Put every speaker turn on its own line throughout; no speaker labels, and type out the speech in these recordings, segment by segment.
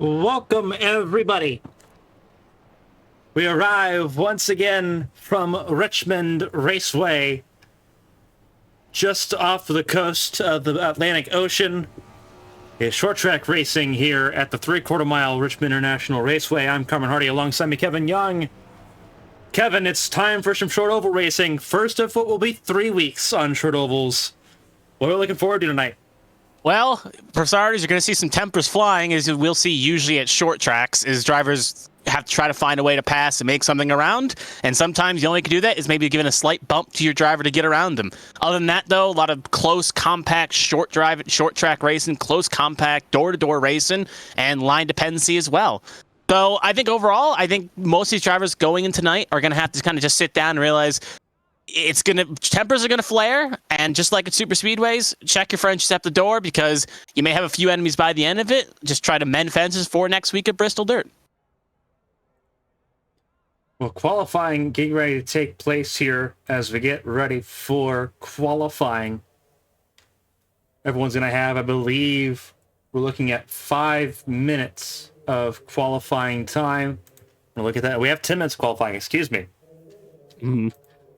Welcome, everybody. We arrive once again from Richmond Raceway, just off the coast of the Atlantic Ocean. It's short track racing here at the 3/4 mile Richmond International Raceway. I'm Carmen Hardy, alongside me, Kevin Young. Kevin, it's time for some short oval racing. First of what will be 3 weeks on short ovals. What are we looking forward to tonight?
Well, for starters, you're going to see some tempers flying, as we'll see usually at short tracks, is drivers have to try to find a way to pass and make something around. And sometimes the only way you can do that is maybe giving a slight bump to your driver to get around them. Other than that, though, a lot of close, compact, short track racing, close, compact, door-to-door racing, and line dependency as well. So I think overall, most of these drivers going in tonight are going to have to kind of just sit down and realize tempers are gonna flare, and just like at super speedways, check your friendship at the door, because you may have a few enemies by the end of it. Just try to mend fences for next week at Bristol Dirt.
Well, qualifying getting ready to take place here as we get ready for qualifying. Everyone's gonna have, I believe, we're looking at 5 minutes of qualifying time. Look at that. We have 10 minutes qualifying, excuse me.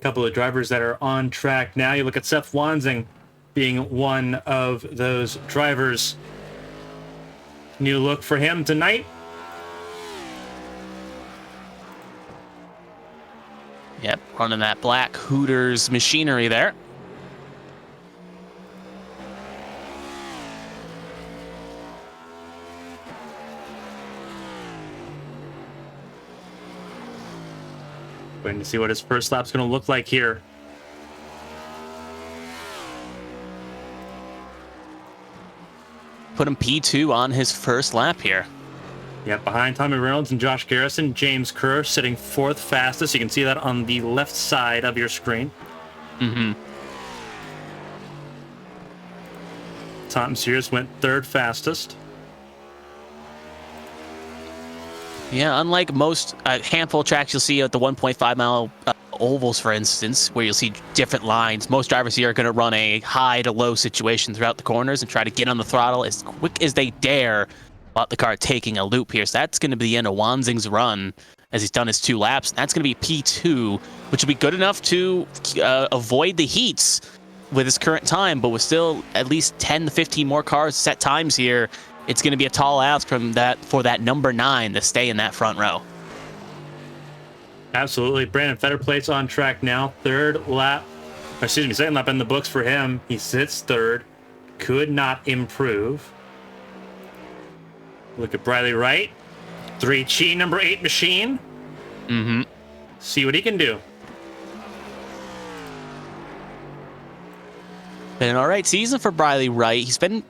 Couple of drivers that are on track now. You look at Seth Wansing being one of those drivers. New look for him tonight.
Yep, running that black Hooters machinery there.
Waiting to see what his first lap's going to look like here.
Put him P2 on his first lap here.
Yeah, behind Tommy Reynolds and Josh Garrison, James Kerr sitting 4th fastest. You can see that on the left side of your screen. Tom Sears went 3rd fastest.
Yeah, unlike most handful of tracks you'll see at the 1.5 mile ovals, for instance, where you'll see different lines, most drivers here are going to run a high to low situation throughout the corners and try to get on the throttle as quick as they dare without the car taking a loop here. So that's going to be the end of Wansing's run as he's done his 2 laps. That's going to be P2, which will be good enough to avoid the heats with his current time, but with still at least 10 to 15 more cars set times here. It's going to be a tall ask for that number 9 to stay in that front row.
Absolutely. Brandon Fetterplate's on track now. 2nd lap in the books for him. He sits 3rd. Could not improve. Look at Briley Wright. 3Chi, number 8 machine. See what he can do.
Been an all right season for Briley Wright. He's been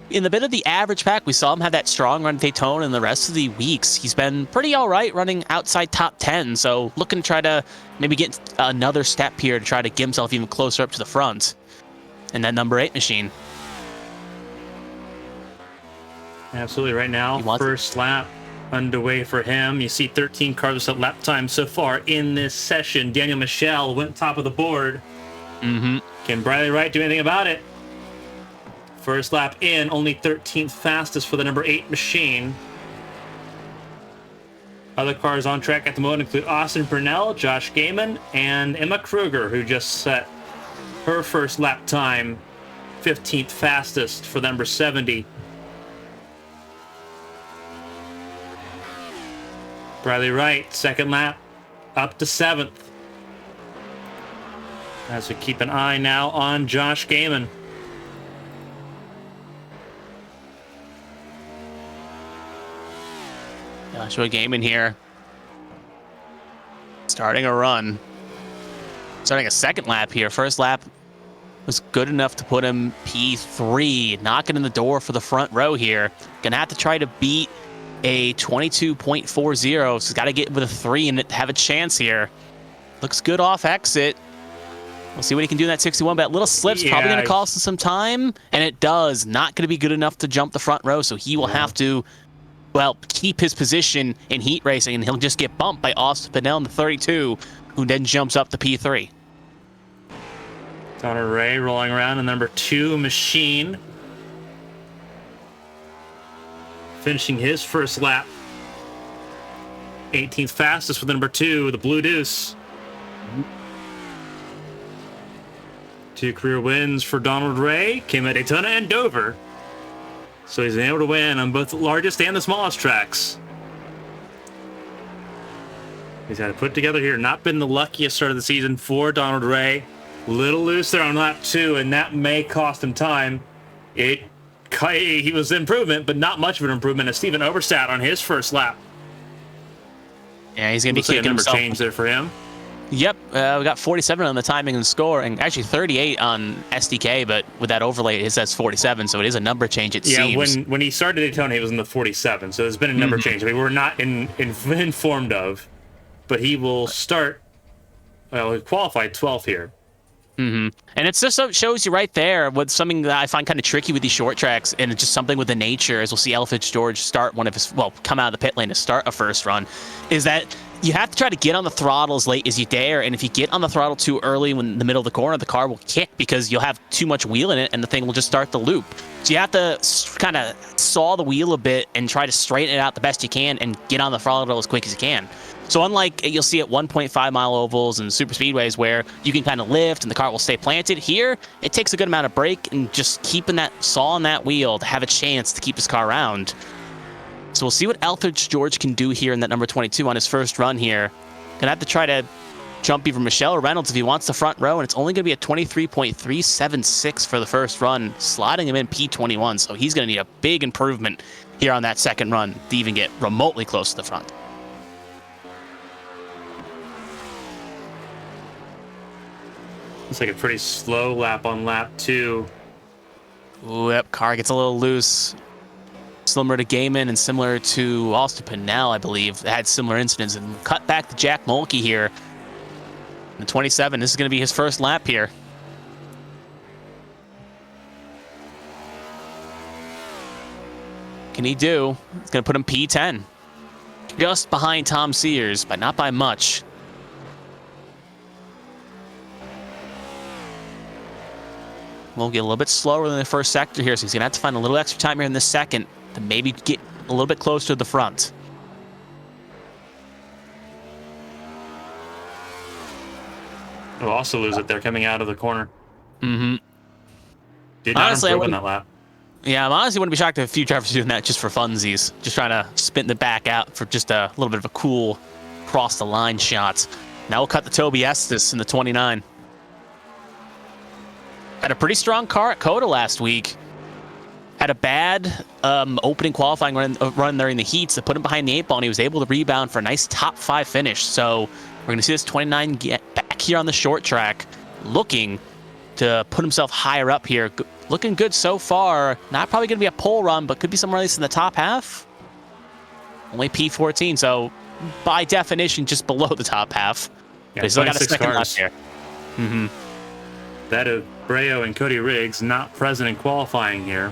in the bit of the average pack. We saw him have that strong run at Daytona, and the rest of the weeks he's been pretty all right, running outside top 10. So looking to try to maybe get another step here to try to get himself even closer up to the front in that number 8 machine.
Absolutely. Right now, first lap underway for him. You see 13 cars at lap time so far in this session. Daniel Michel went top of the board. Can Briley Wright do anything about it? First lap in, only 13th fastest for the number 8 machine. Other cars on track at the moment include Austin Burnell, Josh Gaiman, and Emma Kruger, who just set her first lap time 15th fastest for the number 70. Briley Wright, 2nd lap, up to 7th. As we keep an eye now on Josh Gaiman.
Joshua Gaiman here, starting a run. Starting a 2nd lap here. First lap was good enough to put him P3, knocking in the door for the front row here. Gonna have to try to beat a 22.40, so he's got to get with a 3 and have a chance here. Looks good off exit. We'll see what he can do in that 61, but that little slip's probably going to cost him some time, and it does. Not going to be good enough to jump the front row, so he will have to, well, keep his position in heat racing, and he'll just get bumped by Austin Pinnell in the 32, who then jumps up to P3.
Connor Ray rolling around in number 2 machine. finishing his first lap. 18th fastest for the number 2, the Blue Deuce. 2 career wins for Donald Ray, came at Daytona and Dover. So he's been able to win on both the largest and the smallest tracks. He's had to put together here. Not been the luckiest start of the season for Donald Ray. Little loose there on lap 2, and that may cost him time. He was an improvement, but not much of an improvement as Steven Oberstadt on his first lap.
Yeah, he's going to be kicking
like a number
himself.
change there for him.
Yep, we got 47 on the timing and score, and actually 38 on SDK, but with that overlay, it says 47, so it is a number change, it seems.
Yeah, when he started Daytona, he was in the 47, so there's been a number change. I mean, we're not informed of, but he will start, he qualified 12th here.
And it's just shows you right there what something that I find kind of tricky with these short tracks, and it's just something with the nature, as we'll see Elfridge George start come out of the pit lane to start a first run, is that you have to try to get on the throttle as late as you dare, and if you get on the throttle too early when in the middle of the corner, the car will kick because you'll have too much wheel in it, and the thing will just start the loop. So you have to kind of saw the wheel a bit and try to straighten it out the best you can and get on the throttle as quick as you can. So unlike you'll see at 1.5 mile ovals and super speedways where you can kind of lift and the car will stay planted, here it takes a good amount of brake and just keeping that saw on that wheel to have a chance to keep his car around. So we'll see what Elfridge George can do here in that number 22 on his first run here. Gonna have to try to jump even Michelle Reynolds if he wants the front row, and it's only gonna be a 23.376 for the first run, sliding him in P21. So he's gonna need a big improvement here on that second run to even get remotely close to the front.
It's like a pretty slow lap on lap 2.
Ooh, yep, car gets a little loose. Similar to Gaiman and similar to Austin Pinnell, I believe, had similar incidents. And cut back to Jack Mulkey here. The 27, this is going to be his first lap here. Can he do? It's going to put him P10. Just behind Tom Sears, but not by much. We'll get a little bit slower than the first sector here, so he's going to have to find a little extra time here in the second to maybe get a little bit closer to the front.
He'll also lose it there coming out of the corner.
Did
not
honestly,
improve on that lap.
Yeah, I honestly wouldn't be shocked if a few drivers are doing that just for funsies. Just trying to spin the back out for just a little bit of a cool cross-the-line shot. Now we'll cut the Toby Estes in the 29. Had a pretty strong car at COTA last week. Had a bad opening qualifying run there in the heats that put him behind the 8 ball, and he was able to rebound for a nice top 5 finish. So we're going to see this 29 get back here on the short track, looking to put himself higher up here. Looking good so far. Not probably going to be a pole run, but could be somewhere at least in the top half. Only P14, so by definition, just below the top half.
Yeah,
but he's still got a
26
second
cars.
lap here.
That of Breo and Cody Riggs not present in qualifying here.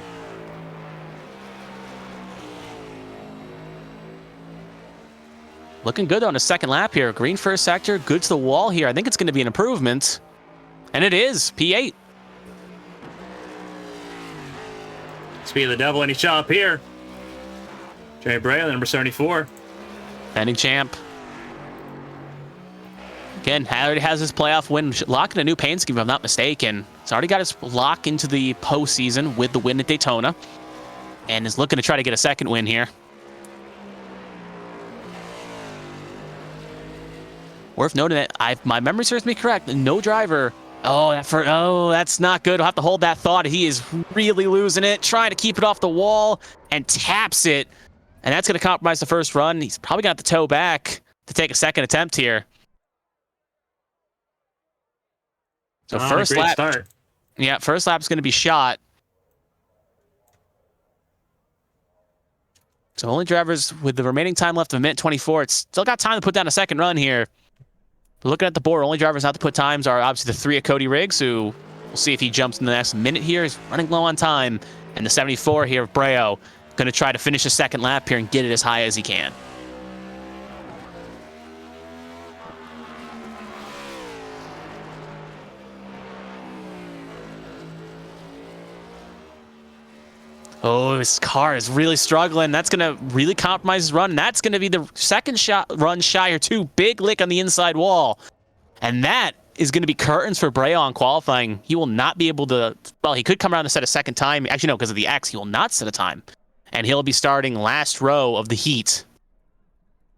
Looking good on his second lap here. Green first sector, good to the wall here. I think it's going to be an improvement. And it is. P8.
Speed of the devil, and he shot up here. Jerry Breo, number 74.
Defending champ. Again, already has his playoff win, locking a new paint scheme if I'm not mistaken. He's already got his lock into the postseason with the win at Daytona. And is looking to try to get a second win here. Worth noting that my memory serves me correct. No driver. That's not good. I'll have to hold that thought. He is really losing it, trying to keep it off the wall, and taps it. And that's going to compromise the first run. He's probably got to toe back to take a second attempt here. So first lap.
Start.
Yeah, first lap's going to be shot. So only drivers with the remaining time left of a minute 24. It's still got time to put down a second run here. But looking at the board, only drivers not to put times are obviously the 3 of Cody Riggs, who we'll see if he jumps in the next minute here. He's running low on time. And the 74 here of Breo, going to try to finish a second lap here and get it as high as he can. Oh, his car is really struggling. That's going to really compromise his run. And that's going to be the second run shy or two. Big lick on the inside wall. And that is going to be curtains for Brea on qualifying. He will not be able to... Well, he could come around and set a second time. Actually, no, because of the X, he will not set a time. And he'll be starting last row of the heat.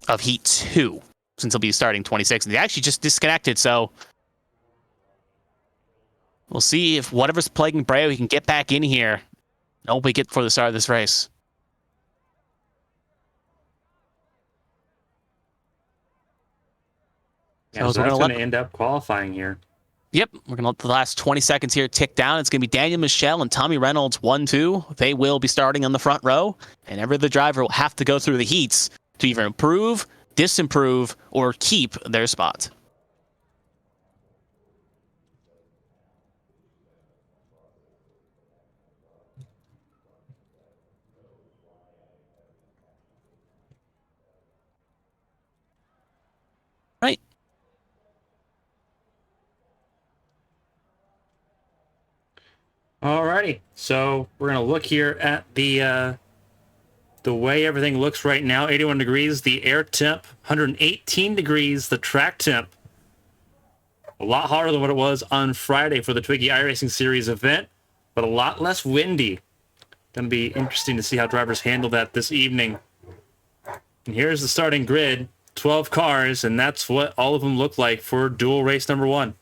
Of Heat 2. Since he'll be starting 26. And he actually just disconnected, so... We'll see if whatever's plaguing Brea, we can get back in here. Nope, we get for the start of this race.
Yeah, so that's going to end up qualifying here.
Yep, we're going to let the last 20 seconds here tick down. It's going to be Daniel Michelle and Tommy Reynolds 1-2. They will be starting on the front row, and every other driver will have to go through the heats to either improve, disimprove, or keep their spot. Right.
Alrighty, so we're gonna look here at the way everything looks right now. 81 degrees, the air temp, 118 degrees, the track temp. A lot hotter than what it was on Friday for the Twiggy iRacing Series event, but a lot less windy. Gonna be interesting to see how drivers handle that this evening. And here's the starting grid. 12 cars, and that's what all of them look like for dual race number 1.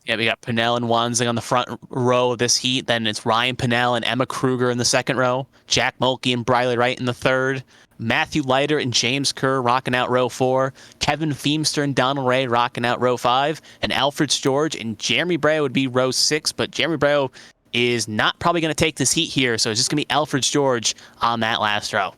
Yeah, we got Pinnell and Wanzing on the front row of this heat. Then it's Ryan Pinnell and Emma Kruger in the second row. Jack Mulkey and Briley Wright in the third. Matthew Leiter and James Kerr rocking out row 4. Kevin Feemster and Donald Ray rocking out row 5. And Alfred George and Jeremy Breo would be row 6. But Jeremy Breo is not probably going to take this heat here, so it's just going to be Alfred George on that last row.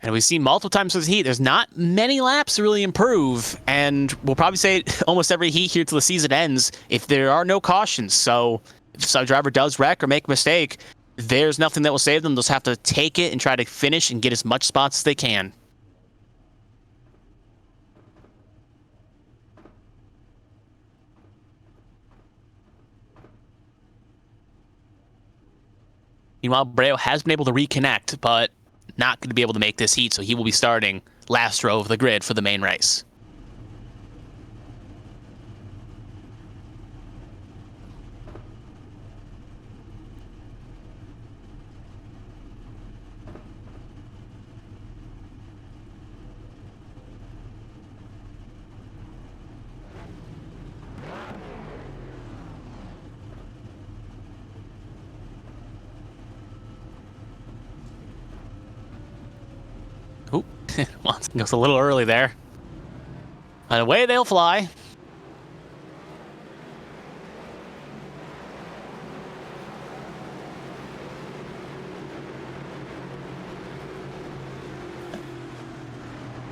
And we've seen multiple times with heat, there's not many laps to really improve. And we'll probably say almost every heat here till the season ends if there are no cautions. So if some driver does wreck or make a mistake, there's nothing that will save them. They'll just have to take it and try to finish and get as much spots as they can. Meanwhile, Breo has been able to reconnect, but not going to be able to make this heat, so he will be starting last row of the grid for the main race. Oop, goes a little early there. And away they'll fly.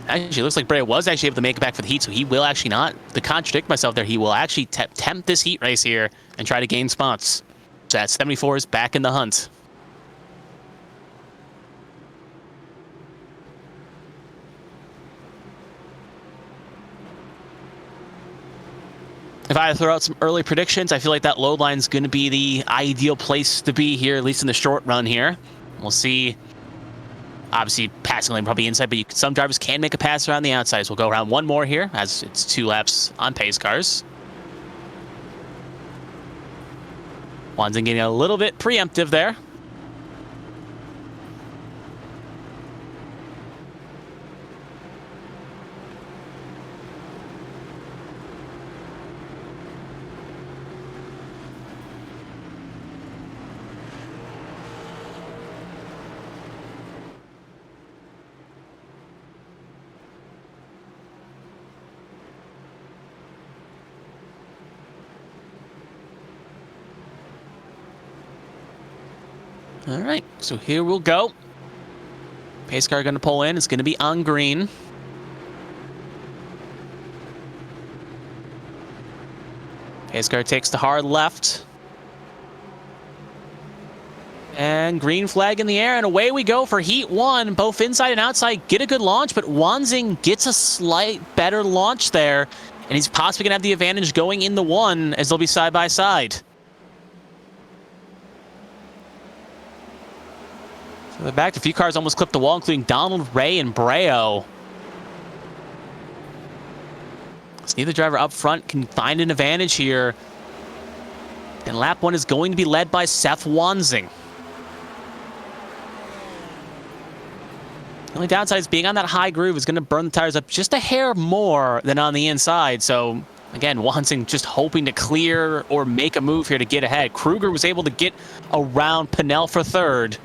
Actually, it looks like Brea was actually able to make it back for the heat, so he will actually not, to contradict myself there, he will actually tempt this heat race here and try to gain spots. So that 74 is back in the hunt. If I had to throw out some early predictions, I feel like that low line is going to be the ideal place to be here, at least in the short run here. We'll see. Obviously, passing lane probably inside, but some drivers can make a pass around the outside. So we'll go around one more here, as it's 2 laps on pace cars. Wanzing getting a little bit preemptive there. All right, so here we'll go. Pace car going to pull in. It's going to be on green. Pace car takes the hard left. And green flag in the air, and away we go for Heat 1. Both inside and outside get a good launch, but Wanzing gets a slight better launch there. and he's possibly going to have the advantage going in the 1 as they'll be side by side. So they're back. A few cars almost clipped the wall, including Donald, Ray, and Breo. So neither driver up front can find an advantage here. And lap 1 is going to be led by Seth Wansing. The only downside is being on that high groove is going to burn the tires up just a hair more than on the inside. So, again, Wansing just hoping to clear or make a move here to get ahead. Kruger was able to get around Pinnell for third.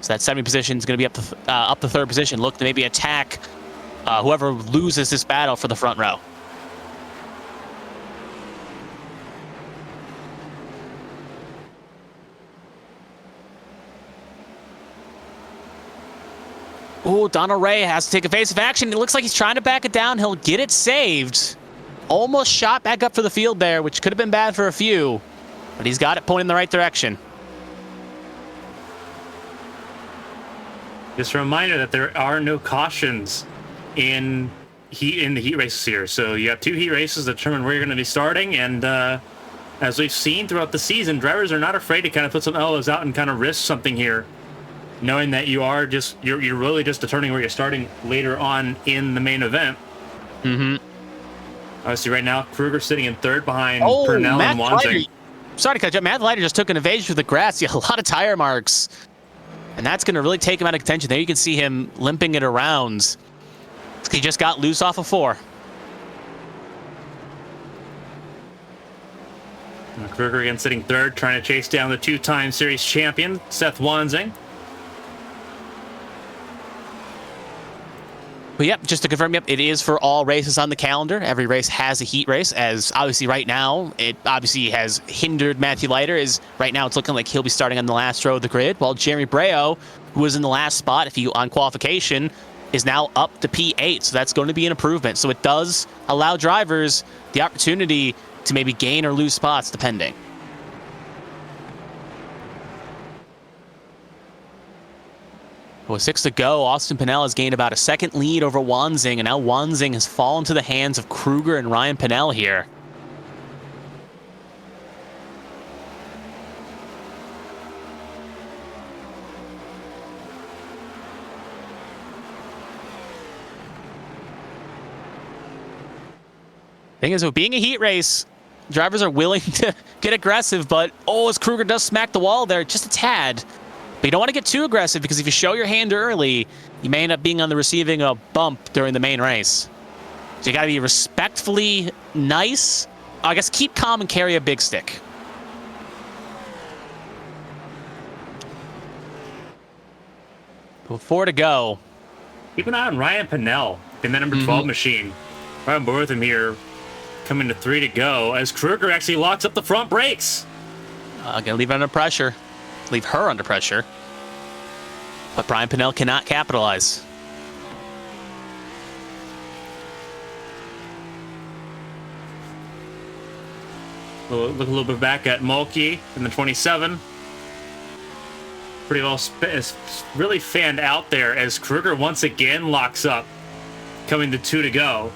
So that 70 position is going to be up the third position. Look to maybe attack whoever loses this battle for the front row. Oh, Donald Ray has to take evasive action. It looks like he's trying to back it down. He'll get it saved. Almost shot back up for the field there, which could have been bad for a few. But he's got it pointing in the right direction.
Just a reminder that there are no cautions in the heat races here. So you have 2 heat races that determine where you're going to be starting. And as we've seen throughout the season, drivers are not afraid to kind of put some elbows out and kind of risk something here, knowing that you're really just determining where you're starting later on in the main event.
Mm-hmm.
Obviously, right now, Kruger sitting in third behind Purnell and Wansing.
Sorry to cut you up. Matt Leiter just took an evasion through the grass. A lot of tire marks. And that's going to really take him out of contention. There you can see him limping it around. He just got loose off of 4.
Kruger again sitting third, trying to chase down the 2-time series champion, Seth Wansing.
But yep, just to confirm, it is for all races on the calendar. Every race has a heat race, as obviously right now, it obviously has hindered Matthew Leiter, as right now it's looking like he'll be starting on the last row of the grid, while Jeremy Breo, who was in the last spot on qualification, is now up to P8, so that's going to be an improvement. So it does allow drivers the opportunity to maybe gain or lose spots, depending. With 6 to go, Austin Pinnell has gained about a second lead over Wansing, and now Wansing has fallen to the hands of Kruger and Ryan Pinnell here. Thing is, with being a heat race, drivers are willing to get aggressive, but as Kruger does smack the wall there, just a tad. But you don't want to get too aggressive, because if you show your hand early, you may end up being on the receiving a bump during the main race. So you got to be respectfully nice. I guess keep calm and carry a big stick. With 4 to go.
Keep an eye on Ryan Pinnell in the number 12 machine. Right on board with him here, coming to 3 to go, as Kruger actually locks up the front brakes.
Gonna leave it under pressure. Leave her under pressure. But Brian Pinnell cannot capitalize.
We'll look a little bit back at Mulkey in the 27. Pretty well really fanned out there as Kruger once again locks up, coming to 2 to go.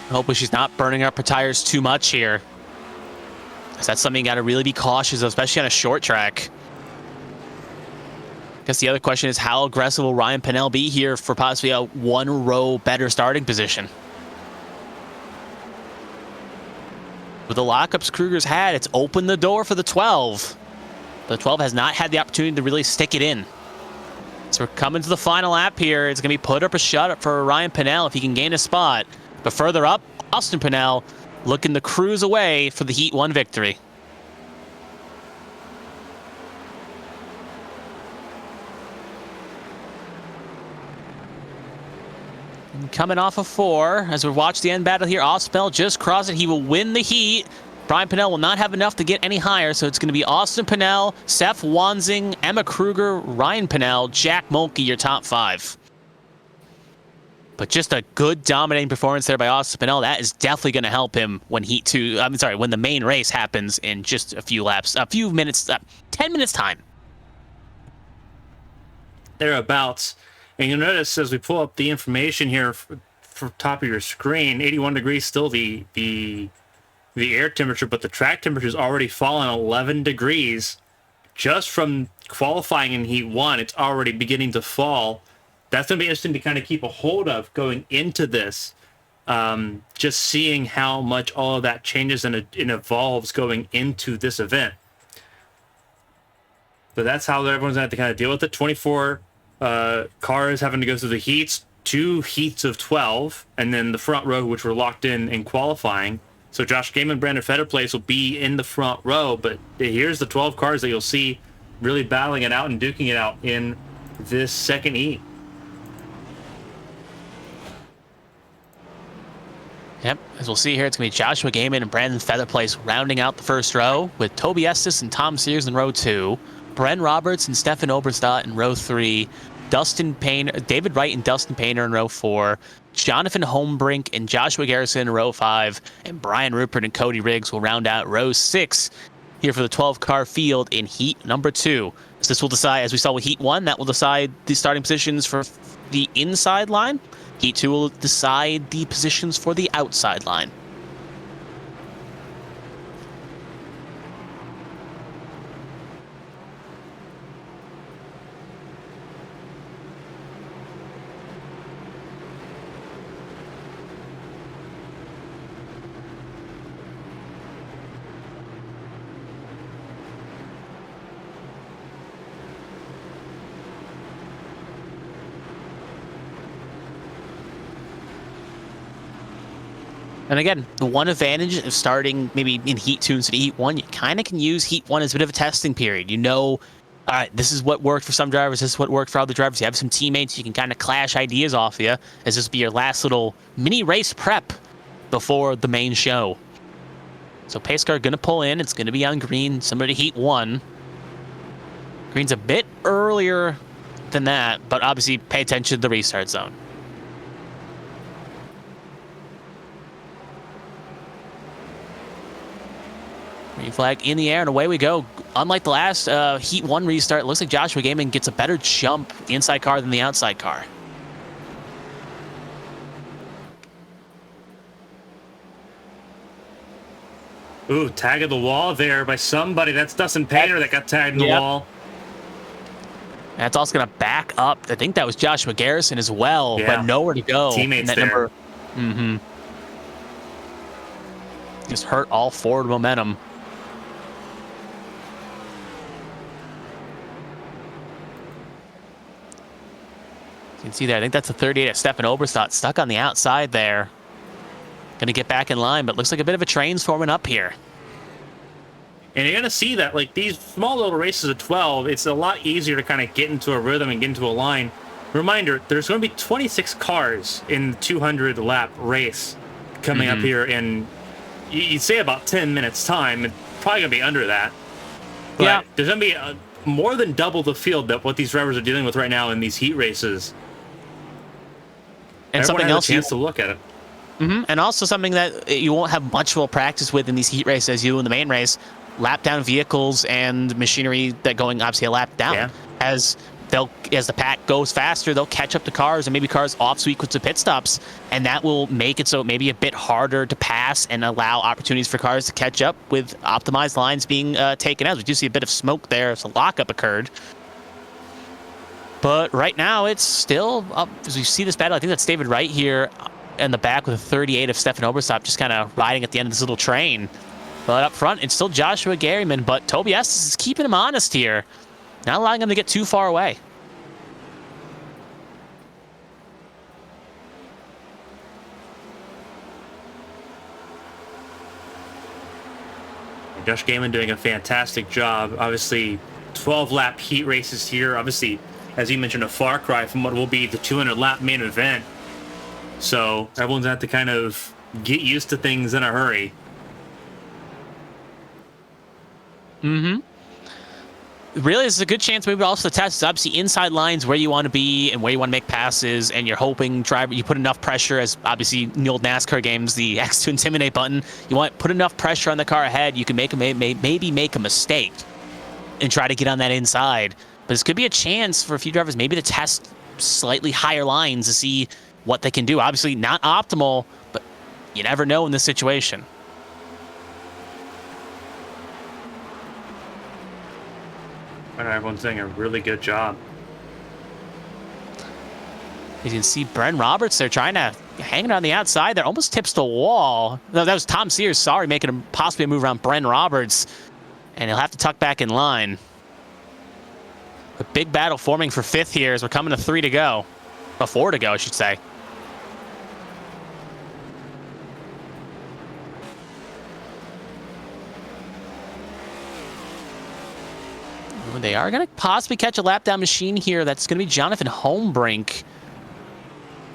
Hopefully she's not burning up her tires too much here. That's something you got to really be cautious of, especially on a short track. I guess the other question is, how aggressive will Ryan Pinnell be here for possibly a 1 row better starting position? With the lockups Kruger's had, it's opened the door for the 12. The 12 has not had the opportunity to really stick it in. So we're coming to the final lap here. It's going to be put up or shut up for Ryan Pinnell if he can gain a spot. But further up, Austin Pinnell looking to cruise away for the Heat 1 victory. And coming off of 4, as we watch the end battle here, Austin Pinnell just crossed it. He will win the heat. Brian Pinnell will not have enough to get any higher, so it's going to be Austin Pinnell, Seth Wansing, Emma Kruger, Ryan Pinnell, Jack Mulkey, your top 5. But just a good dominating performance there by Austin Pinnell. That is definitely going to help him when when the main race happens in just a few laps, a few minutes, 10 minutes time.
Thereabouts. And you'll notice as we pull up the information here top of your screen, 81 degrees still the air temperature, but the track temperature is already fallen 11 degrees just from qualifying in Heat 1. It's already beginning to fall. That's going to be interesting to kind of keep a hold of going into this. Just seeing how much all of that changes and it evolves going into this event. But that's how everyone's going to have to kind of deal with it. 24 cars having to go through the heats, 2 heats of 12, and then the front row, which were locked in qualifying. So Josh Gaiman and Brandon Fetterplace will be in the front row, but here's the 12 cars that you'll see really battling it out and duking it out in this second heat.
Yep, as we'll see here, it's going to be Joshua Gaiman and Brandon Featherplace rounding out the first row, with Toby Estes and Tom Sears in row 2, Bren Roberts and Stefan Oberstadt in row 3, David Wright and Dustin Painter in row 4, Jonathan Holmbrink and Joshua Garrison in row 5, and Brian Rupert and Cody Riggs will round out row 6 here for the 12-car field in heat number 2. So this will decide, as we saw with heat 1, that will decide the starting positions for the inside line. Heat 2 will decide the positions for the outside line. And again, the one advantage of starting maybe in Heat 2 instead of Heat 1, you kind of can use Heat 1 as a bit of a testing period. You know, all right, this is what worked for some drivers, this is what worked for other drivers. You have some teammates, you can kind of clash ideas off you, as this will be your last little mini race prep before the main show. So pace car going to pull in, it's going to be on green, similar to Heat 1. Green's a bit earlier than that, but obviously pay attention to the restart zone. Green flag in the air, and away we go. Unlike the last Heat 1 restart, it looks like Joshua Gaiman gets a better jump the inside car than the outside car.
Ooh, tag of the wall there by somebody. That's Dustin Painter that got tagged in the wall.
That's also going to back up. I think that was Joshua Garrison as well, but nowhere to go.
Teammates there.
Just hurt all forward momentum. You can see there, I think that's the 38 of Stefan Oberstadt stuck on the outside there. Going to get back in line, but looks like a bit of a train's forming up here.
And you're going to see that, like, these small little races of 12, it's a lot easier to kind of get into a rhythm and get into a line. Reminder, there's going to be 26 cars in the 200-lap race coming up here in, you'd say, about 10 minutes' time. It's probably going to be under that. But there's going to be more than double the field that what these drivers are dealing with right now in these heat races.
And
everyone
something
has
else
a chance to look at it.
And also something that you won't have much of a practice with in these heat races as you do in the main race, lap down vehicles and machinery that going obviously a lap down. As the pack goes faster, they'll catch up to cars and maybe cars off sequence of pit stops, and that will make it so it may be a bit harder to pass and allow opportunities for cars to catch up with optimized lines being taken out. We do see a bit of smoke there as a lockup occurred. But right now, it's still up. As we see this battle, I think that's David Wright here in the back with a 38 of Stefan Oberstadt just kind of riding at the end of this little train. But up front, it's still Joshua Garriman, but Toby Estes is keeping him honest here, not allowing him to get too far away.
Josh Gaiman doing a fantastic job. Obviously, 12-lap heat races here. Obviously, as you mentioned, a far cry from what will be the 200-lap main event. So everyone's going to have to kind of get used to things in a hurry.
Really, this is a good chance maybe also to test obviously inside lines where you want to be and where you want to make passes, and you're hoping you put enough pressure, as obviously in the old NASCAR games, the X to intimidate button, you want to put enough pressure on the car ahead, you can maybe make a mistake and try to get on that inside. But this could be a chance for a few drivers maybe to test slightly higher lines to see what they can do. Obviously not optimal, but you never know in this situation.
And everyone's doing a really good job.
You can see Bren Roberts there trying to hang on the outside there. Almost tips the wall. No, that was Tom Sears, sorry, making him possibly a move around Bren Roberts. And he'll have to tuck back in line. A big battle forming for 5th here as we're coming to 3 to go. 4 to go, I should say. They are going to possibly catch a lap down machine here. That's going to be Jonathan Holmbrink.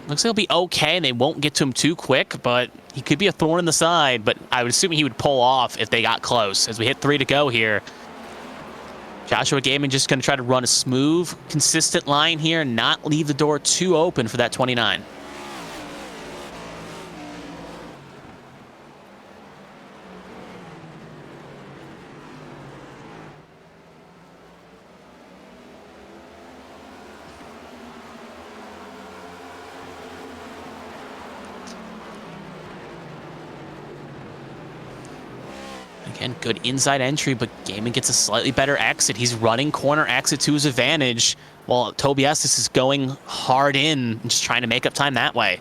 Looks like he'll be okay, and they won't get to him too quick, but he could be a thorn in the side. But I would assume he would pull off if they got close. As we hit 3 to go here, Joshua Gaiman just going to try to run a smooth, consistent line here and not leave the door too open for that 29. Again, good inside entry, but Gaiman gets a slightly better exit. He's running corner exit to his advantage, while Toby Estes is going hard in and just trying to make up time that way.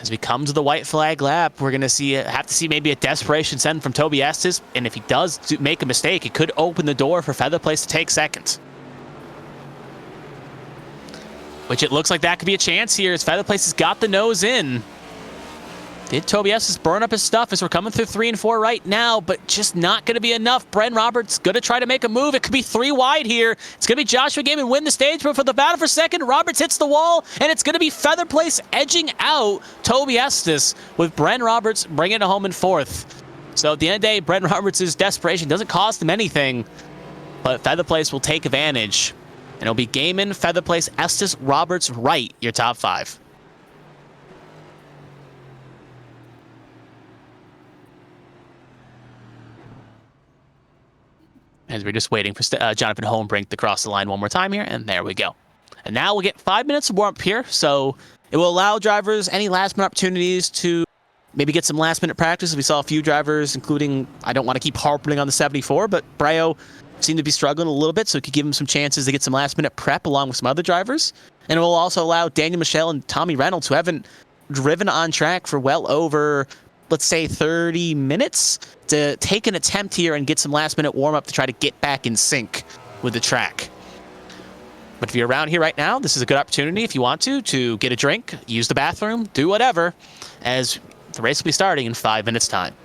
As we come to the white flag lap, we're going to have to see maybe a desperation send from Toby Estes, and if he does make a mistake, it could open the door for Feather Place to take second. Which it looks like that could be a chance here, as Feather Place has got the nose in. Did Toby Estes burn up his stuff as we're coming through 3 and 4 right now, but just not going to be enough. Bren Roberts going to try to make a move. It could be 3 wide here. It's going to be Joshua Gaiman win the stage, but for the battle for second, Roberts hits the wall, and it's going to be Feather Place edging out Toby Estes with Bren Roberts bringing it home in 4th. So at the end of the day, Bren Roberts' desperation doesn't cost him anything, but Feather Place will take advantage. And it'll be Gaiman, Feather Place, Estes, Roberts, Wright, your top 5. As we're just waiting for Jonathan Holmbrink to cross the line one more time here, and there we go. And now we'll get 5 minutes of warm-up here, so it will allow drivers any last-minute opportunities to maybe get some last-minute practice. We saw a few drivers, including, I don't want to keep harping on the 74, but Brayo seemed to be struggling a little bit, so it could give him some chances to get some last-minute prep along with some other drivers. And it will also allow Daniel Michelle and Tommy Reynolds, who haven't driven on track for well over, let's say, 30 minutes, to take an attempt here and get some last-minute warm-up to try to get back in sync with the track. But if you're around here right now, this is a good opportunity if you want to get a drink, use the bathroom, do whatever, as the race will be starting in 5 minutes' time.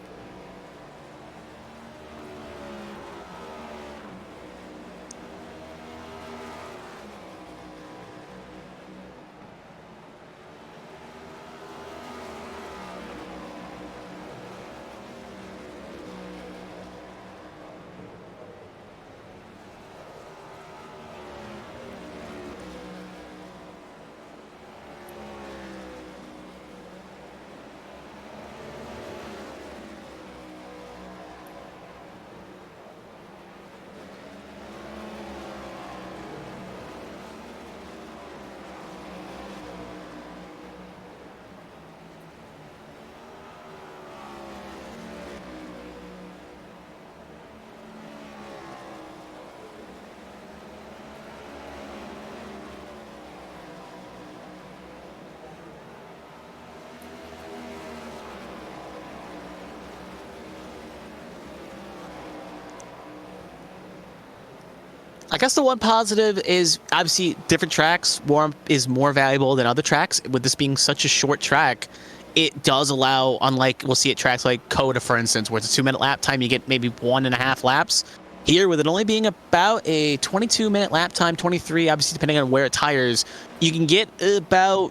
I guess the one positive is obviously different tracks. Warm is more valuable than other tracks. With this being such a short track, it does allow, unlike we'll see at tracks like Coda, for instance, where it's a 2-minute lap time, you get maybe 1.5 laps. Here, with it only being about a 22-minute lap time, 23, obviously depending on where it tires, you can get about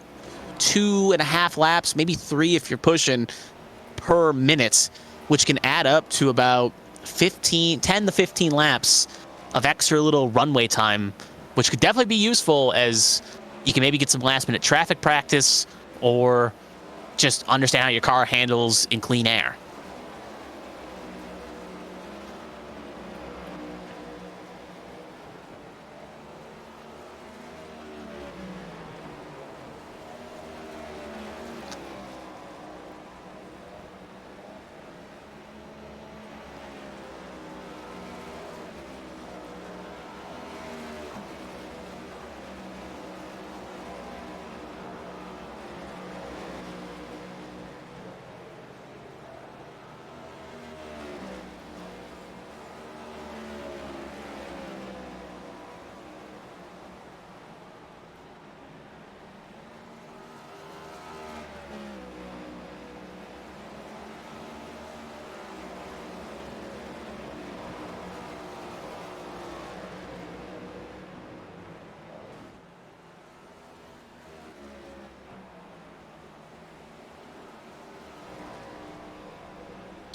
2.5 laps, maybe 3 if you're pushing, per minute, which can add up to about 10 to 15 laps of extra little runway time, which could definitely be useful as you can maybe get some last-minute traffic practice or just understand how your car handles in clean air.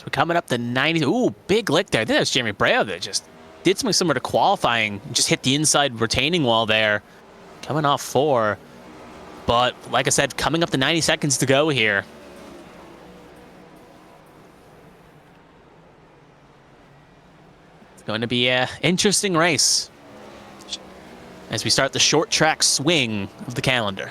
So we're coming up to 90. Ooh, big lick there. I think that was Jeremy Breo that just did something similar to qualifying. Just hit the inside retaining wall there. Coming off 4. But like I said, coming up to 90 seconds to go here. It's going to be an interesting race as we start the short track swing of the calendar.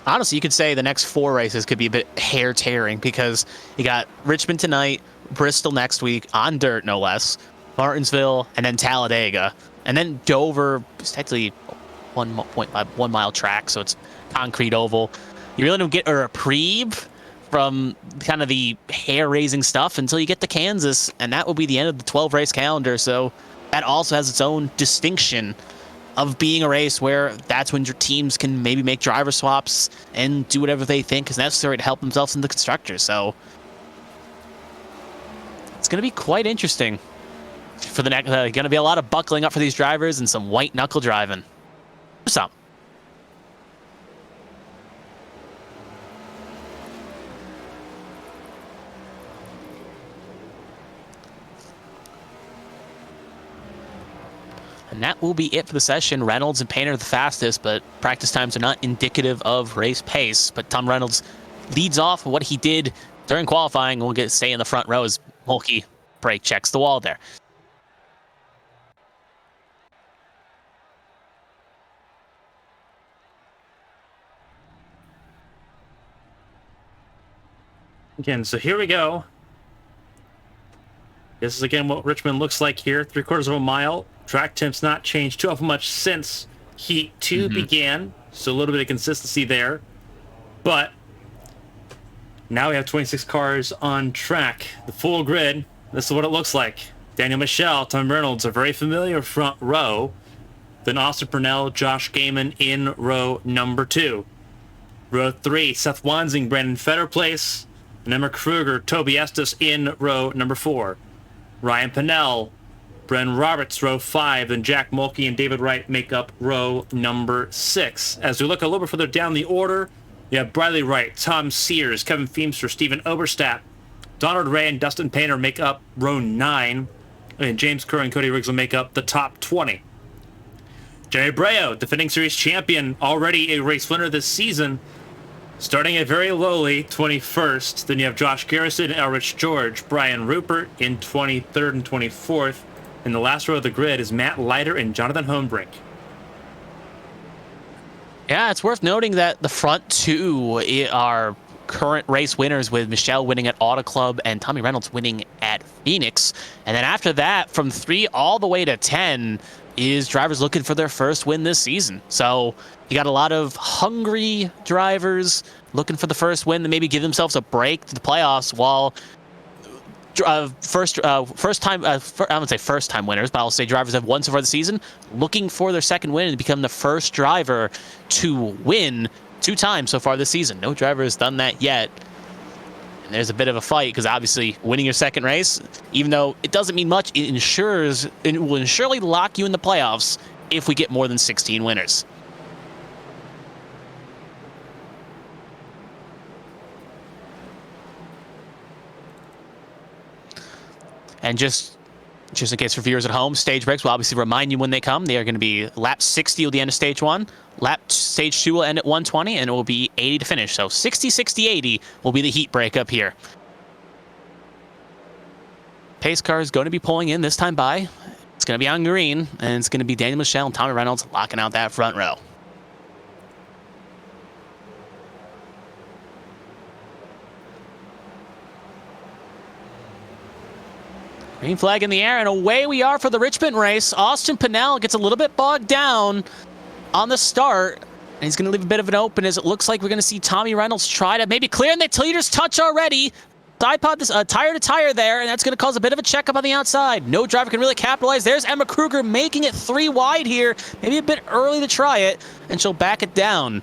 Honestly, you could say the next 4 races could be a bit hair-tearing because you got Richmond tonight, Bristol next week, on dirt no less, Martinsville, and then Talladega. And then Dover is technically 1.1 mile track, so it's concrete oval. You really don't get a reprieve from kind of the hair-raising stuff until you get to Kansas, and that will be the end of the 12-race calendar. So that also has its own distinction of being a race where that's when your teams can maybe make driver swaps and do whatever they think is necessary to help themselves in the constructors. So it's going to be quite interesting for the next. Going to be a lot of buckling up for these drivers and some white knuckle driving. Some. And that will be it for the session. Reynolds and Painter the fastest, but practice times are not indicative of race pace. But Tom Reynolds leads off what he did during qualifying. We'll get stay in the front row as Mulkey brake checks the wall there.
Again, so here we go. This is again what Richmond looks like here. 3/4 of a mile. Track temps not changed too much since Heat 2 began. So a little bit of consistency there. But now we have 26 cars on track. The full grid. This is what it looks like. Daniel Michelle, Tom Reynolds, a very familiar front row. Then Austin Purnell, Josh Gaiman in row number 2. Row 3, Seth Wansing, Brandon Fetterplace, and Emma Kruger, Toby Estes in row number 4. Ryan Pennell, Bren Roberts, row 5, then Jack Mulkey and David Wright make up row number 6. As we look a little bit further down the order, you have Bradley Wright, Tom Sears, Kevin Feemster, Stephen Oberstadt, Donald Ray and Dustin Painter make up row 9, and James Kerr and Cody Riggs will make up the top 20. Jerry Breo, defending series champion, already a race winner this season, starting at very lowly 21st. Then you have Josh Garrison, Elrich George, Brian Rupert in 23rd and 24th. In the last row of the grid is Matt Leiter and Jonathan Homebrink.
Yeah, it's worth noting that the front 2 are current race winners, with Michelle winning at Auto Club and Tommy Reynolds winning at Phoenix. And then after that, from 3 all the way to 10 is drivers looking for their first win this season. So you got a lot of hungry drivers looking for the first win to maybe give themselves a break to the playoffs, while first time winners, but I'll say drivers have won so far this season, looking for their second win and become the first driver to win 2 times so far this season. No driver has done that yet. And there's a bit of a fight because obviously winning your second race, even though it doesn't mean much, it will surely lock you in the playoffs if we get more than 16 winners. And just in case for viewers at home, stage breaks will obviously remind you when they come. They are going to be lap 60 will be the end of stage 1. Stage 2 will end at 120, and it will be 80 to finish. So 60, 60, 80 will be the heat break up here. Pace car is going to be pulling in this time by. It's going to be on green, and it's going to be Daniel Michelle and Tommy Reynolds locking out that front row. Green flag in the air, and away we are for the Richmond race. Austin Pennell gets a little bit bogged down on the start, and he's going to leave a bit of an open as it looks like we're going to see Tommy Reynolds try to maybe clear, and the leader's touch already. Side pod, tire to tire there, and that's going to cause a bit of a checkup on the outside. No driver can really capitalize. There's Emma Kruger making it 3 wide here. Maybe a bit early to try it, and she'll back it down.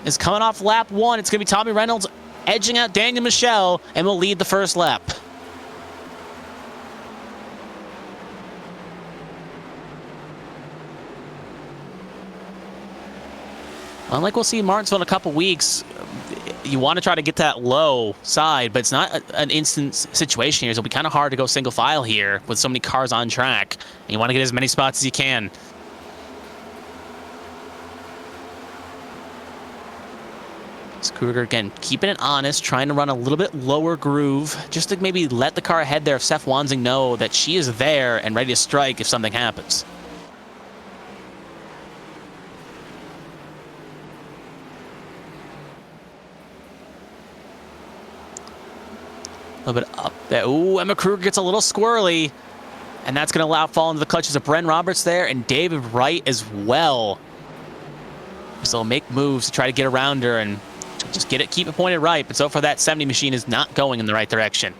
It's coming off lap 1. It's going to be Tommy Reynolds edging out Daniel Michel and will lead the first lap. Unlike we'll see in Martinsville in a couple weeks, you want to try to get that low side, but it's not an instant situation here. So it'll be kind of hard to go single file here with so many cars on track. And you want to get as many spots as you can. Kruger again keeping it honest, trying to run a little bit lower groove, just to maybe let the car ahead there of Steph Wanzing know that she is there and ready to strike if something happens. A little bit up there. Ooh, Emma Kruger gets a little squirrely, and that's going to allow fall into the clutches of Bren Roberts there and David Wright as well. So they'll make moves to try to get around her and just get it, keep it pointed right. But so far, that 70 machine is not going in the right direction.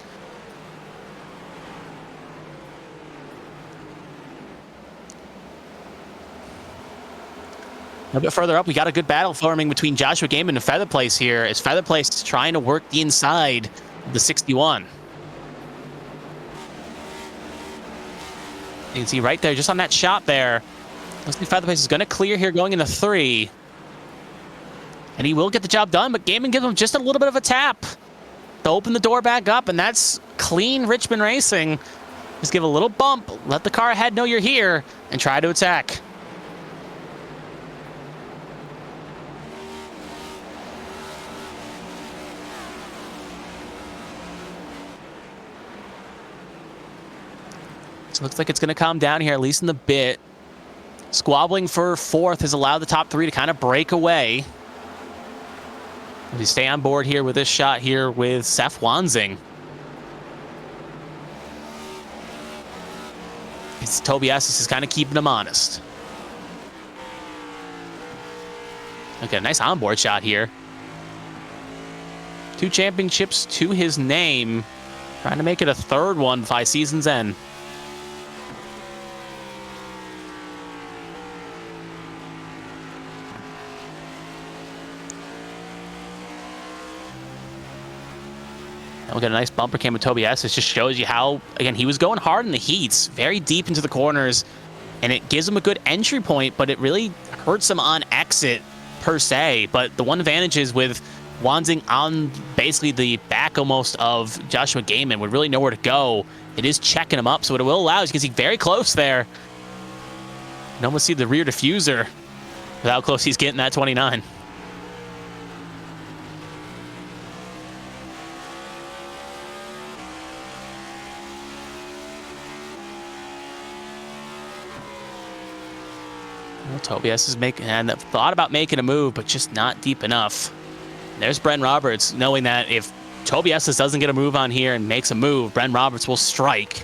A bit further up, we got a good battle forming between Joshua Gaiman and Feather Place here, as Feather Place is trying to work the inside of the 61. You can see right there, just on that shot there, looks like Feather Place is going to clear here going into 3. And he will get the job done, but Gaiman gives him just a little bit of a tap to open the door back up, and that's clean Richmond racing. Just give a little bump, let the car ahead know you're here, and try to attack. So it looks like it's going to calm down here, at least in the bit. Squabbling for 4th has allowed the top 3 to kind of break away. We stay on board here with this shot here with Seth Wanzing. Toby Estes is kind of keeping him honest. Okay, nice onboard shot here. 2 championships to his name. Trying to make it a 3rd one by season's end. We'll get a nice bumper cam with Toby S. It just shows you how, again, he was going hard in the heats, very deep into the corners, and it gives him a good entry point, but it really hurts him on exit per se. But the one advantage is with Wanzing on basically the back almost of Joshua Gaiman, would really know where to go. It is checking him up, so what it will allow is you can see very close there. You can almost see the rear diffuser with how close he's getting that 29. Tobias is making, and thought about making a move, but just not deep enough. There's Bren Roberts, knowing that if Tobias doesn't get a move on here and makes a move, Bren Roberts will strike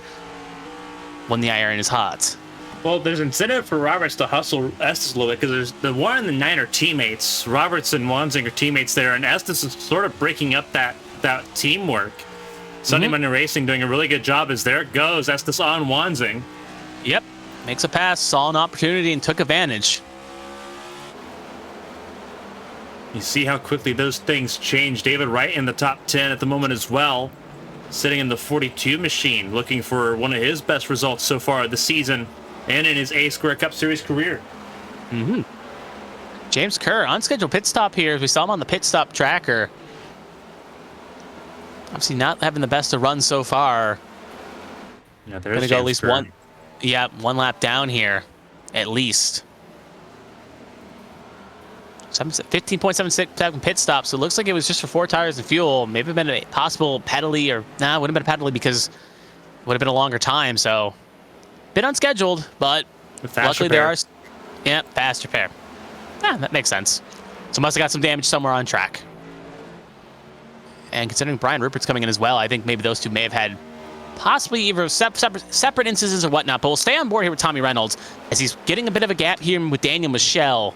when the iron is hot.
Well, there's incentive for Roberts to hustle Estes a little bit, because there's the 1 and the 9 are teammates. Roberts and Wanzing are teammates there, and Estes is sort of breaking up that teamwork. Sunday Monday Racing doing a really good job as there goes Estes on Wanzing.
Yep. Makes a pass, saw an opportunity, and took advantage.
You see how quickly those things change. David Wright in the top 10 at the moment as well. Sitting in the 42 machine, looking for one of his best results so far this season and in his A-Square Cup Series career.
James Kerr, unscheduled pit stop here, as we saw him on the pit stop tracker. Obviously not having the best of runs so far.
Yeah, there's
gonna go at least one. Yeah, 1 lap down here, at least. 15.76 pit stop, so it looks like it was just for 4 tires and fuel. Maybe been a possible penalty, or nah, wouldn't have been a penalty because it would have been a longer time. So, bit unscheduled, but luckily there are, fast repair. Yeah, that makes sense. So must have got some damage somewhere on track. And considering Brian Rupert's coming in as well, I think maybe those two may have had possibly either separate instances or whatnot, but we'll stay on board here with Tommy Reynolds as he's getting a bit of a gap here with Daniel Michel.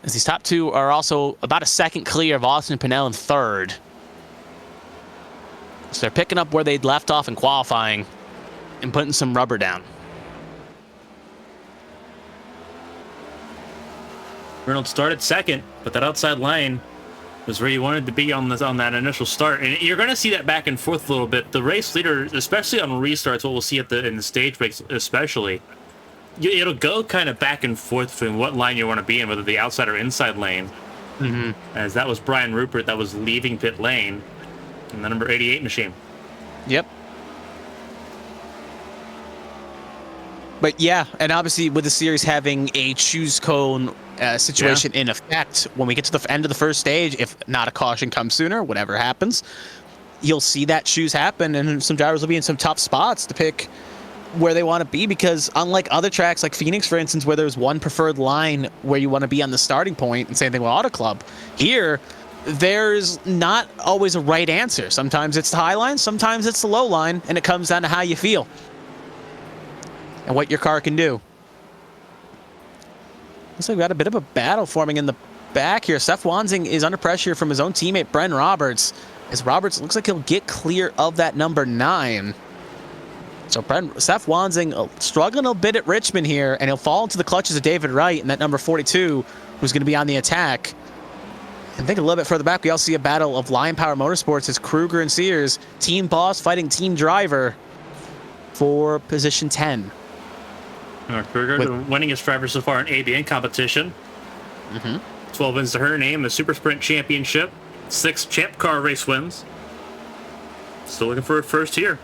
As these top 2 are also about a second clear of Austin Pinnell in 3rd. So they're picking up where they'd left off in qualifying and putting some rubber down.
Reynolds started second, but that outside line was where you wanted to be on that initial start, and you're going to see that back and forth a little bit. The race leader, especially on restarts, what we'll see in the stage breaks, especially, it'll go kind of back and forth between what line you want to be in, whether the outside or inside lane. As that was Brian Rupert that was leaving pit lane in the number 88 machine.
Yep. But yeah, and obviously with the series having a choose cone situation in effect, when we get to the end of the first stage, if not a caution comes sooner, whatever happens, you'll see that choose happen, and some drivers will be in some tough spots to pick where they want to be, because unlike other tracks like Phoenix, for instance, where there's one preferred line where you want to be on the starting point, and same thing with Auto Club, here there's not always a right answer. Sometimes it's the high line, sometimes it's the low line, and it comes down to how you feel and what your car can do. Looks like we got a bit of a battle forming in the back here. Seth Wansing is under pressure from his own teammate Bren Roberts, as Roberts looks like he'll get clear of that number 9. So Seth Wansing struggling a bit at Richmond here, and he'll fall into the clutches of David Wright and that number 42, who's going to be on the attack. And think a little bit further back, we also see a battle of Lion Power Motorsports as Kruger and Sears, team boss fighting team driver for position 10.
Kruger, the winningest driver so far in ABN competition. 12 wins to her name, the Super Sprint Championship, 6 Champ Car race wins. Still looking for her first here.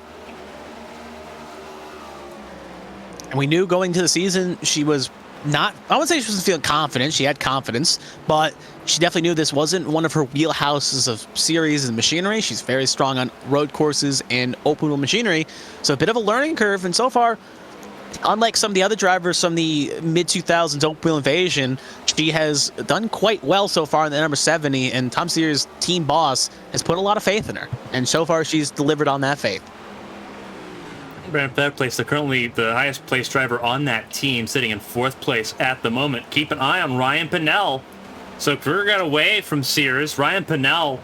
And we knew going to the season she was not, I wouldn't say she wasn't feeling confident. She had confidence, but she definitely knew this wasn't one of her wheelhouses of series and machinery. She's very strong on road courses and open wheel machinery. So a bit of a learning curve. And so far, unlike some of the other drivers from the mid-2000s open wheel invasion, she has done quite well so far in the number 70. And Tom Sears' team boss has put a lot of faith in her. And so far, she's delivered on that faith.
Right that place, they're currently the highest placed driver on that team, sitting in 4th place at the moment. Keep an eye on Ryan Pinnell. So Kruger got away from Sears. Ryan Pinnell,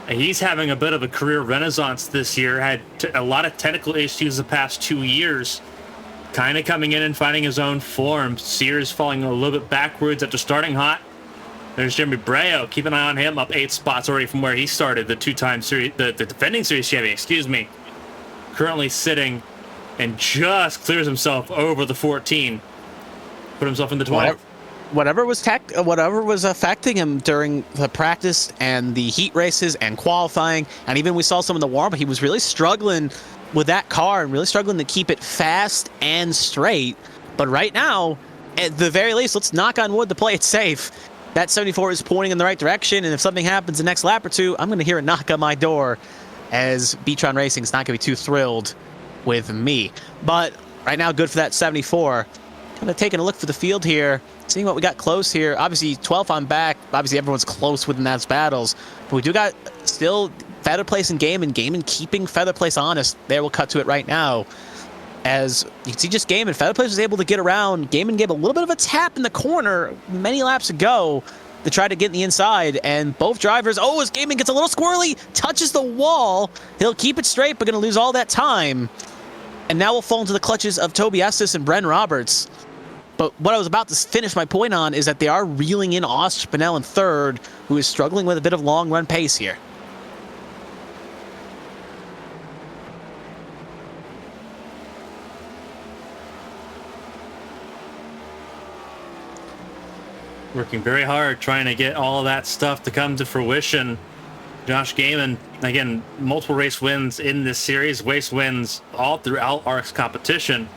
he's having a bit of a career renaissance this year. Had a lot of technical issues the past 2 years. Kind of coming in and finding his own form. Sears falling a little bit backwards after starting hot. There's Jeremy Breo. Keep an eye on him, up 8 spots already from where he started, the two-time series, the defending series champion, excuse me. Currently sitting and just clears himself over the 14. Put himself in the 12.
Whatever was affecting him during the practice and the heat races and qualifying, and even we saw some in the warm-up, he was really struggling with that car and really struggling to keep it fast and straight. But right now, at the very least, let's knock on wood to play it safe. That 74 is pointing in the right direction, and if something happens the next lap or two, I'm going to hear a knock on my door, as Beatron Racing is not going to be too thrilled with me. But right now, good for that 74. Kind of taking a look for the field here, seeing what we got close here. Obviously, 12th on back. Obviously, everyone's close within those battles. But we do got still Feather Place and Gaiman keeping Feather Place honest. There, we'll cut to it right now. As you can see, just Gaiman. Feather Place was able to get around. Gaiman gave a little bit of a tap in the corner many laps ago to try to get in the inside, and both drivers, as Gaiman gets a little squirrely, touches the wall. He'll keep it straight, but going to lose all that time. And now we'll fall into the clutches of Toby Estes and Bren Roberts. But what I was about to finish my point on is that they are reeling in Austin Pinnell in 3rd, who is struggling with a bit of long run pace here.
Working very hard, trying to get all of that stuff to come to fruition. Josh Gaiman, again, multiple race wins in this series, race wins all throughout ARCS competition.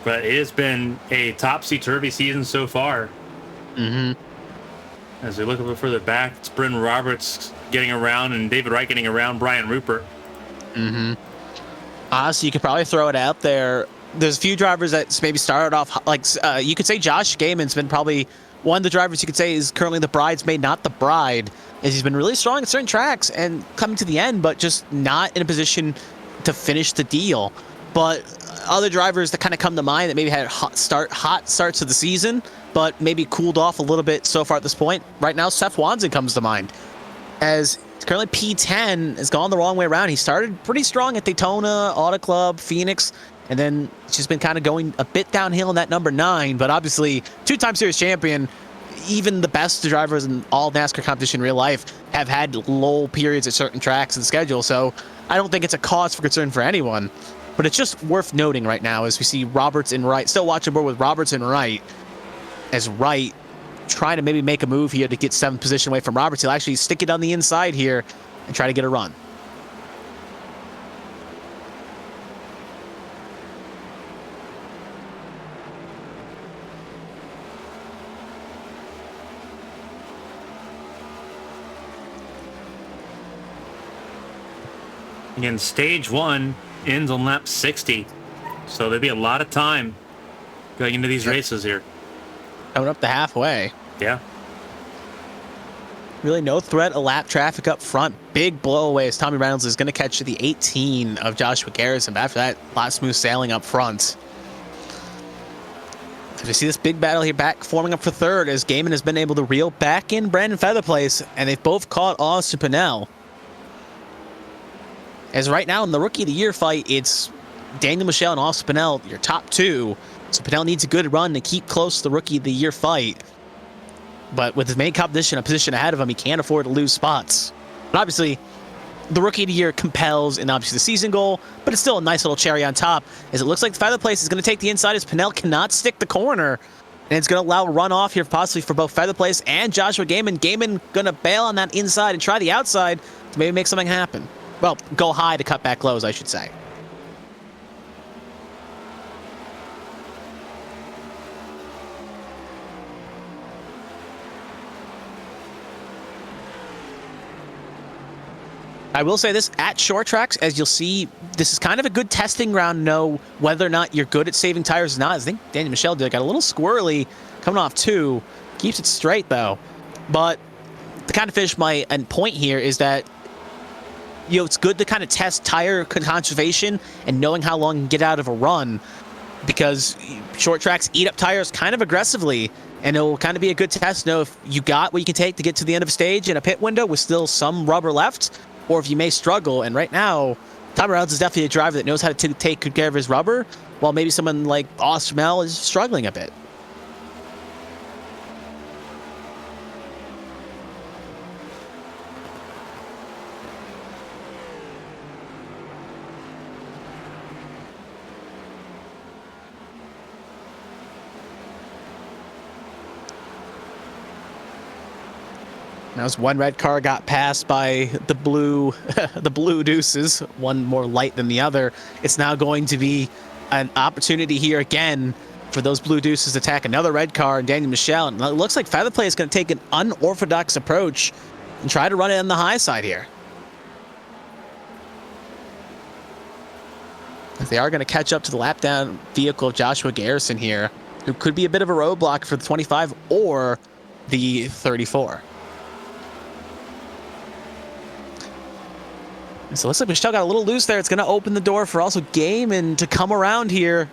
But it has been a topsy-turvy season so far. As we look a little further back, it's Bryn Roberts getting around and David Wright getting around Brian Rupert.
Honestly, you could probably throw it out there. There's a few drivers that maybe started off, like you could say Josh Gaiman's been probably one of the drivers you could say is currently the bridesmaid, not the bride, as he's been really strong at certain tracks and coming to the end, but just not in a position to finish the deal. But other drivers that kind of come to mind that maybe had hot starts of the season, but maybe cooled off a little bit so far at this point. Right now, Seth Wanzen comes to mind, as currently P10 has gone the wrong way around. He started pretty strong at Daytona, Auto Club, Phoenix, and then it's just been kind of going a bit downhill in that number 9. But obviously, 2-time series champion, even the best drivers in all NASCAR competition in real life have had lull periods at certain tracks and schedule, so I don't think it's a cause for concern for anyone. But it's just worth noting right now as we see Roberts and Wright still watching board with Roberts and Wright, as Wright trying to maybe make a move here to get 7th position away from Roberts. He'll actually stick it on the inside here and try to get a run.
Again, stage 1 ends on lap 60. So there'll be a lot of time going into these races here.
Coming up the halfway.
Yeah.
Really no threat of lap traffic up front. Big blowaway as Tommy Reynolds is going to catch the 18 of Joshua Garrison. But after that, a lot of smooth sailing up front. As we see this big battle here back forming up for third as Gaiman has been able to reel back in Brandon Featherplace, and they've both caught Austin Pinnell. As right now in the Rookie of the Year fight, it's Daniel Michelle and Austin Pinnell, your top two. So Pinnell needs a good run to keep close to the Rookie of the Year fight. But with his main competition a position ahead of him, he can't afford to lose spots. But obviously, the Rookie of the Year compels in obviously the season goal, but it's still a nice little cherry on top, as it looks like the Featherplace is going to take the inside as Pinnell cannot stick the corner. And it's going to allow a runoff here possibly for both Featherplace and Joshua Gaiman. Gaiman going to bail on that inside and try the outside to maybe make something happen. Well, go high to cut back lows, I should say. I will say this, at short tracks, as you'll see, this is kind of a good testing ground to know whether or not you're good at saving tires or not. I think Daniel Michelle did. Got a little squirrely coming off 2. Keeps it straight, though. But to kind of finish my point here is that, you know, it's good to kind of test tire conservation and knowing how long you can get out of a run, because short tracks eat up tires kind of aggressively, and it'll kind of be a good test to know if you got what you can take to get to the end of a stage in a pit window with still some rubber left, or if you may struggle. And right now, Tommy Reynolds is definitely a driver that knows how to take good care of his rubber, while maybe someone like Austin Mel is struggling a bit. Now, as one red car got passed by the blue, the blue deuces, one more light than the other, it's now going to be an opportunity here again for those blue deuces to attack another red car and Daniel Michelle. And it looks like Featherplay is going to take an unorthodox approach and try to run it on the high side here. As they are going to catch up to the lap down vehicle of Joshua Garrison here, who could be a bit of a roadblock for the 25 or the 34. So it looks like Michelle got a little loose there. It's going to open the door for also Gaiman to come around here.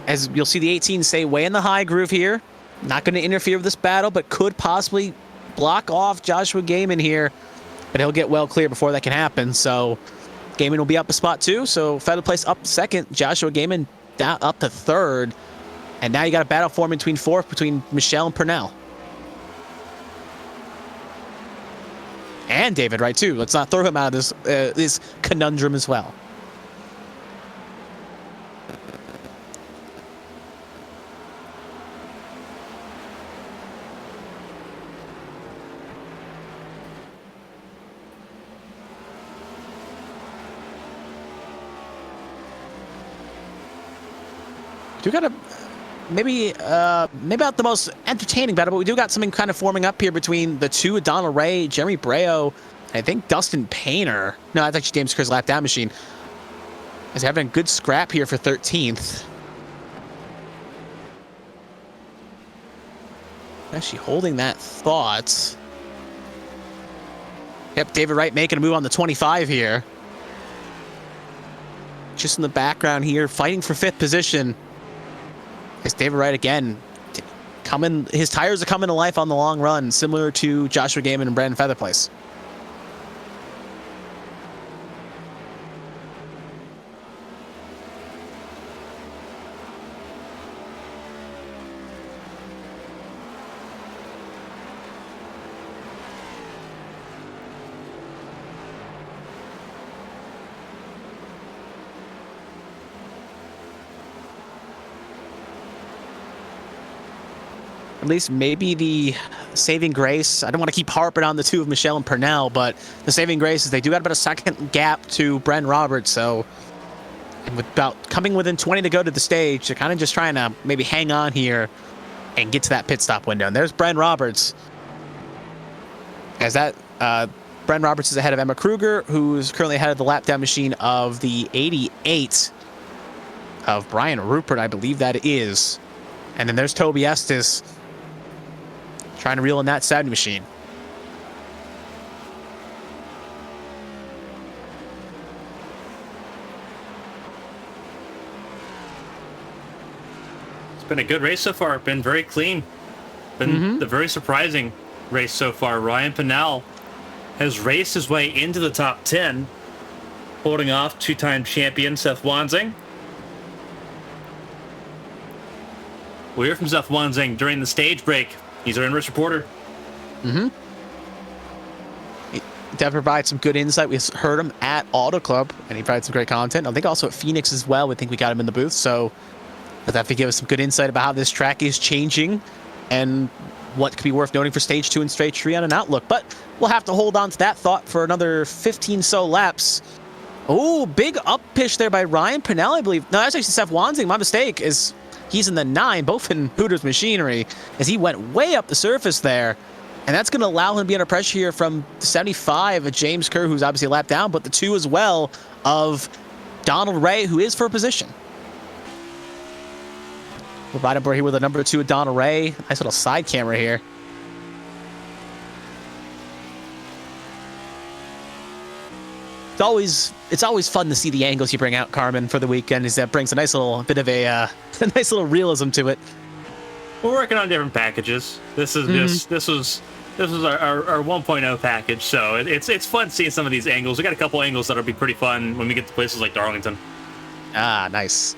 As you'll see the 18 stay way in the high groove here. Not going to interfere with this battle, but could possibly block off Joshua Gaiman here. But he'll get well clear before that can happen. So Gaiman will be up a spot 2. So Featherplace up 2nd. Joshua Gaiman down up to 3rd. And now you got a battle forming between 4th between Michelle and Purnell. And David Wright too. Let's not throw him out of this conundrum as well. Do got a maybe not the most entertaining battle, but we do got something kind of forming up here between the two, Donald Ray, Jeremy Breo, and I think Dustin Painter. No, that's actually James Kerr's lap down machine. Is having a good scrap here for 13th. Actually holding that thought. Yep, David Wright making a move on the 25 here. Just in the background here, fighting for 5th position. As David Wright again, his tires are coming to life on the long run, similar to Joshua Gaiman and Brandon Featherplace. at least maybe the saving grace. I don't want to keep harping on the two of Michelle and Purnell, but the saving grace is they do got about a second gap to Bren Roberts. So, and with about coming within 20 to go to the stage, they're kind of just trying to maybe hang on here and get to that pit stop window. And there's Bren Roberts. As that, Bren Roberts is ahead of Emma Kruger, who's currently ahead of the lap down machine of the 88 of Brian Rupert, I believe that is. And then there's Toby Estes trying to reel in that 70 machine.
It's been a good race so far. Been very clean. Been the very surprising race so far. Ryan Pinnell has raced his way into the top 10, holding off two-time champion Seth Wanzing. We'll hear from Seth Wanzing during the stage break. He's our Enrich reporter.
He definitely provides some good insight. We heard him at Auto Club, and he provides some great content. I think also at Phoenix as well. We think we got him in the booth, so he'll definitely give us some good insight about how this track is changing and what could be worth noting for stage 2 and stage 3 on an outlook. But we'll have to hold on to that thought for another 15 so laps. Oh, big up pitch there by Ryan Pinnell, I believe. No, that's actually Seth Wanzing. My mistake is he's in the 9, both in Hooters Machinery, as he went way up the surface there. And that's going to allow him to be under pressure here from 75 of James Kerr, who's obviously a lap down, but the 2 as well of Donald Ray, who is for position. We're right up here with the number 2 of Donald Ray. Nice little side camera here. It's always fun to see the angles you bring out, Carmen, for the weekend. Is that brings a nice little bit of a nice little realism to it.
We're working on different packages. This is this was our 1.0 package, so it's fun seeing some of these angles. We got a couple angles that'll be pretty fun when we get to places like Darlington.
Ah, nice.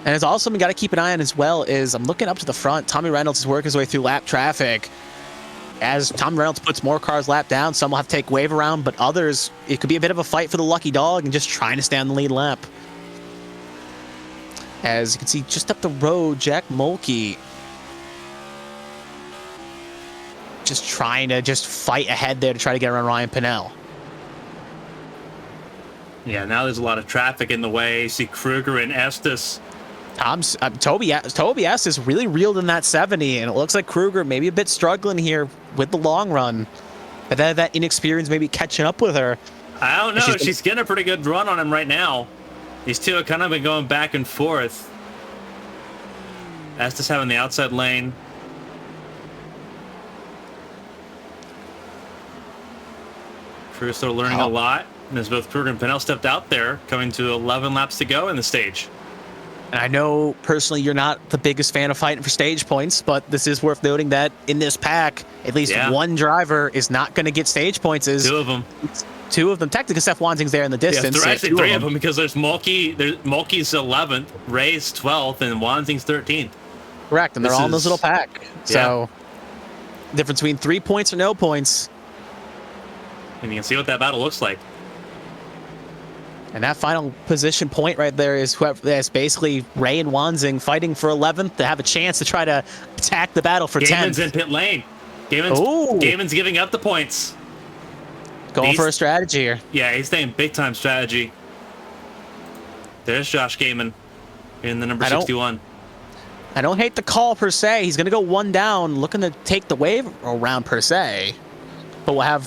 And it's also we got to keep an eye on as well is I'm looking up to the front. Tommy Reynolds is working his way through lap traffic. As Tommy Reynolds puts more cars lap down, some will have to take wave around, but others, it could be a bit of a fight for the lucky dog and just trying to stay on the lead lap. As you can see just up the road, Jack Mulkey just trying to just fight ahead there to try to get around Ryan Pinnell.
Yeah, now there's a lot of traffic in the way. See Kruger and Estes.
Toby Estes really reeled in that 70, and it looks like Kruger maybe a bit struggling here with the long run. But that inexperience maybe catching up with her.
I don't know. She's getting a pretty good run on him right now. These two have kind of been going back and forth. Estes having the outside lane. Kruger's still learning a lot. And as both Kruger and Pinnell stepped out there, coming to 11 laps to go in the stage.
And I know personally you're not the biggest fan of fighting for stage points, but this is worth noting that in this pack, at least one driver is not going to get stage points.
Two of them.
Two of them. Technically, Seth Wanzing's there in the distance.
Yeah, there are actually three of them because there's Mulkey. Mulkey's 11th, Ray's 12th, and Wanzing's 13th.
Correct, and they're all in this little pack. So, difference between 3 points or no points.
And you can see what that battle looks like.
And that final position point right there is basically Ray and Wanzing fighting for 11th to have a chance to try to attack the battle for 10th.
Gaiman's in pit lane. Gaiman's giving up the points.
Going for a strategy here.
Yeah, he's staying big time strategy. There's Josh Gaiman in the number 61.
I don't hate the call per se. He's going to go one down, looking to take the wave around per se. But we'll have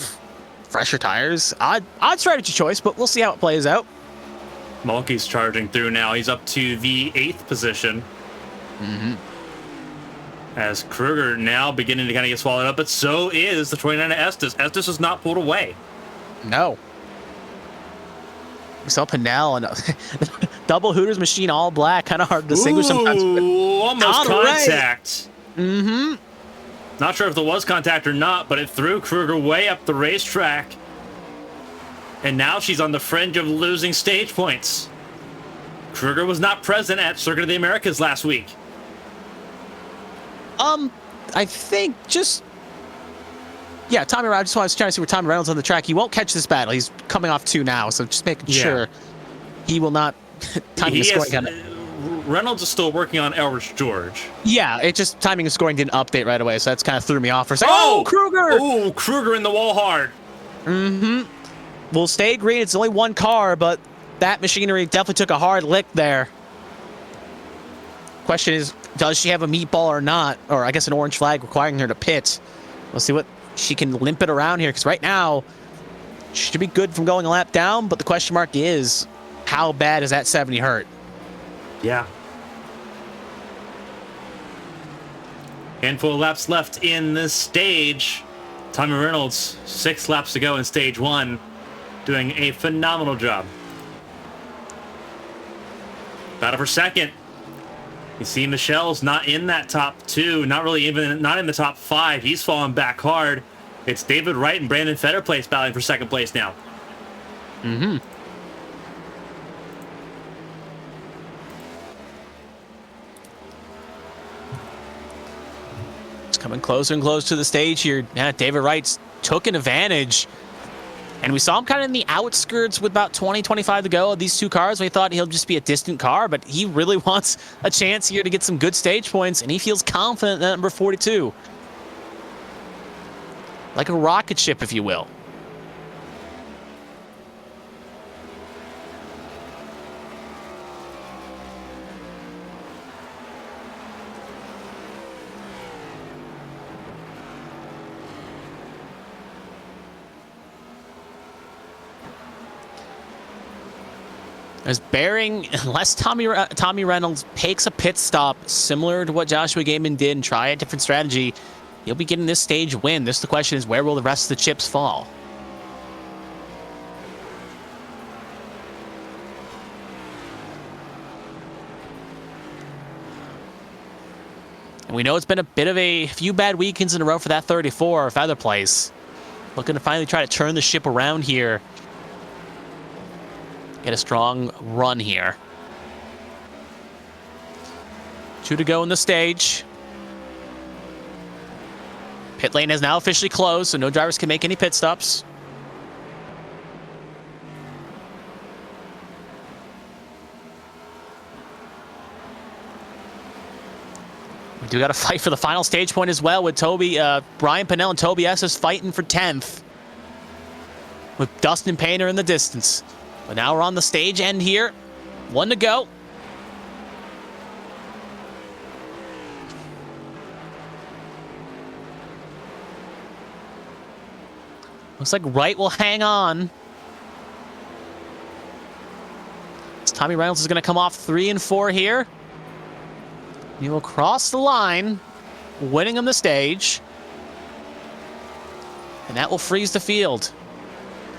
fresher tires. Odd strategy choice, but we'll see how it plays out.
Mulkey's charging through now. He's up to the 8th position. As Kruger now beginning to kind of get swallowed up, but so is the 29 of Estes. Estes is not pulled away.
No. We saw Pinnell and double Hooters machine all black. Kind of hard to distinguish sometimes.
Almost contact. Not sure if there was contact or not, but it threw Kruger way up the racetrack. And now she's on the fringe of losing stage points. Kruger was not present at Circuit of the Americas last week.
I think just Yeah, Tommy Reynolds. I just was trying to see where Tommy Reynolds on the track. He won't catch this battle. He's coming off 2 now, so just making sure he will not. Timing the scoring.
Reynolds is still working on Elrich George.
Yeah, it just timing and scoring didn't update right away, so that's kind of threw me off for a second. Oh, Kruger!
Oh, Kruger in the wall hard.
Mm-hmm. We'll stay green. It's only 1 car, but that machinery definitely took a hard lick there. Question is, does she have a meatball or not? Or I guess an orange flag requiring her to pit. We'll see what she can limp it around here, because right now she should be good from going a lap down, but the question mark is, how bad is that 70 hurt?
Yeah. Handful of laps left in this stage. Tommy Reynolds, 6 laps to go in stage 1, doing a phenomenal job. Battle for second. You see Michelle's not in that top 2, not in the top 5. He's falling back hard. It's David Wright and Brandon Fetterplace battling for second place now.
Mm-hmm. It's coming closer and closer to the stage here. Yeah, David Wright's took an advantage. And we saw him kind of in the outskirts with about 20, 25 to go of these 2 cars. We thought he'll just be a distant car, but he really wants a chance here to get some good stage points, and he feels confident at number 42. Like a rocket ship, if you will. As Bearing, unless Tommy Reynolds takes a pit stop similar to what Joshua Gaiman did and try a different strategy, he'll be getting this stage win. The question is, where will the rest of the chips fall? And we know it's been a bit of a few bad weekends in a row for that 34 Feather Place. Looking to finally try to turn the ship around here. Get a strong run here. 2 to go in the stage. Pit lane is now officially closed, so no drivers can make any pit stops. We do got to fight for the final stage point as well with Brian Pinnell and Toby Estes fighting for 10th. With Dustin Painter in the distance. But now we're on the stage end here. 1 to go. Looks like Wright will hang on. Tommy Reynolds is going to come off 3 and 4 here. He will cross the line, winning on the stage. And that will freeze the field.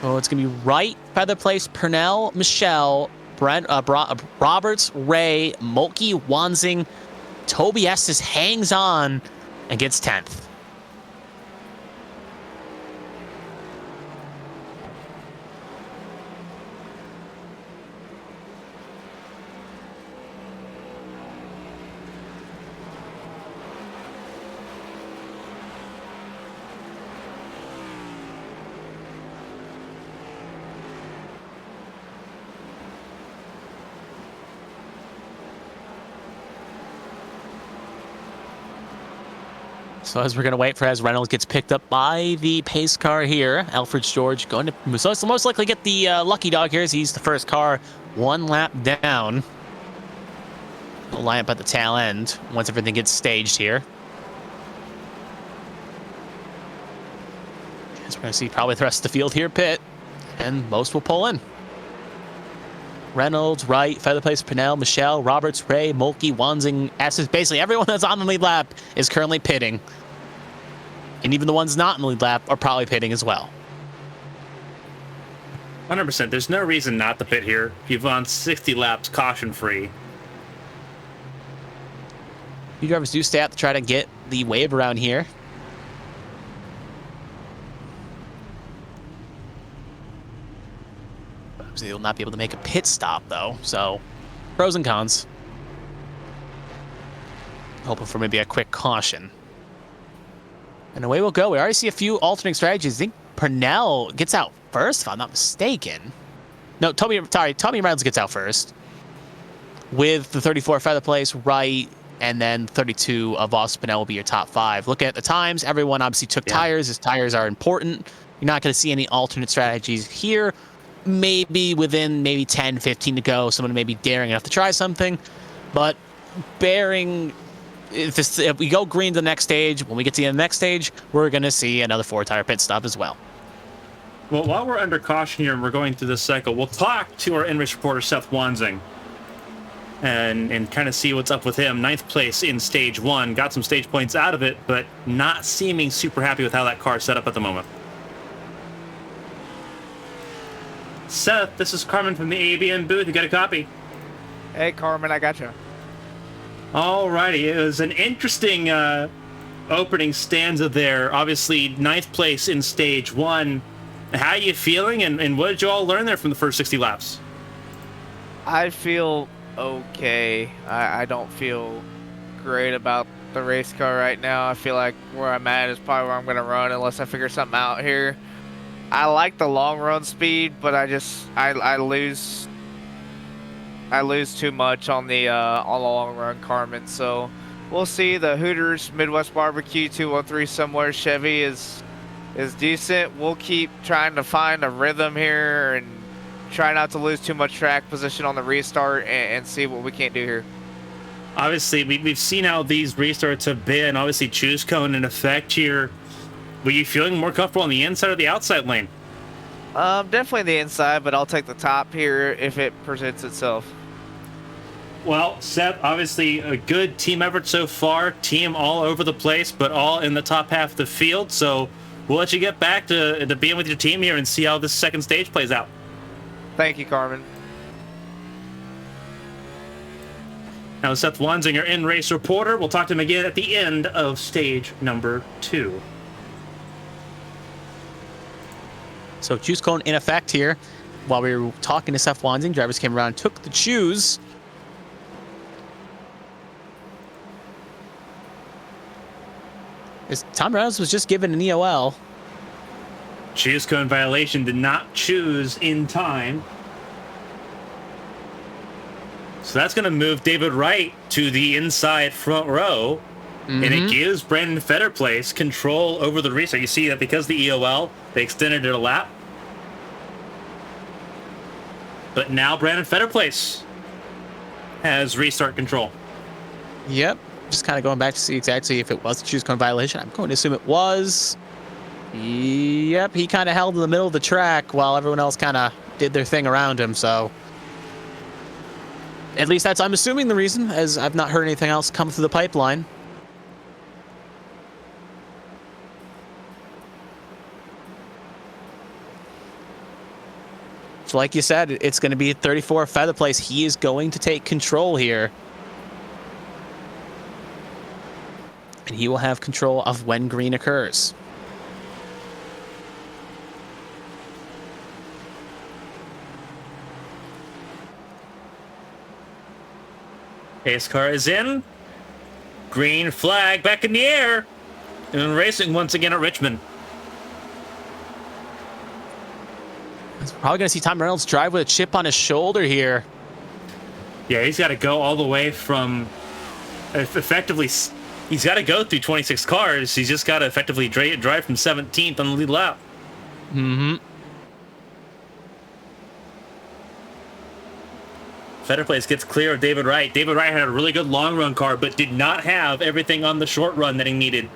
Oh, it's going to be Wright, Featherplace, Purnell, Michelle, Roberts, Ray, Mulkey, Wanzing. Toby Estes hangs on and gets 10th. So as we're going to wait for as Reynolds gets picked up by the pace car here, Alfred George going to most likely get the lucky dog here as he's the first car 1 lap down. We'll line up at the tail end once everything gets staged here. As we're going to see probably the rest of the field here pit, and most will pull in. Reynolds, Wright, Featherplace, Pinnell, Michelle, Roberts, Ray, Mulkey, Wanzing, Estes. Basically everyone that's on the lead lap is currently pitting. And even the ones not in the lead lap are probably pitting as well.
100%. There's no reason not to pit here. You've run 60 laps caution-free.
Few drivers do stay out to try to get the wave around here. They will not be able to make a pit stop, though. So, pros and cons. Hoping for maybe a quick caution. And away we'll go. We already see a few alternating strategies. I think Purnell gets out first, if I'm not mistaken. No, Tommy Reynolds gets out first. With the 34 feather place, right, and then 32 of Austin Purnell will be your top 5. Looking at the times, everyone obviously took tires. His tires are important. You're not going to see any alternate strategies here. Maybe within 10, 15 to go, someone may be daring enough to try something. But bearing, if we go green to the next stage, when we get to the next stage, we're going to see another 4-tire pit stop as well.
Well, while we're under caution here and we're going through this cycle, we'll talk to our in-race reporter, Seth Wansing, and kind of see what's up with him. 9th place in stage 1, got some stage points out of it, but not seeming super happy with how that car is set up at the moment. Seth, this is Carmen from the ABN booth. You got a copy?
Hey, Carmen, I got you.
Alrighty, it was an interesting opening stanza there. Obviously, 9th place in stage 1. How are you feeling, and what did you all learn there from the first 60 laps?
I feel okay. I don't feel great about the race car right now. I feel like where I'm at is probably where I'm going to run unless I figure something out here. I like the long run speed, but I lose too much on the long run, Carmen. So we'll see. The Hooters Midwest Barbecue 213 somewhere Chevy is decent. We'll keep trying to find a rhythm here and try not to lose too much track position on the restart and see what we can do here.
Obviously, we've seen how these restarts have been. Obviously, choose cone in effect here. Were you feeling more comfortable on the inside or the outside lane?
Definitely the inside, but I'll take the top here if it presents itself.
Well, Seth, obviously a good team effort so far. Team all over the place, but all in the top half of the field. So we'll let you get back to being with your team here and see how this second stage plays out.
Thank you, Carmen.
Now, Seth Wanzinger, in-race reporter. We'll talk to him again at the end of stage number 2.
So choose cone in effect here. While we were talking to Seth Wansing, drivers came around and took the choose. Tom Reynolds was just given an EOL.
Choose cone violation, did not choose in time. So that's going to move David Wright to the inside front row. And it gives Brandon Fetterplace control over the restart. You see that because the EOL, they extended it a lap. But now Brandon Fetterplace has restart control.
Yep. Just kind of going back to see exactly if it was a choose cone violation. I'm going to assume it was. Yep. He kind of held in the middle of the track while everyone else kind of did their thing around him. So at least I'm assuming the reason, as I've not heard anything else come through the pipeline. So like you said, it's going to be 34 feather place. He is going to take control here. And he will have control of when green occurs.
Pace car is in. Green flag back in the air. And racing once again at Richmond.
Probably going to see Tom Reynolds drive with a chip on his shoulder here.
Yeah, he's got to go all the way from effectively. He's got to go through 26 cars. He's just got to effectively drive from 17th on the lead lap. Fetterplace gets clear of David Wright. David Wright had a really good long run car, but did not have everything on the short run that he needed.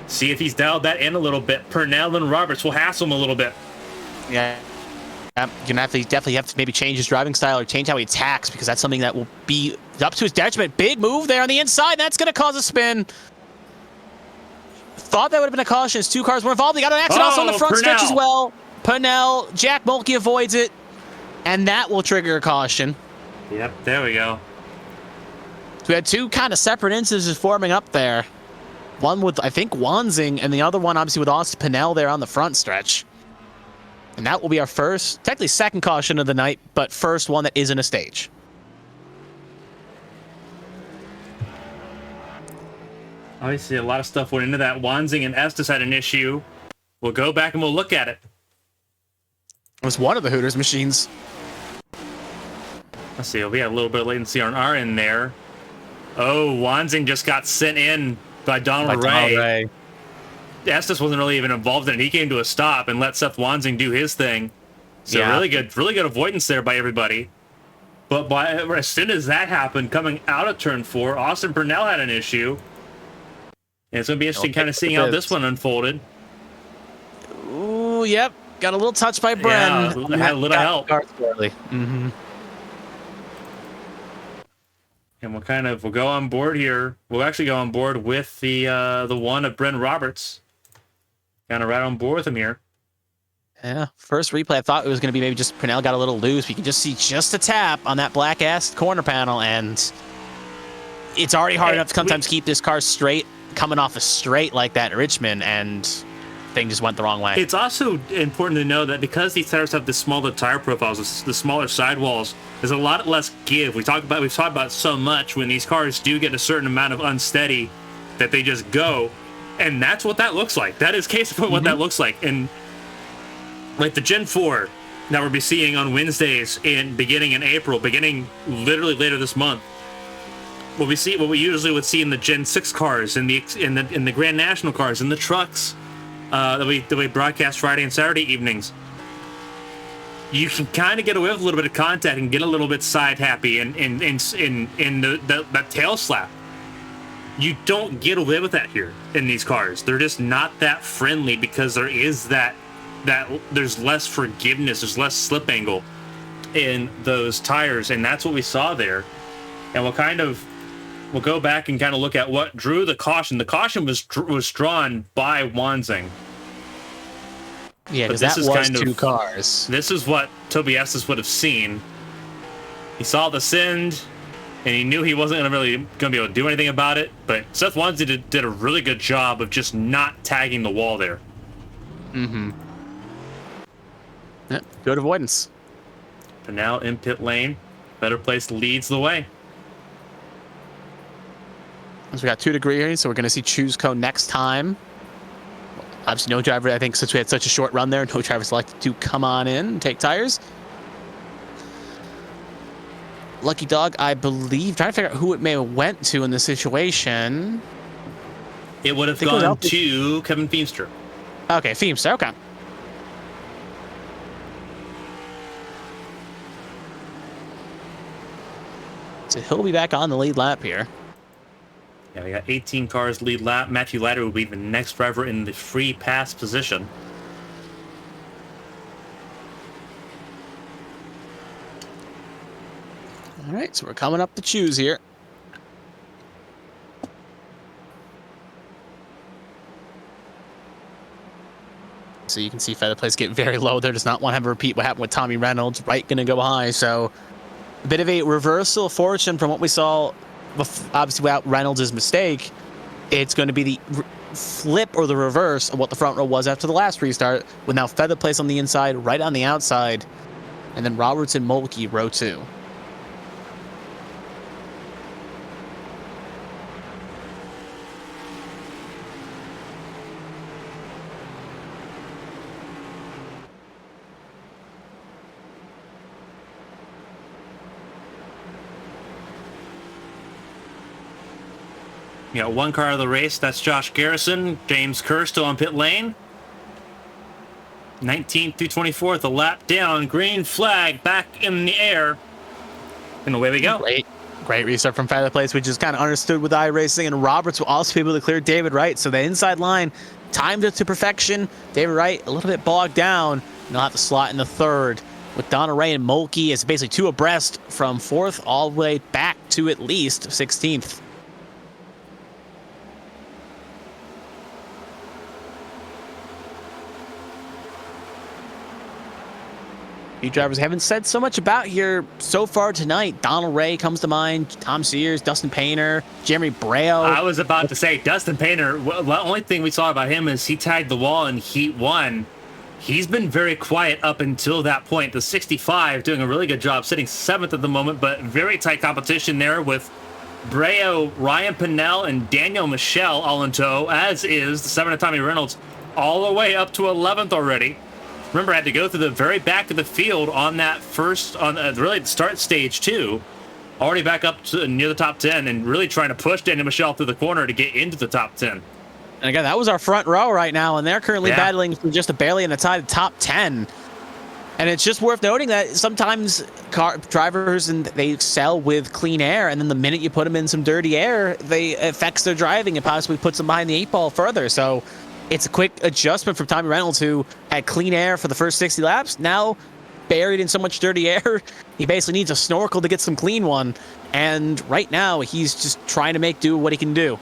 See if he's dialed that in a little bit. Purnell and Roberts will hassle him a little bit.
Yeah. You're going to definitely have to maybe change his driving style or change how he attacks, because that's something that will be up to his detriment. Big move there on the inside. That's going to cause a spin. Thought that would have been a caution as 2 cars were involved. He got an accident also on the front stretch as well. Purnell, Jack Mulkey avoids it, and that will trigger a caution.
Yep, there we go.
So we had 2 kind of separate instances forming up there. One with, I think, Wansing, and the other one obviously with Austin Purnell there on the front stretch. And that will be our first, technically second caution of the night, but first one that isn't a stage.
Obviously, a lot of stuff went into that. Wanzing and Estes had an issue. We'll go back and we'll look at it.
It was one of the Hooters machines.
Let's see. We had a little bit of latency on our end there. Oh, Wanzing just got sent in by Donald Ray. Estes wasn't really even involved in it. He came to a stop and let Seth Wanzing do his thing. So really good avoidance there by everybody. But as soon as that happened, coming out of turn 4, Austin Purnell had an issue. And it's going to be interesting kind of seeing how this one unfolded.
Ooh, yep. Got a little touch by Bren.
Yeah, had a little help.
Mm-hmm.
And we'll go on board here. We'll actually go on board with the one of Bren Roberts. Kind of right on board with him here.
Yeah, first replay, I thought it was going to be maybe just Purnell got a little loose. You can just see just a tap on that black-ass corner panel, and it's already hard enough to sometimes keep this car straight, coming off a straight like that at Richmond, and thing just went the wrong way.
It's also important to know that because these tires have the smaller tire profiles, the smaller sidewalls, there's a lot less give. We've talked about so much when these cars do get a certain amount of unsteady that they just go, and that's what that looks like. That is case in point what that looks like. And like the Gen 4 that we'll be seeing on Wednesdays beginning in April, beginning literally later this month. What we usually would see in the Gen 6 cars, in the Grand National cars, in the trucks that we broadcast Friday and Saturday evenings. You can kind of get away with a little bit of contact and get a little bit side happy in that tail slap. You don't get away with that here in these cars. They're just not that friendly because there is that there's less forgiveness, there's less slip angle in those tires, and that's what we saw there. And we'll go back and kind of look at what drew the caution. The caution was drawn by Wanzing.
Yeah, because that was two cars.
This is what Toby Estes would have seen. He saw the send, and he knew he wasn't going to be able to do anything about it. But Seth Wanzing did a really good job of just not tagging the wall there.
Mm-hmm. Yeah, good avoidance.
But now in pit lane, Better Place leads the way.
So we got 2 degrees, so we're going to see Chooseco next time. Obviously, no driver, I think, since we had such a short run there, no driver selected to come on in and take tires. Lucky Dog, I believe, trying to figure out who it may have went to in this situation.
It would have gone to Kevin Feemster.
Okay, Feemster, okay. So he'll be back on the lead lap here.
Yeah, we got 18 cars lead lap. Matthew Leiter will be the next driver in the free pass position.
All right, so we're coming up to choose here. So you can see Feather Place get very low there. Does not want to have a repeat what happened with Tommy Reynolds. Right going to go high. So a bit of a reversal of fortune from what we saw, obviously without Reynolds' mistake. It's going to be the flip or the reverse of what the front row was after the last restart, with now Feather Place on the inside, right on the outside, and then Roberts and Mulkey row 2.
You got one car of the race. That's Josh Garrison. James Kerr still on pit lane. 19th through 24th, a lap down. Green flag back in the air. And away we go.
Great restart from Feather Place, which is kind of understood with iRacing. And Roberts will also be able to clear David Wright. So the inside line timed it to perfection. David Wright a little bit bogged down. And he'll have to slot in the third. With Donna Ray and Mulkey, it's basically 2 abreast from 4th all the way back to at least 16th. Few drivers haven't said so much about here so far tonight. Donald Ray comes to mind, Tom Sears, Dustin Painter, Jeremy Braille.
I was about to say, Dustin Painter, the only thing we saw about him is he tagged the wall in Heat 1. He's been very quiet up until that point. The 65 doing a really good job, sitting 7th at the moment, but very tight competition there with Breo, Ryan Pinnell, and Daniel Michelle all in tow, as is the 7 of Tommy Reynolds, all the way up to 11th already. Remember, I had to go through the very back of the field on that first, on really the start stage too. Already back up to near the top 10 and really trying to push Daniel Michelle through the corner to get into the top 10.
And again, that was our front row right now, and they're currently battling for just barely in the top 10. And it's just worth noting that sometimes car drivers, and they excel with clean air, and then the minute you put them in some dirty air, they affects their driving and possibly puts them behind the 8 ball further. So it's a quick adjustment from Tommy Reynolds, who had clean air for the first 60 laps. Now, buried in so much dirty air, he basically needs a snorkel to get some clean one. And right now, he's just trying to make do what he can do.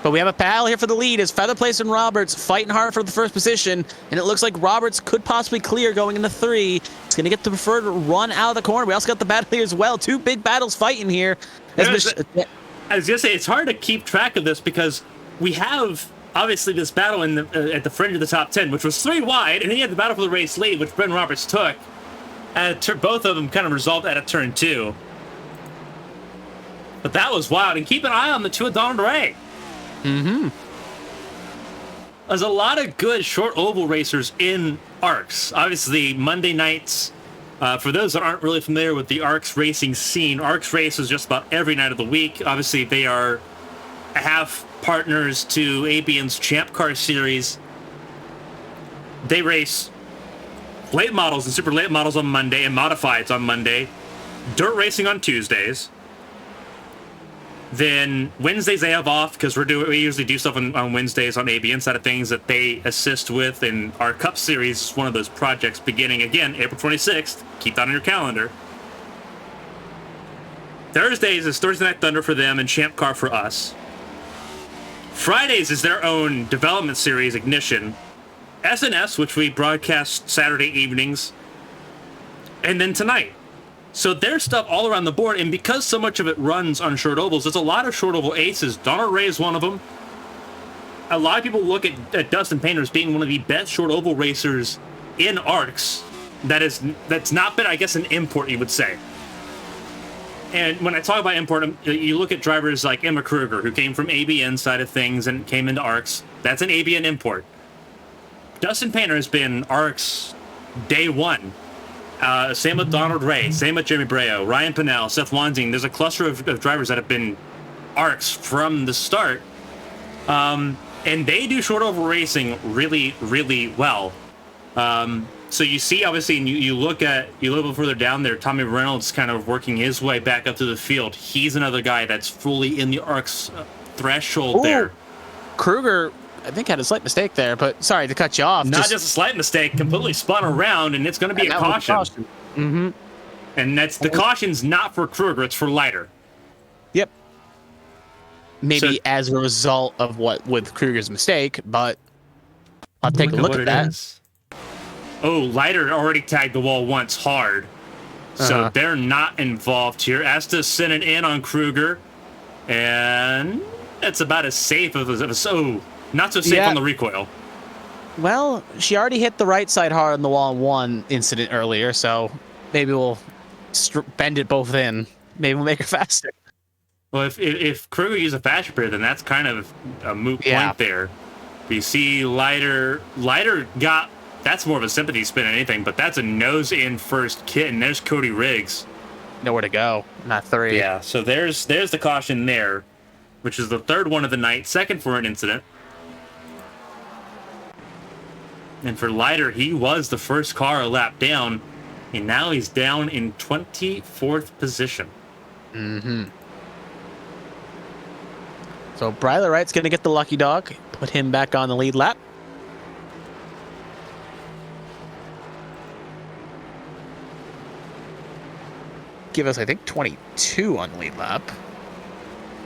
But we have a battle here for the lead as Featherplace and Roberts fighting hard for the first position, and it looks like Roberts could possibly clear going into 3. He's going to get the preferred run out of the corner. We also got the battle here as well. 2 big battles fighting here.
I was going to say, it's hard to keep track of this because we have, obviously, this battle in the, at the fringe of the top 10, which was 3 wide, and then you had the battle for the race lead, which Brendan Roberts took. Both of them kind of resolved at a turn 2. But that was wild, and keep an eye on the 2 of Donald Ray.
Mm-hmm.
There's a lot of good short oval racers in ARCS. Obviously, Monday nights, for those that aren't really familiar with the ARCS racing scene, ARCS races just about every night of the week. Obviously, they are half partners to ABN's Champ Car Series. They race late models and super late models on Monday and modifieds on Monday, dirt racing on Tuesdays. Then Wednesdays they have off because we usually do stuff on Wednesdays on ABN side of things that they assist with, and our Cup Series is one of those projects beginning again April 26th. Keep that on your calendar. Thursdays is Thursday Night Thunder for them and Champ Car for us. Fridays is their own development series, Ignition. SNS, which we broadcast Saturday evenings. And then tonight. So there's stuff all around the board, and because so much of it runs on short ovals, there's a lot of short oval aces. Donald Ray is one of them. A lot of people look at Dustin Painter as being one of the best short oval racers in ARCS. That's not been, I guess, an import, you would say. And when I talk about import, you look at drivers like Emma Kruger, who came from ABN side of things and came into ARCS. That's an ABN import. Dustin Painter has been ARCS day one. Same with Donald Ray, same with Jeremy Breo, Ryan Pinnell, Seth Wanzing. There's a cluster of drivers that have been ARCS from the start. And they do short oval racing really, really well. So you see, obviously, and you look a little further down there, Tommy Reynolds kind of working his way back up to the field. He's another guy that's fully in the ARCS threshold there.
Kruger, I think, had a slight mistake there, but sorry to cut you off.
Not just a slight mistake, completely spun around, and it's going to be a caution.
Mm-hmm.
And that's the caution's not for Kruger, it's for Leiter.
Yep. Maybe as a result of what with Kruger's mistake, but I'll take a look at that.
Oh, Leiter already tagged the wall once hard. So they're not involved here. Asta sent it in on Kruger, and it's about as safe not so safe on the recoil.
Well, she already hit the right side hard on the wall in one incident earlier, so maybe we'll bend it both in. Maybe we'll make her faster.
Well, if Kruger used a faster period, then that's kind of a moot point there. You see Leiter got, that's more of a sympathy spin than anything, but that's a nose in first kit, and there's Cody Riggs.
Nowhere to go. Not 3.
Yeah, so there's the caution there, which is the third one of the night, second for an incident. And for Leiter, he was the first car a lap down, and now he's down in 24th position.
Mm-hmm. So Bryler Wright's going to get the lucky dog, put him back on the lead lap. Give us, I think, 22 on the lead lap.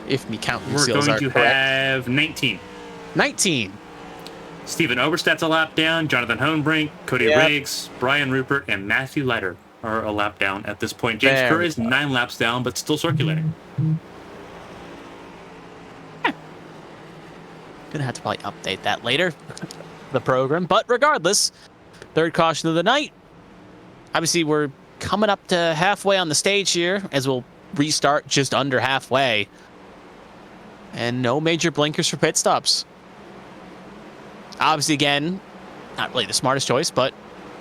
If me counting seals are correct. We're going to
have 19.
19.
Steven Oberstadt's a lap down, Jonathan Hohenbrink, Cody Riggs, Brian Rupert, and Matthew Leiter are a lap down at this point. James Kerr is 9 laps down, but still circulating.
Gonna have to probably update that later, the program. But regardless, third caution of the night. Obviously, we're coming up to halfway on the stage here, as we'll restart just under halfway. And no major blinkers for pit stops. Obviously, again, not really the smartest choice, but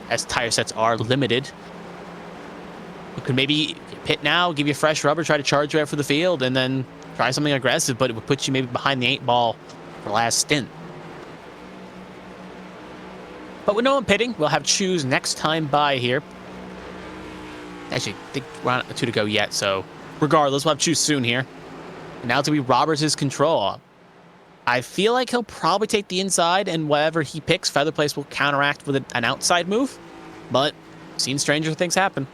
as tire sets are limited, you could maybe pit now, give you fresh rubber, try to charge right for the field, and then try something aggressive, but it would put you maybe behind the 8 ball for last stint. But with no one pitting, we'll have choose next time by here. Actually, I think we're not 2 to go yet, so regardless, we'll have choose soon here. And now it's going to be Roberts' control. I feel like he'll probably take the inside, and whatever he picks, Feather Place will counteract with an outside move. But seen stranger things happen.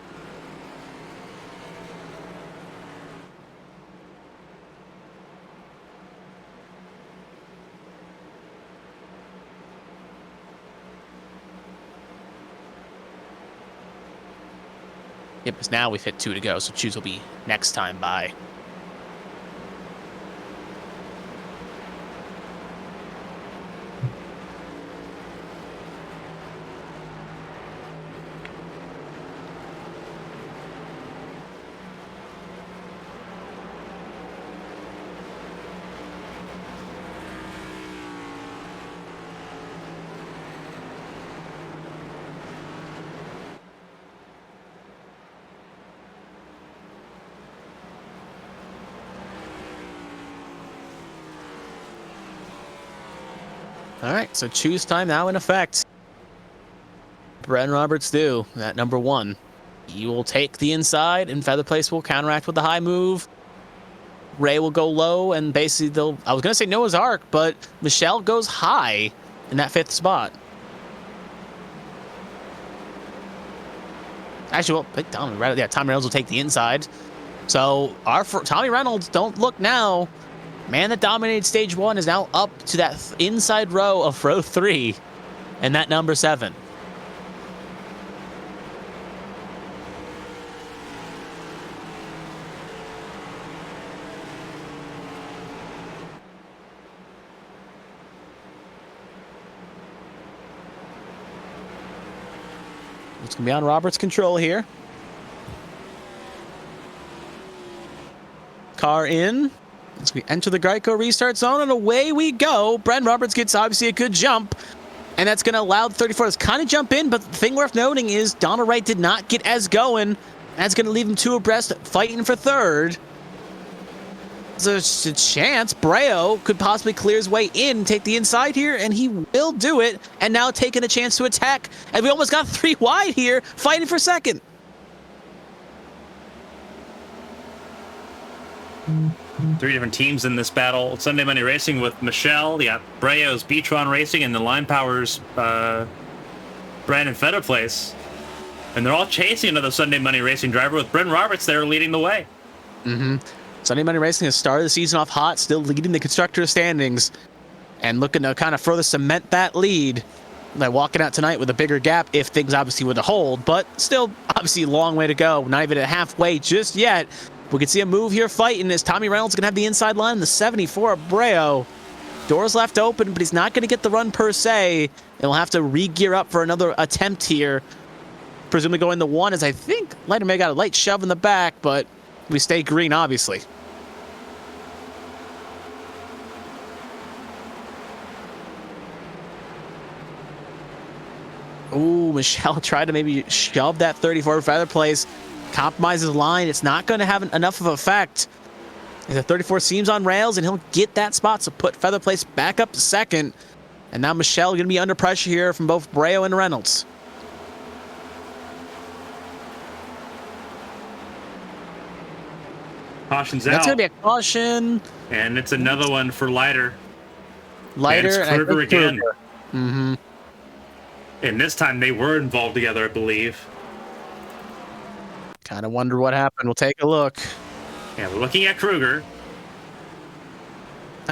Yep, because now we've hit 2 to go, so choose will be next time by. All right, so choose time now in effect. Bren Roberts do that number 1. You will take the inside, and Feather Place will counteract with the high move. Ray will go low, and basically I was going to say Noah's Arc, but Michelle goes high in that 5th spot. Actually, well, Tommy Reynolds will take the inside. So Tommy Reynolds, don't look now. Man that dominated stage 1 is now up to that inside row of row 3 and that number 7. It's going to be on Robert's control here. Car in. As we enter the Geico restart zone, and away we go. Bren Roberts gets obviously a good jump, and that's going to allow the 34 to kind of jump in, but the thing worth noting is Donald Wright did not get as going. That's going to leave him 2 abreast, fighting for 3rd. There's a chance Breo could possibly clear his way in, take the inside here, and he will do it, and now taking a chance to attack. And we almost got 3 wide here, fighting for 2nd.
Three different teams in this battle. Sunday Monday Racing with Michelle. You got Breo's Beatron Racing and the Line Powers Brandon Feather Place. And they're all chasing another Sunday Monday Racing driver with Bren Roberts there leading the way.
Sunday Monday Racing has started the season off hot, still leading the constructor standings and looking to kind of further cement that lead. They're walking out tonight with a bigger gap if things obviously were to hold, but still obviously a long way to go. Not even at halfway just yet. We can see a move here fighting as Tommy Reynolds going to have the inside line, the 74 of Breo. Doors left open, but he's not going to get the run per se. And we'll have to re-gear up for another attempt here. Presumably going the 1, as I think Lighter may got a light shove in the back, but we stay green, obviously. Ooh, Michelle tried to maybe shove that 34 Feather Place. Compromises line. It's not going to have enough of an effect. The 34 seems on rails, and he'll get that spot, so put Feather Place back up to 2nd. And now Michelle going to be under pressure here from both Breo and Reynolds.
Caution's out.
That's going to be a caution.
And it's another one for Lighter.
Lighter
and it's Kruger again.
Mm-hmm.
And this time they were involved together, I believe.
Kind of wonder what happened. We'll take a look.
Yeah, we're looking at Kruger.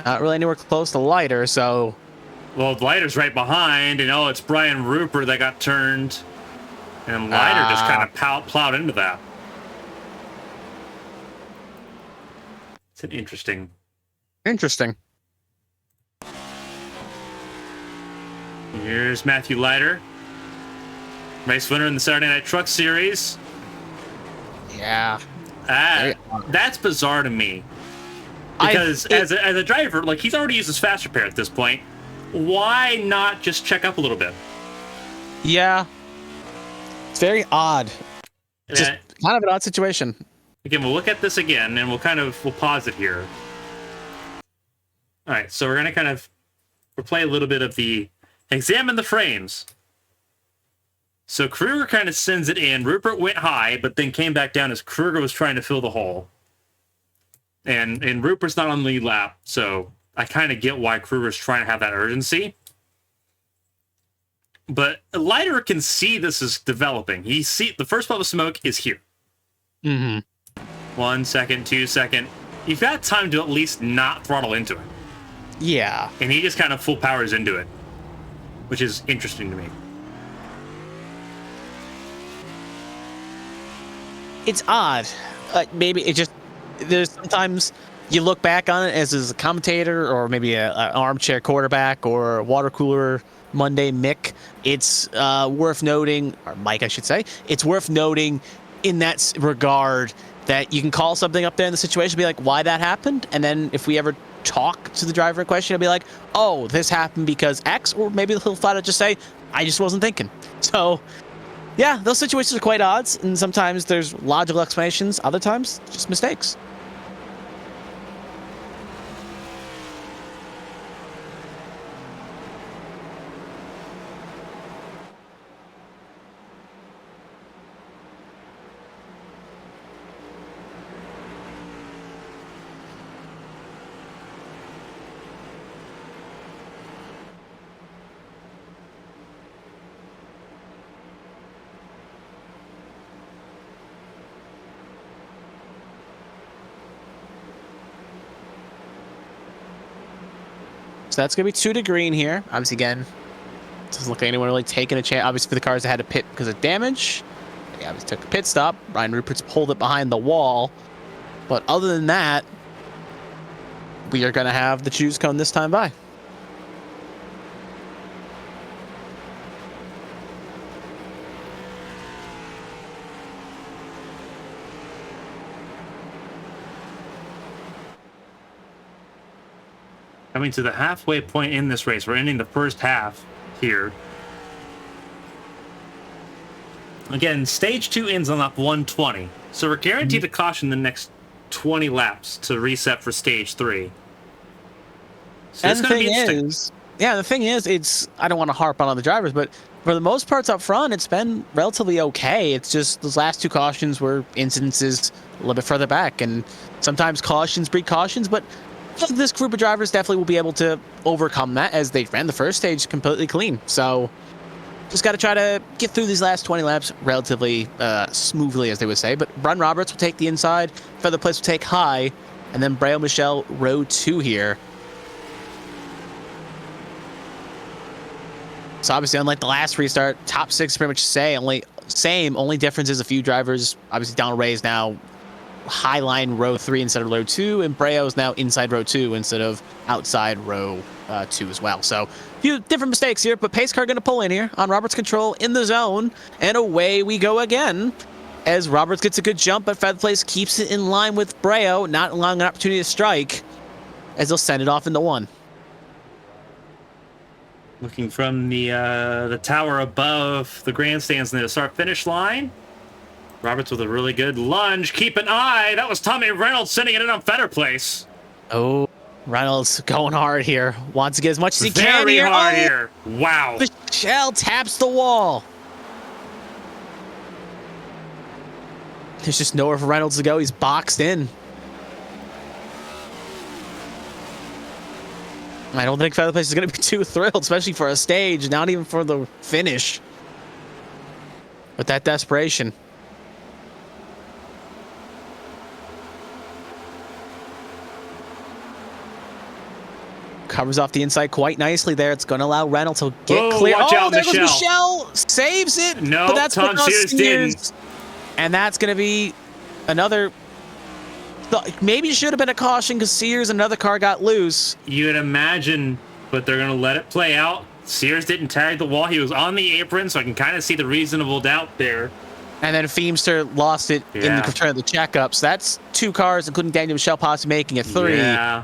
Not really anywhere close to Lighter, so...
Well, Lighter's right behind, and it's Brian Rupert that got turned. And Lighter just kind of plowed into that. It's an interesting... Here's Matthew Lighter. Race winner in the Saturday Night Truck Series.
Yeah.
That's bizarre to me. Because as a driver, like, he's already used his fast repair at this point. Why not just check up a little bit?
Yeah. It's very odd. Just kind of an odd situation.
Again, we'll look at this again, and we'll pause it here. All right, so we're going to we'll play a little bit of the examine the frames. So Kruger kind of sends it in. Rupert went high, but then came back down as Kruger was trying to fill the hole. And Rupert's not on the lead lap, so I kind of get why Kruger's trying to have that urgency. But Leiter can see this is developing. The first puff of smoke is here.
Mm-hmm.
1 second, 2 second. You've got time to at least not throttle into it.
Yeah.
And he just kind of full powers into it, which is interesting to me.
It's odd. Maybe it just... There's sometimes you look back on it as a commentator or maybe an armchair quarterback or water cooler Monday Mick. It's worth noting, or Mike, I should say, it's worth noting in that regard that you can call something up there in the situation, be like, why that happened? And then if we ever talk to the driver in question, he'll be like, oh, this happened because X, or maybe he'll flat out just say, I just wasn't thinking. So, yeah, those situations are quite odd, and sometimes there's logical explanations, other times, just mistakes. So that's going to be 2 to green here. Obviously, again, doesn't look like anyone really taking a chance. Obviously, for the cars that had to pit because of damage, they obviously took a pit stop. Ryan Rupert's pulled it behind the wall. But other than that, we are going to have the choose cone this time by.
Coming to the halfway point in this race. We're ending the first half here. Again, stage 2 ends on lap 120. So we're guaranteed a caution the next 20 laps to reset for stage 3. So
and the thing is, I don't want to harp on other drivers, but for the most parts up front, it's been relatively okay. It's just those last 2 cautions were incidences a little bit further back, and sometimes cautions breed cautions, but this group of drivers definitely will be able to overcome that as they ran the first stage completely clean. So just got to try to get through these last 20 laps relatively smoothly, as they would say. But Brun Roberts will take the inside, Feather Place will take high, and then Braille Michelle row 2 here. So obviously, unlike the last restart, top 6 pretty much same. Only difference is a few drivers. Obviously, Donald Ray is now high line row 3 instead of row 2, and Breo is now inside row 2 instead of outside row 2 as well. So a few different mistakes here, but pace car going to pull in here on Roberts' control in the zone, and away we go again as Roberts gets a good jump, but Feather Place keeps it in line with Breo, not allowing an opportunity to strike as they'll send it off into 1.
Looking from the tower above the grandstands near the start-finish line. Roberts with a really good lunge. Keep an eye. That was Tommy Reynolds sending it in on Feather Place.
Oh, Reynolds going hard here. Wants to get as much as he can
here.
Very
hard here. Wow.
Michelle taps the wall. There's just nowhere for Reynolds to go. He's boxed in. I don't think Feather Place is going to be too thrilled, especially for a stage, not even for the finish. With that desperation. Covers off the inside quite nicely there. It's going to allow Reynolds to get clear.
Watch out,
there
Michelle.
goes Michelle. Saves it.
No,
but that's
Tom Sears didn't.
And that's going to be another... Maybe it should have been a caution because Sears and another car got loose.
You'd imagine, but they're going to let it play out. Sears didn't tag the wall. He was on the apron, so I can kind of see the reasonable doubt there.
And then Feemster lost it in the return of the checkups. That's 2 cars, including Daniel Michelle possibly making it 3.
Yeah.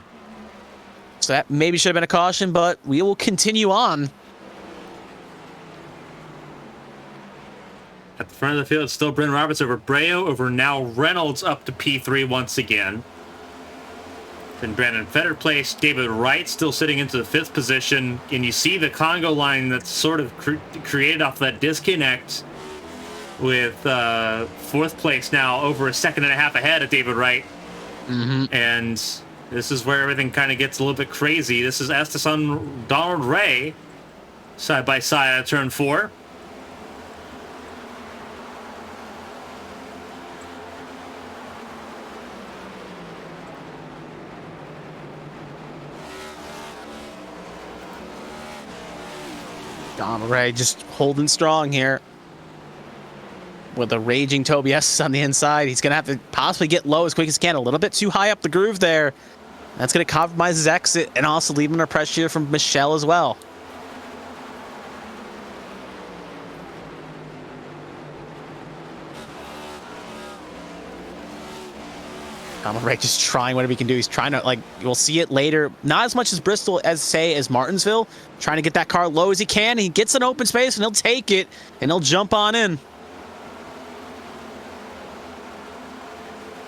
So that maybe should have been a caution, but we will continue on.
At the front of the field, it's still Bryn Roberts over Breo, over now Reynolds up to P3 once again. Then Brandon Fetter placed. David Wright still sitting into the 5th position. And you see the Congo line that's sort of created off that disconnect with 4th place now over a second and a half ahead of David Wright. And this is where everything kind of gets a little bit crazy. This is Estes on Donald Ray side by side at turn 4.
Donald Ray just holding strong here. With a raging Toby Estes on the inside. He's going to have to possibly get low as quick as he can. A little bit too high up the groove there. That's going to compromise his exit and also leave him under pressure from Michelle as well. Donald Ray just trying whatever he can do. He's trying to, like, you'll see it later. Not as much as Bristol as, say, as Martinsville. Trying to get that car low as he can. He gets an open space and he'll take it and he'll jump on in.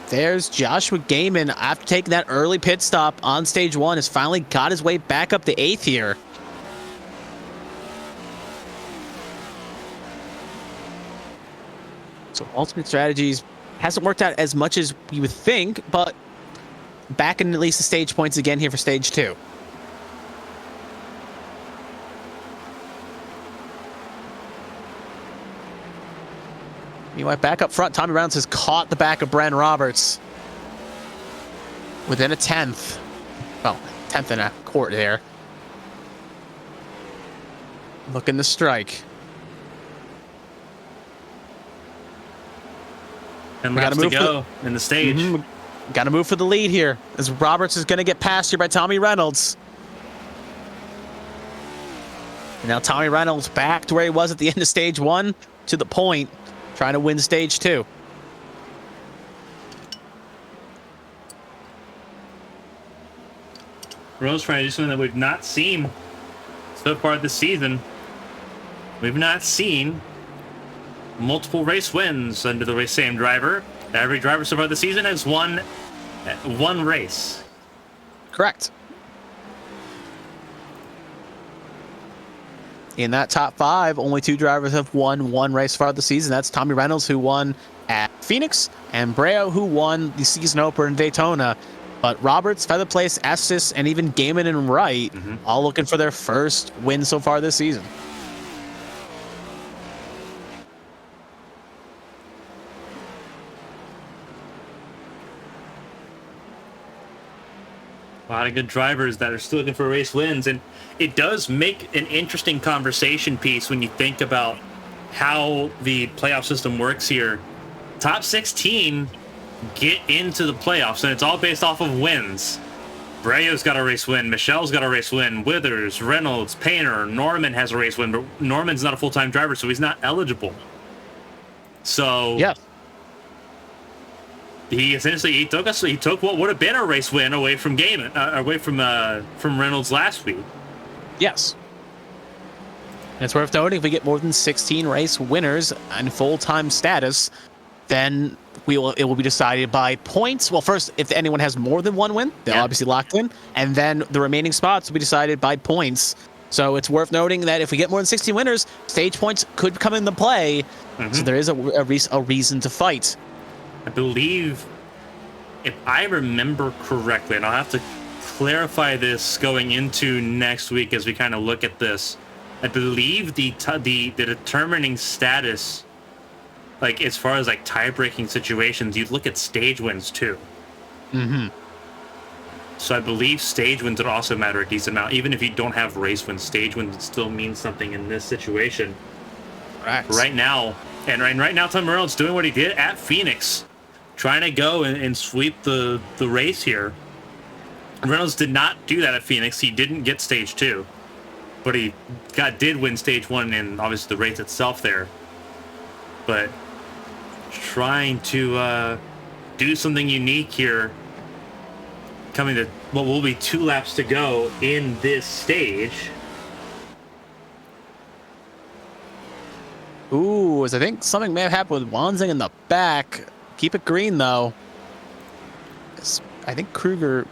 There's Joshua Gaiman, after taking that early pit stop on stage 1, has finally got his way back up to 8th here. So Ultimate Strategies hasn't worked out as much as you would think, but back in at least the stage points again here for stage 2. Meanwhile, back up front, Tommy Reynolds has caught the back of Bren Roberts. Within a 10th. Well, 10th and a quarter there. Looking to strike.
And laps to go in the stage.
Got to move for the lead here, as Roberts is going to get passed here by Tommy Reynolds. And now Tommy Reynolds back to where he was at the end of stage 1, to the point, trying to win stage 2.
Rose trying to do something that we've not seen so far this season. We've not seen multiple race wins under the same driver. Every driver so far this season has won one race.
Correct. In that top 5, only 2 drivers have won one race so far this season. That's Tommy Reynolds, who won at Phoenix, and Breo, who won the season opener in Daytona. But Roberts, Feather Place, Estes, and even Gaiman and Wright, all looking for their first win so far this season.
A lot of good drivers that are still looking for race wins, and it does make an interesting conversation piece when you think about how the playoff system works here. Top 16 get into the playoffs, and it's all based off of wins. Breo's got a race win, Michelle's got a race win, Withers, Reynolds, Painter, Norman has a race win, but Norman's not a full-time driver, so he's not eligible. So
yeah,
he essentially he took what would have been a race win away from away from Reynolds last week.
Yes. And it's worth noting, if we get more than 16 race winners and full-time status, then it will be decided by points. Well, first, if anyone has more than one win, they're obviously locked in, and then the remaining spots will be decided by points. So it's worth noting that if we get more than 16 winners, stage points could come into play. So there is a reason to fight.
I believe, if I remember correctly, and I'll have to clarify this going into next week as we kind of look at this, I believe the determining status, like as far as like tie-breaking situations, you'd look at stage wins too. So I believe stage wins would also matter a decent amount. Even if you don't have race wins, stage wins would still mean something in this situation. Right now, Tom Reynolds doing what he did at Phoenix, trying to go and sweep the race here. Reynolds did not do that at Phoenix. He didn't get stage 2, but he did win stage 1 and obviously the race itself there. But trying to do something unique here. Coming to what will be 2 laps to go in this stage.
Ooh, as I think something may have happened with Wanzing in the back. Keep it green, though. I think Kruger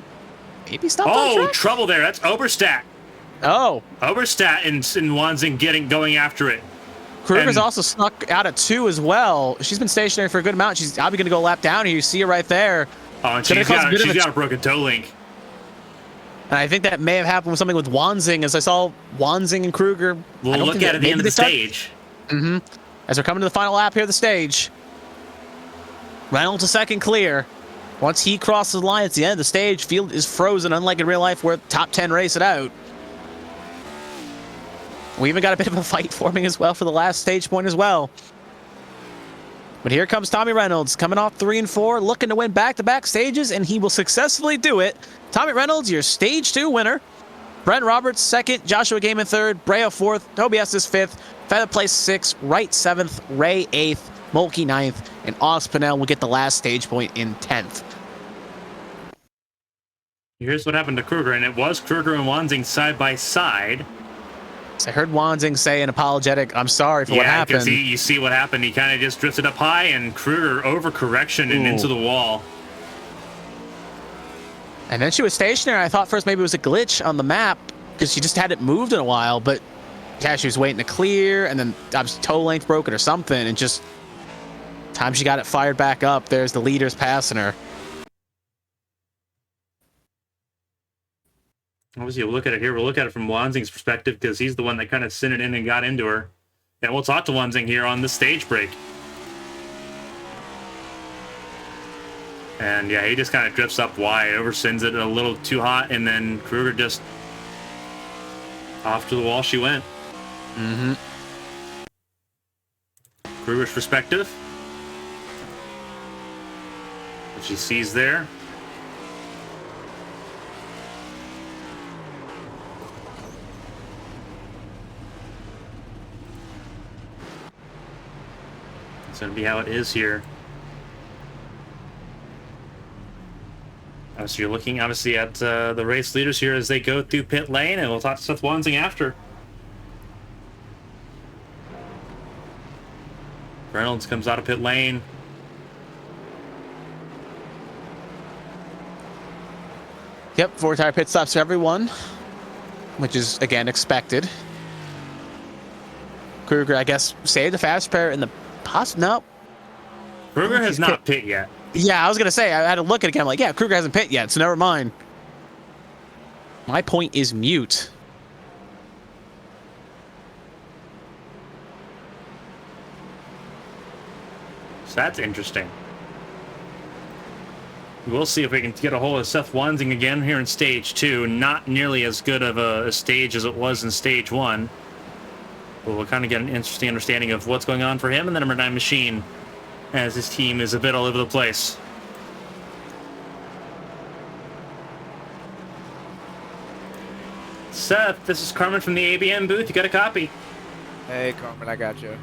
maybe stopped on track.
Trouble there. That's Oberstadt.
Oh.
Oberstadt and Wanzing going after it.
Kruger's also snuck out at 2 as well. She's been stationary for a good amount. She's probably going to go a lap down here. You see her right there.
Oh, and she's got a broken toe link.
And I think that may have happened with something with Wanzing, as I saw Wanzing and Kruger.
We'll look at the end of the stage.
As we're coming to the final lap here of the stage. Reynolds a second clear. Once he crosses the line at the end of the stage, field is frozen, unlike in real life where top 10 race it out. We even got a bit of a fight forming as well for the last stage point as well. But here comes Tommy Reynolds, coming off 3 and 4, looking to win back-to-back stages, and he will successfully do it. Tommy Reynolds, your stage 2 winner. Brent Roberts, 2nd. Joshua Gaiman, 3rd. Brea, 4th. Toby Estes, 5th. Feather Place, 6th. Wright, 7th. Ray, 8th. Mulkey, 9th. And Ospinel will get the last stage point in 10th.
Here's what happened to Kruger, and it was Kruger and Wanzing side by side.
So I heard Wanzing say an apologetic, I'm sorry for what happened.
Yeah, because you see what happened. He kind of just drifted up high, and Kruger overcorrection and into the wall.
And then she was stationary. I thought first maybe it was a glitch on the map because she just hadn't moved in a while. But yeah, she was waiting to clear, and then toe length broken or something. And just time she got it fired back up, there's the leaders passing her.
Obviously, we'll look at it here. We'll look at it from Wanzing's perspective because he's the one that kind of sent it in and got into her. And we'll talk to Wanzing here on the stage break. And yeah, he just kind of drifts up wide, oversends it a little too hot, and then Kruger just off to the wall she went. Kruger's perspective. What she sees there. It's going to be how it is here. So you're looking obviously at the race leaders here as they go through pit lane, and we'll talk to Seth Wanzing after. Reynolds comes out of pit lane.
Yep, 4 tire pit stops for everyone, which is again expected. Kruger, I guess, saved the fast pair in the no.
Kruger has not pit yet.
Yeah, I was going to say, I had to look at it again. I'm like, yeah, Kruger hasn't pit yet, so never mind. My point is mute.
So that's interesting. We'll see if we can get a hold of Seth Wanzing again here in Stage 2. Not nearly as good of a stage as it was in Stage 1. But we'll kind of get an interesting understanding of what's going on for him and the number 9 machine, as his team is a bit all over the place. Seth, this is Carmen from the ABM booth. You got a copy?
Hey, Carmen, I got you.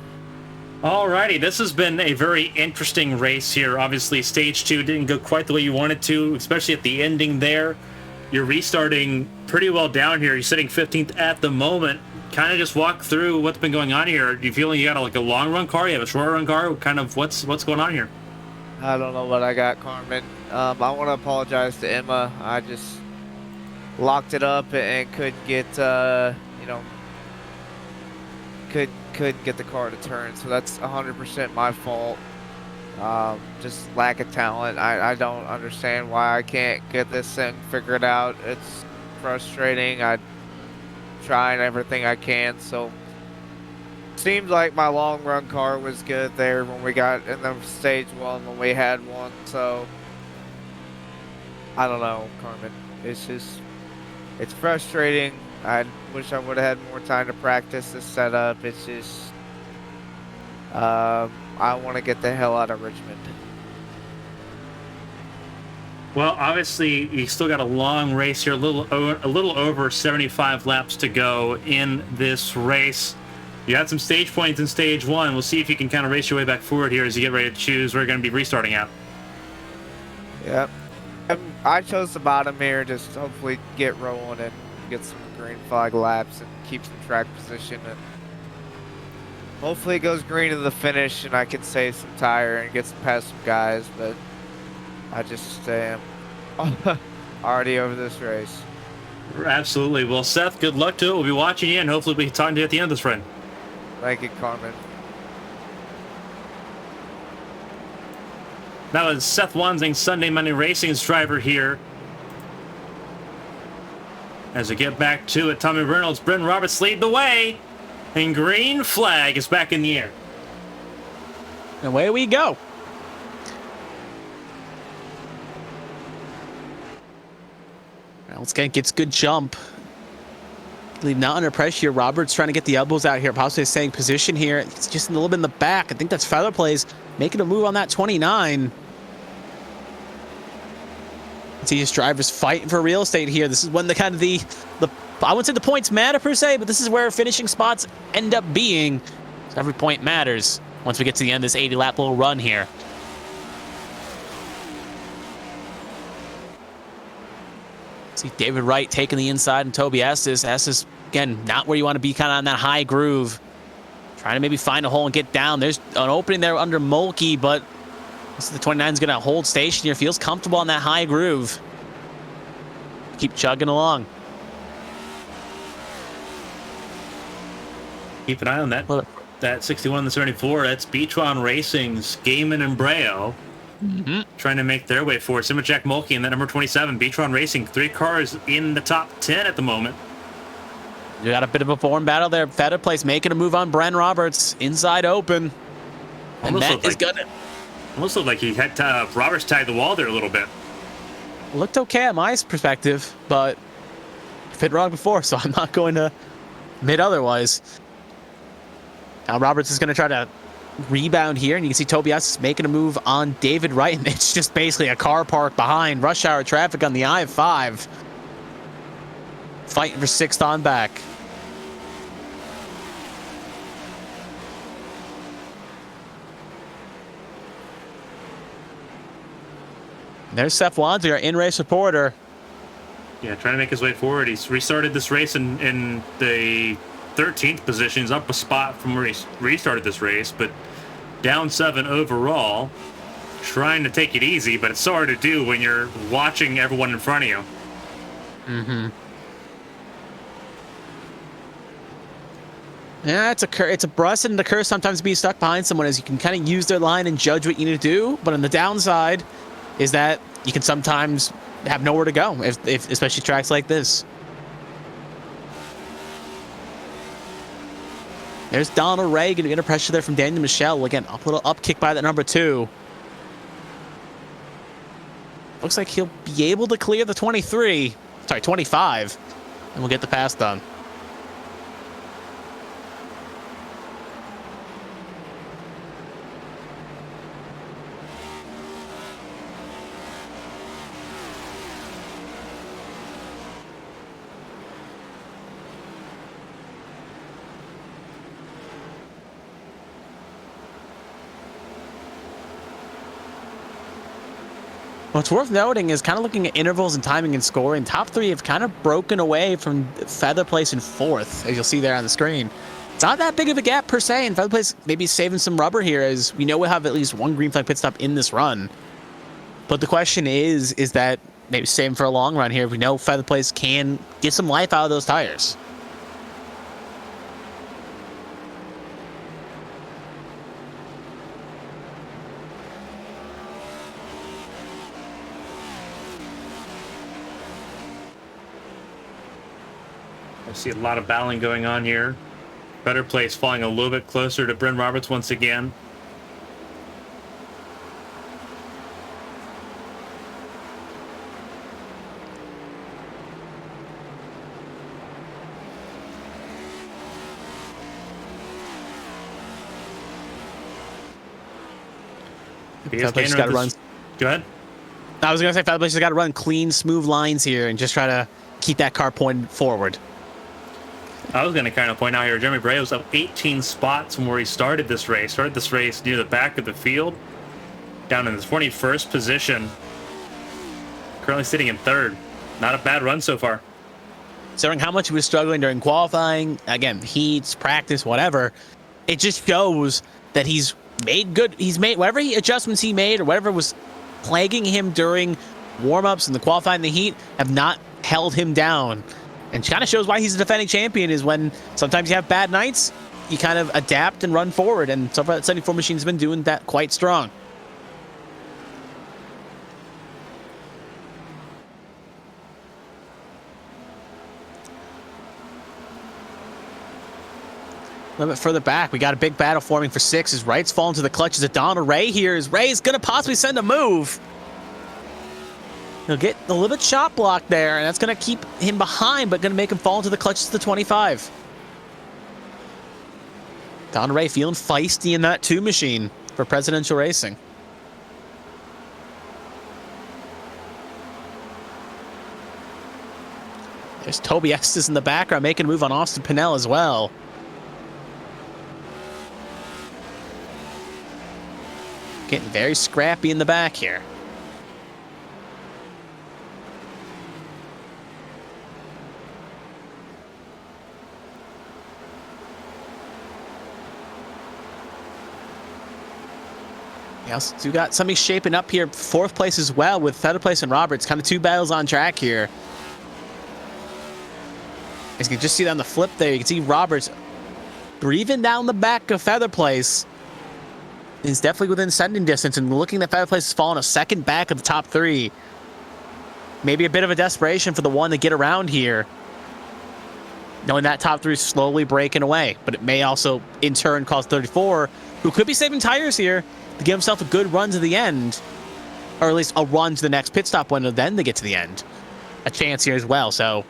Alrighty, this has been a very interesting race here. Obviously, Stage 2 didn't go quite the way you wanted to, especially at the ending there. You're restarting pretty well down here. You're sitting 15th at the moment. Kind of just walk through what's been going on here. Do you feel like you got like a long run car? You have a short run car? Kind of what's going on here?
I don't know what I got, Carmen. I want to apologize to Emma. I just locked it up and couldn't get, couldn't get the car to turn. So that's 100% my fault. Just lack of talent. I don't understand why I can't get this thing figured out. It's frustrating. I trying everything I can. So seems like my long run car was good there when we got in the Stage 1 when we had one. So I don't know, Carmen. It's frustrating. I wish I would have had more time to practice this setup. It's just I want to get the hell out of Richmond.
Well, obviously, you still got a long race here, a little over 75 laps to go in this race. You had some stage points in stage 1. We'll see if you can kind of race your way back forward here as you get ready to choose where you're going to be restarting at.
Yep. I chose the bottom here, just hopefully get rolling and get some green flag laps and keep some track position. And hopefully it goes green to the finish and I can save some tire and get some past some guys, but I just am already over this race.
Absolutely. Well, Seth, good luck to it. We'll be watching you, and hopefully we'll be talking to you at the end of this run.
Thank you, Carmen.
Now it's Seth Wansing, Sunday Monday Racing's driver here. As we get back to it, Tommy Reynolds, Bryn Roberts lead the way, and green flag is back in the air.
Away we go. Let's get good jump. Not under pressure. Roberts trying to get the elbows out here, possibly staying position here. It's just a little bit in the back. I think that's Feather Plays making a move on that 29. See these drivers fighting for real estate here. This is when the kind of the I wouldn't say the points matter per se, but this is where finishing spots end up being. So every point matters once we get to the end of this 80-lap little run here. See David Wright taking the inside and Toby Estes. Estes, again, not where you want to be, kind of on that high groove. Trying to maybe find a hole and get down. There's an opening there under Mulkey, but this is the 29 is going to hold station here. Feels comfortable on that high groove. Keep chugging along.
Keep an eye on that 61 and the 74. That's Beatron Racing's Gaiman and Breo. Trying to make their way forward. Simon Jack Mulkey and that number 27, Beatron Racing. 3 cars in the top 10 at the moment.
You got a bit of a form battle there. Feather Place making a move on Bryn Roberts. Inside open. And that is gonna...
Almost looked like he had Roberts tied the wall there a little bit.
Looked okay at my perspective, but fit wrong before, so I'm not going to admit otherwise. Now Roberts is going to try to rebound here, and you can see Tobias making a move on David Wright, and it's just basically a car park behind rush hour traffic on the I-5. Fighting for 6th on back. There's Seth Wansley, our in-race reporter.
Yeah, trying to make his way forward. He's restarted this race in the 13th position. He's up a spot from where he restarted this race, but down 7 overall. Trying to take it easy, but it's so hard to do when you're watching everyone in front of you.
Yeah, it's a blessing and a curse sometimes being stuck behind someone, as you can kind of use their line and judge what you need to do. But on the downside is that you can sometimes have nowhere to go, if especially tracks like this. There's Donald Ray getting under pressure there from Daniel Michelle. Again, a little up kick by that number 2. Looks like he'll be able to clear the 25, and we'll get the pass done. What's worth noting is kind of looking at intervals and timing and scoring. Top 3 have kind of broken away from Feather Place in 4th, as you'll see there on the screen. It's not that big of a gap per se, and Feather Place maybe saving some rubber here, as we know we'll have at least 1 green flag pit stop in this run. But the question is that maybe saving for a long run here? We know Feather Place can get some life out of those tires.
I see a lot of battling going on here. Better Place falling a little bit closer to Bryn Roberts once again.
Go
ahead.
I was going to say Feather Place has got to run clean, smooth lines here and just try to keep that car pointed forward.
I was going to kind of point out here, Jeremy Breo's up 18 spots from where he started this race. Started this race near the back of the field, down in the 21st position. Currently sitting in third. Not a bad run so far.
Considering how much he was struggling during qualifying, again, heats, practice, whatever, it just shows that he's made whatever adjustments he made or whatever was plaguing him during warm-ups and the qualifying, the heat, have not held him down. And kind of shows why he's a defending champion, is when sometimes you have bad nights, you kind of adapt and run forward. And so far, that 74 machine's been doing that quite strong. A little bit further back, we got a big battle forming for 6 as Wright's falling to the clutches of Donald Ray here. As Ray's going to possibly send a move. He'll get a little bit shot blocked there, and that's going to keep him behind, but going to make him fall into the clutches of the 25. Don Ray feeling feisty in that 2 machine for Presidential Racing. There's Toby Estes in the background making a move on Austin Pinnell as well. Getting very scrappy in the back here. We also got something shaping up here. 4th place as well with Feather Place and Roberts. Kind of 2 battles on track here. As you can just see that on the flip there, you can see Roberts breathing down the back of Feather Place. He's definitely within sending distance, and looking at Feather Place has fallen a second back of the top 3. Maybe a bit of a desperation for the 1 to get around here, knowing that top 3 is slowly breaking away. But it may also, in turn, cause 34, who could be saving tires here, to give himself a good run to the end, or at least a run to the next pit stop window, then to get to the end. A chance here as well, so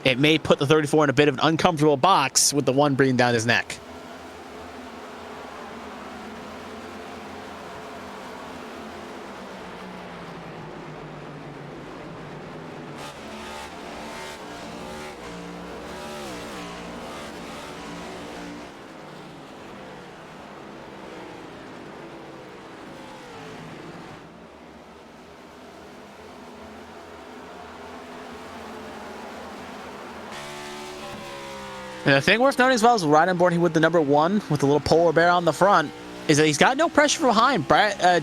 it may put the 34 in a bit of an uncomfortable box with the 1 breathing down his neck. And the thing worth noting as well is right on board here with the number 1 with the little polar bear on the front is that he's got no pressure from behind.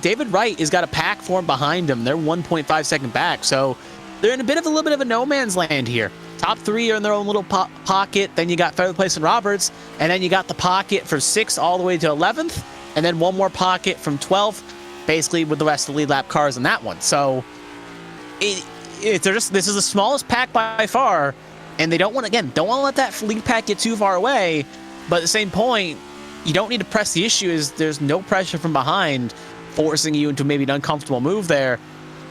David Wright has got a pack form behind him. They're 1.5 second back, so they're in a little bit of a no man's land here. Top 3 are in their own little pocket. Then you got Feather Place and Roberts, and then you got the pocket for 6 all the way to 11th, and then 1 more pocket from 12th, basically with the rest of the lead lap cars in that one. So this is the smallest pack by far. And they don't want to let that lead pack get too far away. But at the same point, you don't need to press. The issue is there's no pressure from behind forcing you into maybe an uncomfortable move there.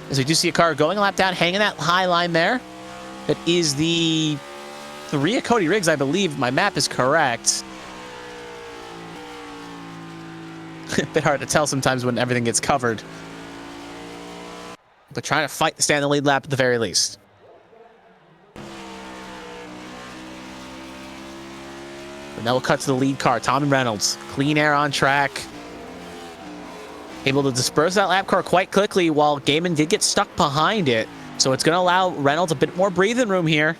As we do see a car going a lap down, hanging that high line there. That is the 3 of Cody Riggs, I believe. My map is correct. A bit hard to tell sometimes when everything gets covered. But trying to fight to stay on the lead lap at the very least. And now we'll cut to the lead car, Tommy Reynolds. Clean air on track. Able to disperse that lap car quite quickly while Gaiman did get stuck behind it. So it's going to allow Reynolds a bit more breathing room here.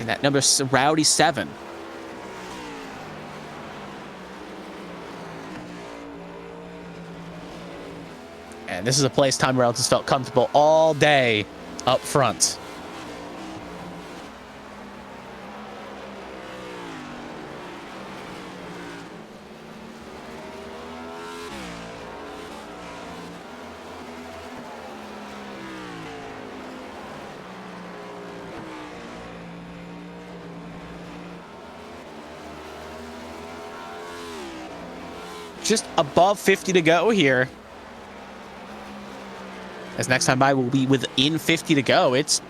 And that number's Rowdy 7. And this is a place Tommy Reynolds has felt comfortable all day up front. Just above 50 to go here. As next time by will be within 50 to go. It's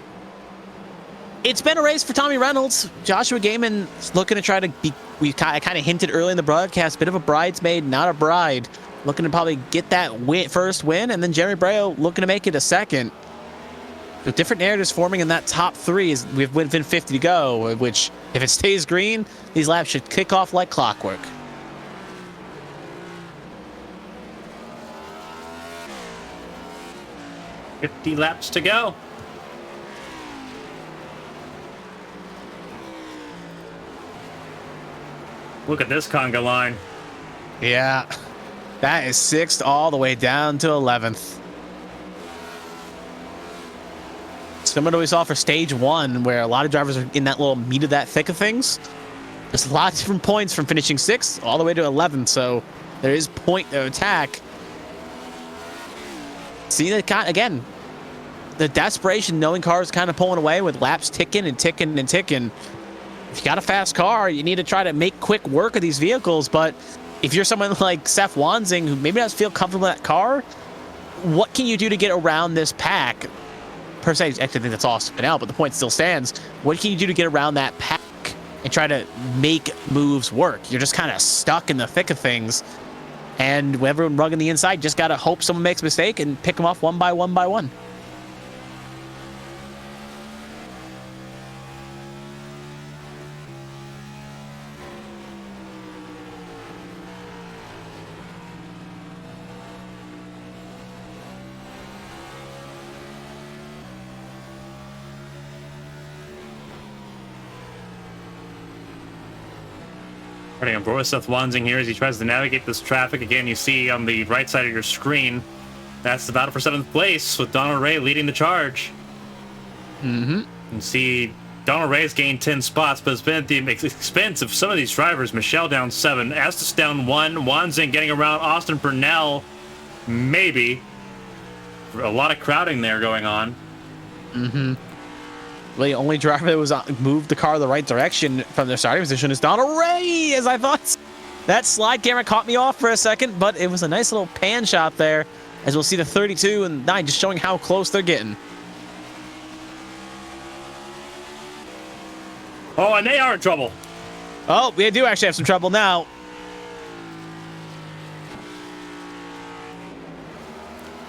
been a race for Tommy Reynolds. Joshua Gaiman looking to try to be, I kind of hinted early in the broadcast, bit of a bridesmaid, not a bride. Looking to probably get that first win, and then Jeremy Breo looking to make it a second. The different narratives forming in that top three is we've within 50 to go, which if it stays green, these laps should kick off like clockwork.
$50 laps to go. Look at this conga line.
Yeah, that is 6th all the way down to 11th. Similar to what we saw for stage 1, where a lot of drivers are in that little meat of that thick of things. There's a lot of different points from finishing 6th all the way to 11th, so there is point of attack. See that again, the desperation, knowing cars kind of pulling away with laps ticking and ticking and ticking. If you got a fast car, you need to try to make quick work of these vehicles. But if you're someone like Seth Wanzing, who maybe doesn't feel comfortable in that car, what can you do to get around this pack? Per se, I actually think that's all spin out, but the point still stands. What can you do to get around that pack and try to make moves work? You're just kind of stuck in the thick of things. And with everyone rugging the inside, just got to hope someone makes a mistake and pick them off one by one by one.
On board with Seth Wanzing here as he tries to navigate this traffic. Again, you see on the right side of your screen, that's the battle for 7th place with Donald Ray leading the charge. You see Donald Ray's gained 10 spots, but it's been at the expense of some of these drivers. Michelle down 7, Estes down 1, Wanzing getting around Austin Purnell, maybe. A lot of crowding there going on.
Well, the only driver that was moved the car the right direction from their starting position is Donald Ray, as I thought. That slide camera caught me off for a second, but it was a nice little pan shot there, as we'll see the 32 and 9 just showing how close they're getting.
Oh, and they are in trouble.
Oh, we do actually have some trouble now.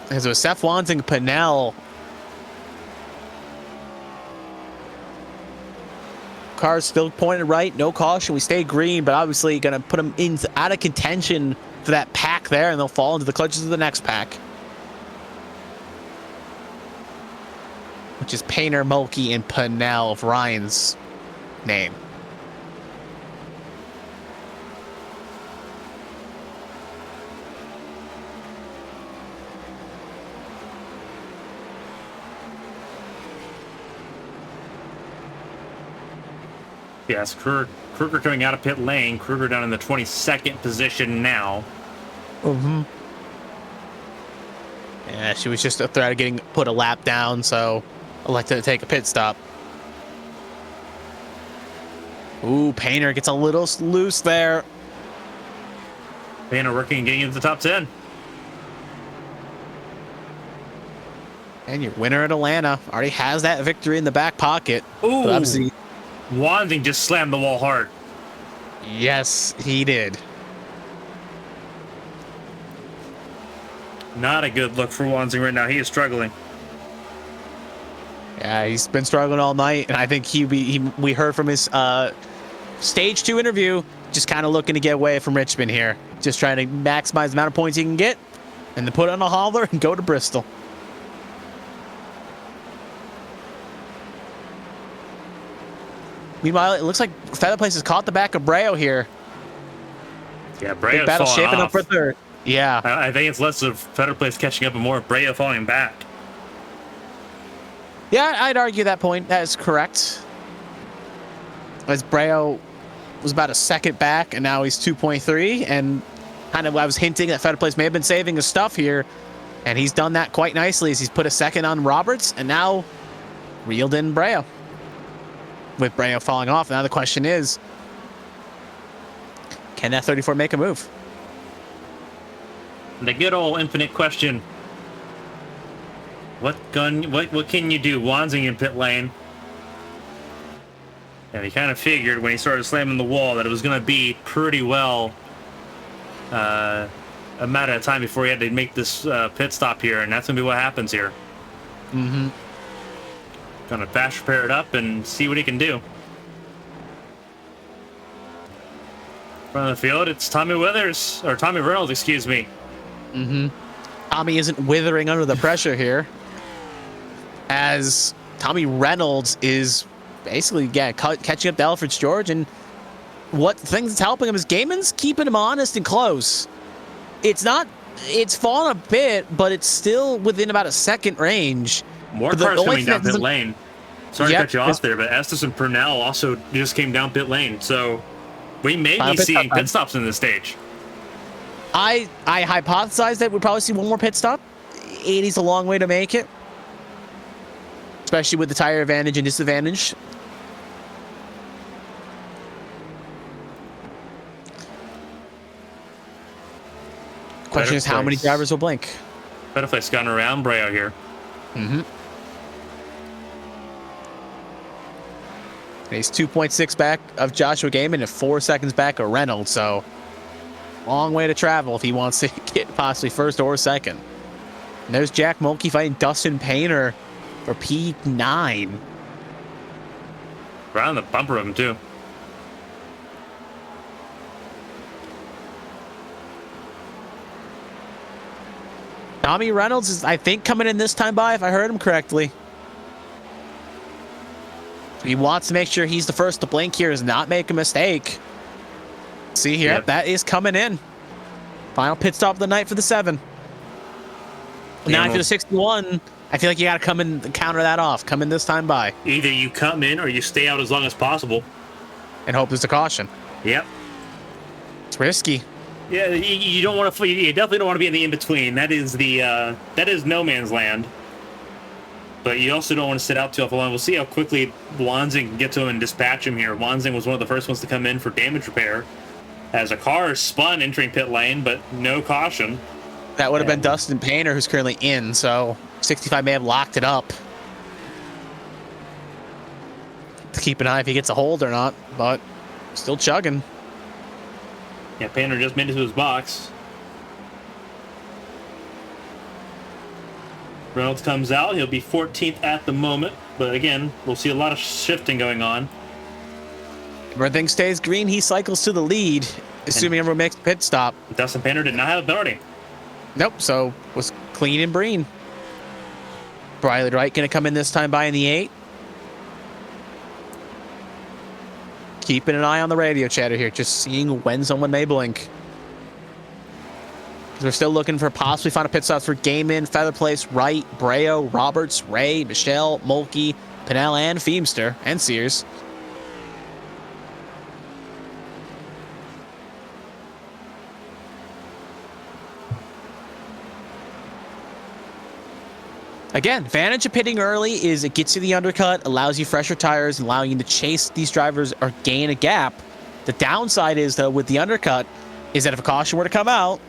As it was Seth Wanzing, Pannell. Cars still pointed right, no caution. We stay green, but obviously going to put them out of contention for that pack there, and they'll fall into the clutches of the next pack, which is Painter, Mulkey, and Pannell of Ryan's name.
Yes, Kruger coming out of pit lane. Kruger down in the 22nd position now.
Yeah, she was just a threat of getting put a lap down, so elected to take a pit stop. Ooh, Painter gets a little loose there.
Painter working and getting into the top 10.
And your winner at Atlanta already has that victory in the back pocket.
Ooh.
But obviously,
Wanzing just slammed the wall hard.
yes, he did.
Not a good look for Wanzing right now. He is struggling.
Yeah, he's been struggling all night, and I think we heard from his stage 2 interview, just kind of looking to get away from Richmond here, just trying to maximize the amount of points he can get, and then put on a hauler and go to Bristol. Meanwhile, it looks like Feather Place has caught the back of Breo here.
Yeah,
Big
Brea's
battle
falling
shaping
off.
up for third. Yeah.
I think it's less of Feather Place catching up and more of Brea falling back.
Yeah, I'd argue that point. That is correct. As Breo was about a second back, and now he's 2.3. And kind of I was hinting that Feather Place may have been saving his stuff here. And he's done that quite nicely as he's put a second on Roberts and now reeled in Breo. With Breo falling off, now the question is, can that 34 make a move?
The good old infinite question. What can you do? Wanzing in pit lane. And he kind of figured when he started slamming the wall that it was going to be pretty well a matter of time before he had to make this pit stop here, and that's going to be what happens here. Gonna fast repair it up and see what he can do. Front of the field, it's Tommy Reynolds, excuse me.
Tommy isn't withering under the pressure here, as Tommy Reynolds is basically catching up to Alfred George, and what thing that's helping him is Gaiman's keeping him honest and close. It's fallen a bit, but it's still within about a second range.
More cars coming down pit lane. Sorry to cut you off there, but Estes and Purnell also just came down pit lane, so we may be seeing pit stops in this stage.
I hypothesized that we'd probably see one more pit stop. 80's a long way to make it, especially with the tire advantage and disadvantage. Question is how many drivers will blink.
Butterfly's gone around Breo here.
He's 2.6 back of Joshua Gaiman and 4 seconds back of Reynolds, so long way to travel if he wants to get possibly first or second. And there's Jack Mulkey fighting Dustin Painter for P9.
Right on the bumper of him, too.
Tommy Reynolds is, I think, coming in this time by, if I heard him correctly. He wants to make sure he's the first to blink here, does not make a mistake. See here, that is coming in. Final pit stop of the night for the 7. Now for the 61, I feel like you got to come in and counter that off. Come in this time by.
Either you come in or you stay out as long as possible.
And hope there's a caution.
Yep.
It's risky.
Yeah, you don't want to. You definitely don't want to be in the in-between. That is no man's land. But you also don't want to sit out too long. We'll see how quickly Wanzing can get to him and dispatch him here. Wanzing was one of the first ones to come in for damage repair, as a car spun entering pit lane, but no caution.
That would have been Dustin Painter, who's currently in, so 65 may have locked it up. To keep an eye if he gets a hold or not, but still chugging.
Yeah, Painter just made it to his box. Reynolds comes out. He'll be 14th at the moment, but again, we'll see a lot of shifting going on.
Everything stays green. He cycles to the lead, assuming everyone makes a pit stop.
Dustin Painter did not have a penalty.
Nope, so was clean and green. Briley Wright going to come in this time by in the 8. Keeping an eye on the radio chatter here, just seeing when someone may blink. We're still looking for possibly final pit stops for Gaiman, Featherplace, Wright, Breo, Roberts, Ray, Michelle, Mulkey, Pinnell, and Feemster, and Sears. Again, advantage of pitting early is it gets you the undercut, allows you fresher tires, allowing you to chase these drivers or gain a gap. The downside is, though, with the undercut, is that if a caution were to come out,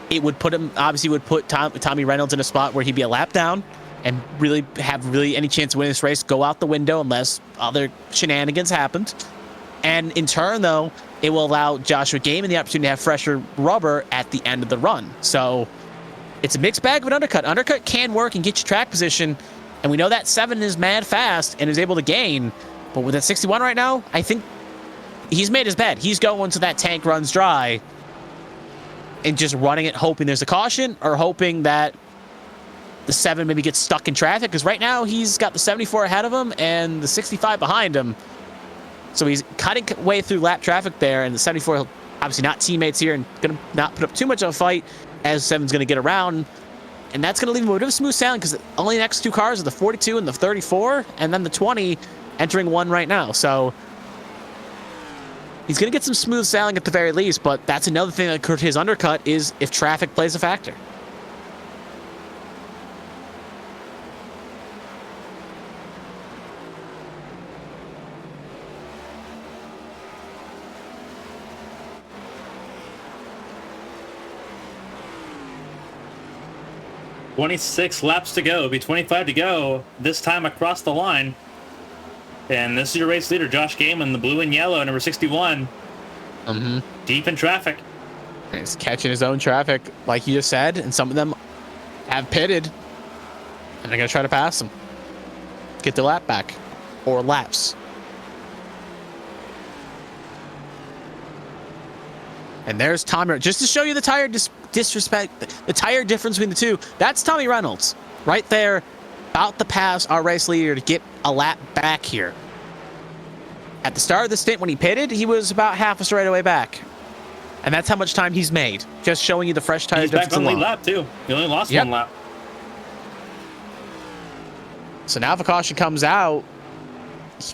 it would put him, obviously would put Tommy Reynolds in a spot where he'd be a lap down and really have any chance to win this race, go out the window unless other shenanigans happened. And in turn, though, it will allow Joshua Gaiman the opportunity to have fresher rubber at the end of the run. So it's a mixed bag of an undercut. Undercut can work and get you track position, and we know that 7 is mad fast and is able to gain. But with that 61 right now, I think he's made his bet. He's going to that tank runs dry and just running it, hoping there's a caution or hoping that the 7 maybe gets stuck in traffic, because right now he's got the 74 ahead of him and the 65 behind him. So he's cutting way through lap traffic there, and the 74 obviously not teammates here and going to not put up too much of a fight as 7's going to get around. And that's going to leave him with a bit of smooth sailing, because only the next 2 cars are the 42 and the 34, and then the 20 entering 1 right now. So he's going to get some smooth sailing at the very least, but that's another thing that could his undercut is if traffic plays a factor.
"26 laps to go. It'll be 25 to go this time across the line. And this is your race leader, Josh Gaiman, the blue and yellow, number 61. Deep in traffic.
He's catching his own traffic, like you just said, and some of them have pitted, and they're going to try to pass him. get the lap back or laps. And there's Tommy, just to show you the tire disrespect, the tire difference between the two. That's Tommy Reynolds right there, about to pass our race leader to get a lap back here. At the start of the stint when he pitted, he was about half a straightaway back. And that's how much time he's made. Just showing you the fresh tire
difference. He's back on the lead lap too. He only lost one lap.
So now if a caution comes out,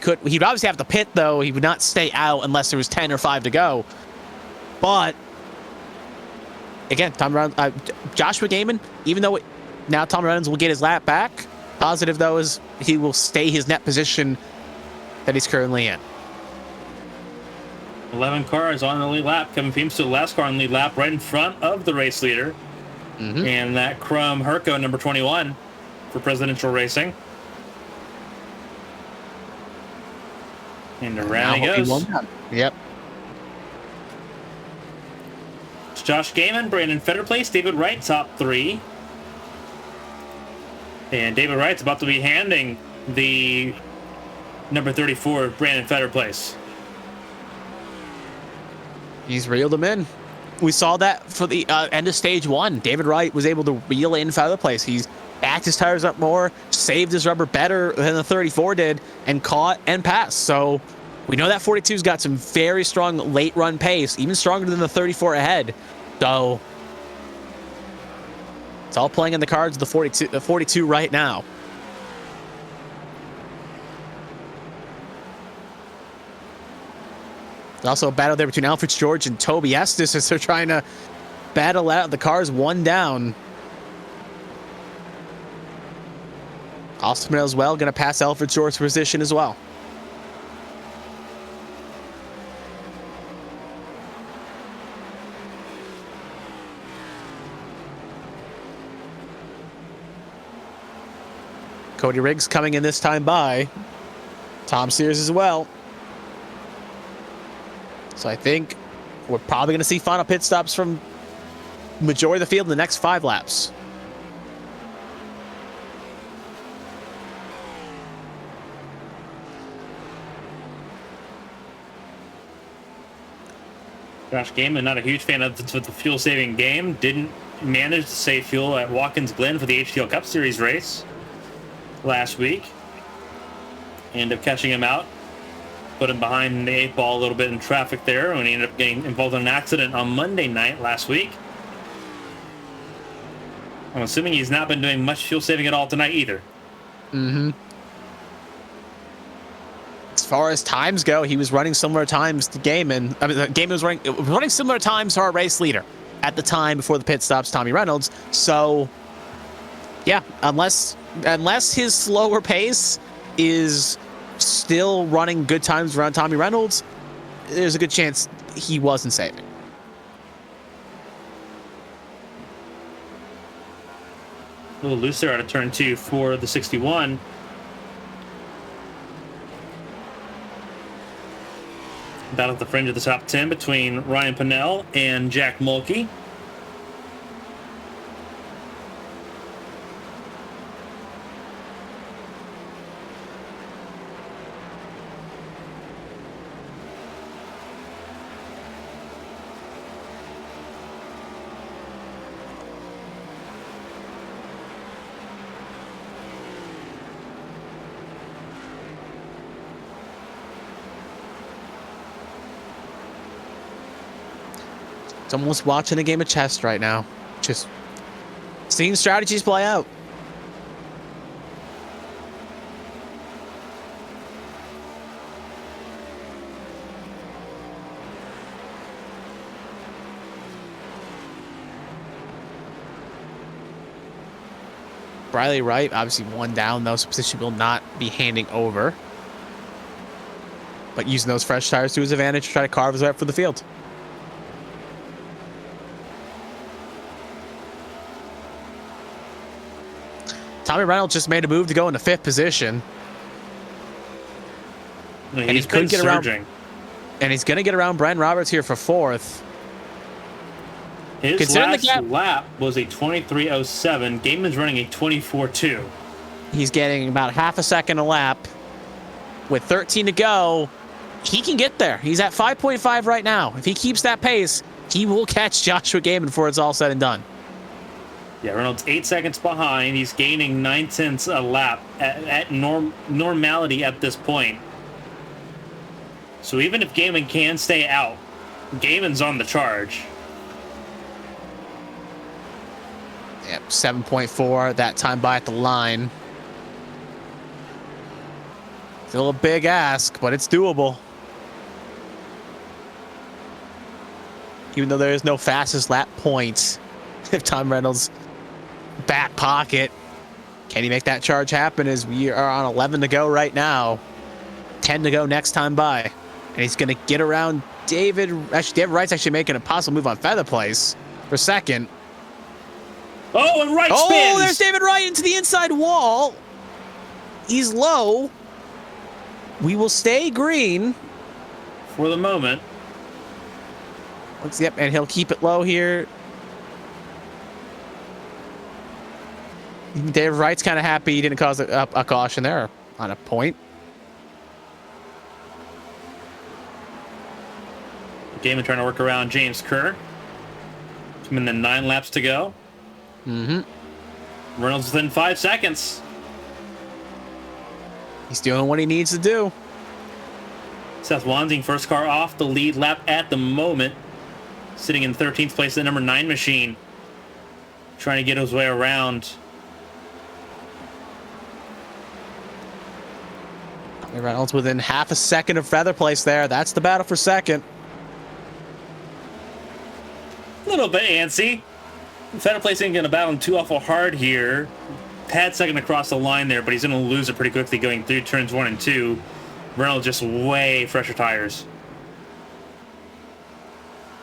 he'd obviously have to pit though. He would not stay out unless there was 10 or 5 to go. But again, Joshua Gaiman, even though now Tommy Reynolds will get his lap back, positive though is he will stay his net position that he's currently in.
11 cars on the lead lap. Kevin Feems to the last car on the lead lap, right in front of the race leader. And that Crum Herco, number 21 for Presidential Racing. And around he goes.
Yep.
It's Josh Gaiman, Brandon Fetterplace, David Wright, top 3. And David Wright's about to be handing the number 34, Brandon Fetterplace.
He's reeled him in. We saw that for the end of stage 1. David Wright was able to reel in Fetterplace. He's backed his tires up more, saved his rubber better than the 34 did, and caught and passed. So we know that 42's got some very strong late run pace, even stronger than the 34 ahead. So it's all playing in the cards of the 42 right now. There's also a battle there between Alfred George and Toby Estes as they're trying to battle out the cars one down. Austin as well, going to pass Alfred George's position as well. Cody Riggs coming in this time by. Tom Sears as well. So I think we're probably going to see final pit stops from majority of the field in the next 5 laps.
Josh Gaiman, not a huge fan of the fuel-saving game. Didn't manage to save fuel at Watkins Glen for the HTL Cup Series race last week. Ended up catching him out. Put him behind the 8 ball a little bit in traffic there when he ended up getting involved in an accident on Monday night last week. I'm assuming he's not been doing much fuel saving at all tonight either.
As far as times go, he was running similar times to Gaiman. I mean, Gaiman was running similar times to our race leader at the time before the pit stops, Tommy Reynolds. So, yeah, unless his slower pace is still running good times around Tommy Reynolds, there's a good chance he wasn't saving.
A little looser out of turn 2 for the 61. Battle at the fringe of the top 10 between Ryan Pinnell and Jack Mulkey.
It's almost watching a game of chess right now. Just seeing strategies play out. Riley Wright, obviously one down, though, so position will not be handing over. But using those fresh tires to his advantage to try to carve his way up for the field. Tommy Reynolds just made a move to go into 5th position.
And he could get surging.
And he's going to get around Bren Roberts here for 4th.
His last lap was a 23:07. Gaiman's running a 24:2.
He's getting about half a second a lap. With 13 to go, he can get there. He's at 5.5 right now. If he keeps that pace, he will catch Joshua Gaiman before it's all said and done.
Yeah, Reynolds 8 seconds behind. He's gaining 9/10 a lap at normality at this point. So even if Gaiman can stay out, Gaiman's on the charge.
Yep, 7.4 that time by at the line. Still a big ask, but it's doable. Even though there is no fastest lap points, if Tom Reynolds back pocket, can he make that charge happen? As we are on 11 to go right now, 10 to go next time by, and he's going to get around David. Actually, David Wright's actually making a possible move on Feather Place for second.
Oh, and Wright spins!
Oh, there's David Wright into the inside wall. He's low. We will stay green
for the moment.
Yep, and he'll keep it low here. David Wright's kind of happy he didn't cause a caution there on a point.
Gaiman trying to work around James Kerr. And then 9 laps to go. Reynolds within 5 seconds.
He's doing what he needs to do.
Seth Wansing, first car off the lead lap at the moment. Sitting in 13th place, the number 9 machine. Trying to get his way around.
Reynolds within half a second of Feather Place there. That's the battle for second.
A little bit antsy. Feather Place ain't going to battle him too awful hard here. Had second across the line there, but he's going to lose it pretty quickly going through turns 1 and 2. Reynolds just way fresher tires.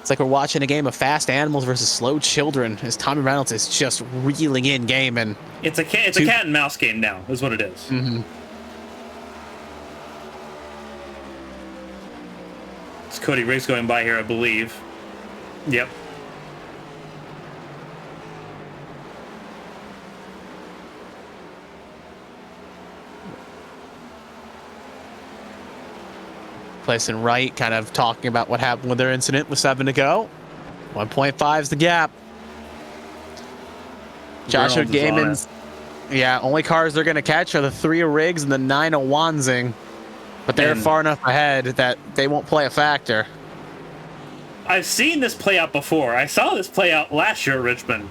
It's like we're watching a game of fast animals versus slow children as Tommy Reynolds is just reeling in game. And
it's a cat and mouse game now, is what it is. It's Cody Riggs going by here, I believe. Yep.
Place and Wright kind of talking about what happened with their incident with 7 to go. 1.5 is the gap. Joshua Gaiman's, yeah, only cars they're going to catch are the 3 of Riggs and the 9 of Wansing. But they're far enough ahead that they won't play a factor.
I've seen this play out before. I saw this play out last year at Richmond,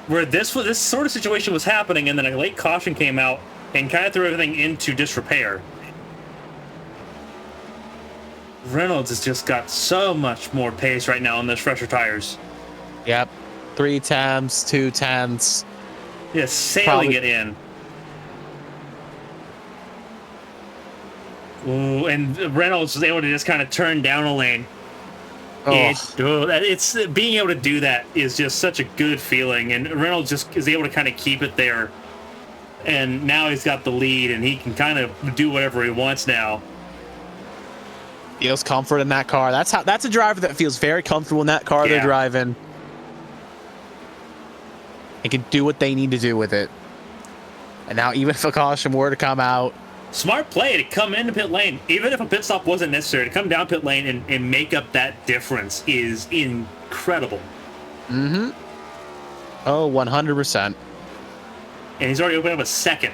where this sort of situation was happening, and then a late caution came out and kind of threw everything into disrepair. Reynolds has just got so much more pace right now on those fresher tires.
Yep. 3 temps, 2 tenths.
Yeah, sailing it in. Ooh, and Reynolds was able to just kind of turn down a lane. It's being able to do that is just such a good feeling, and Reynolds just is able to kind of keep it there. And now he's got the lead, and he can kind of do whatever he wants now.
Feels comfort in that car. That's a driver that feels very comfortable in that car they're driving. And can do what they need to do with it. And now even if a caution were to come out.
Smart play to come into pit lane. Even if a pit stop wasn't necessary, to come down pit lane and make up that difference is incredible.
Oh, 100%.
And he's already opened up a second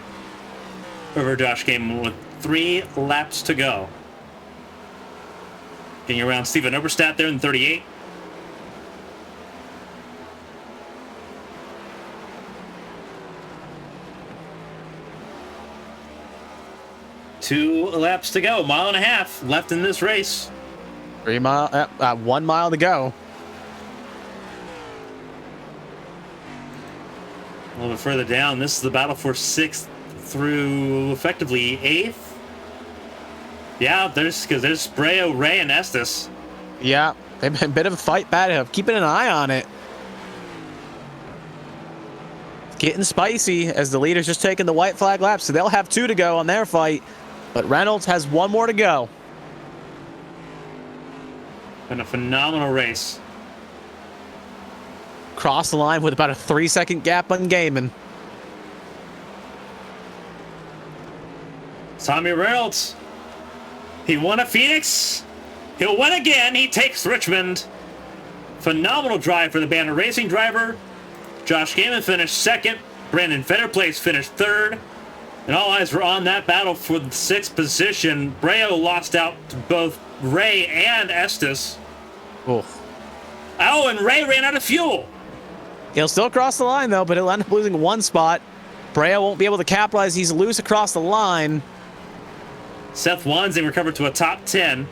over Josh Gaiman with 3 laps to go. Getting around Steven Oberstadt there in 38. Two laps to go. 1.5 miles left in this race.
1 mile to go.
A little bit further down, this is the battle for 6th through effectively 8th. Yeah, there's Spreo, Ray, and Estes.
Yeah, they've been a bit of a fight back. Keeping an eye on it. It's getting spicy as the leader's just taking the white flag lap, so they'll have 2 to go on their fight. But Reynolds has 1 more to go.
Been a phenomenal race.
Cross the line with about a 3-second gap on Gaiman.
Tommy Reynolds. He won at Phoenix. He'll win again. He takes Richmond. Phenomenal drive for the Bandit Racing driver. Josh Gaiman finished second. Brandon Fetterplace finished third. And all eyes were on that battle for the 6th position. Breo lost out to both Ray and Estes.
Oh,
and Ray ran out of fuel.
he'll still cross the line, though, but he'll end up losing one spot. Brea won't be able to capitalize. He's loose across the line.
Seth Wansing recovered to a top 10.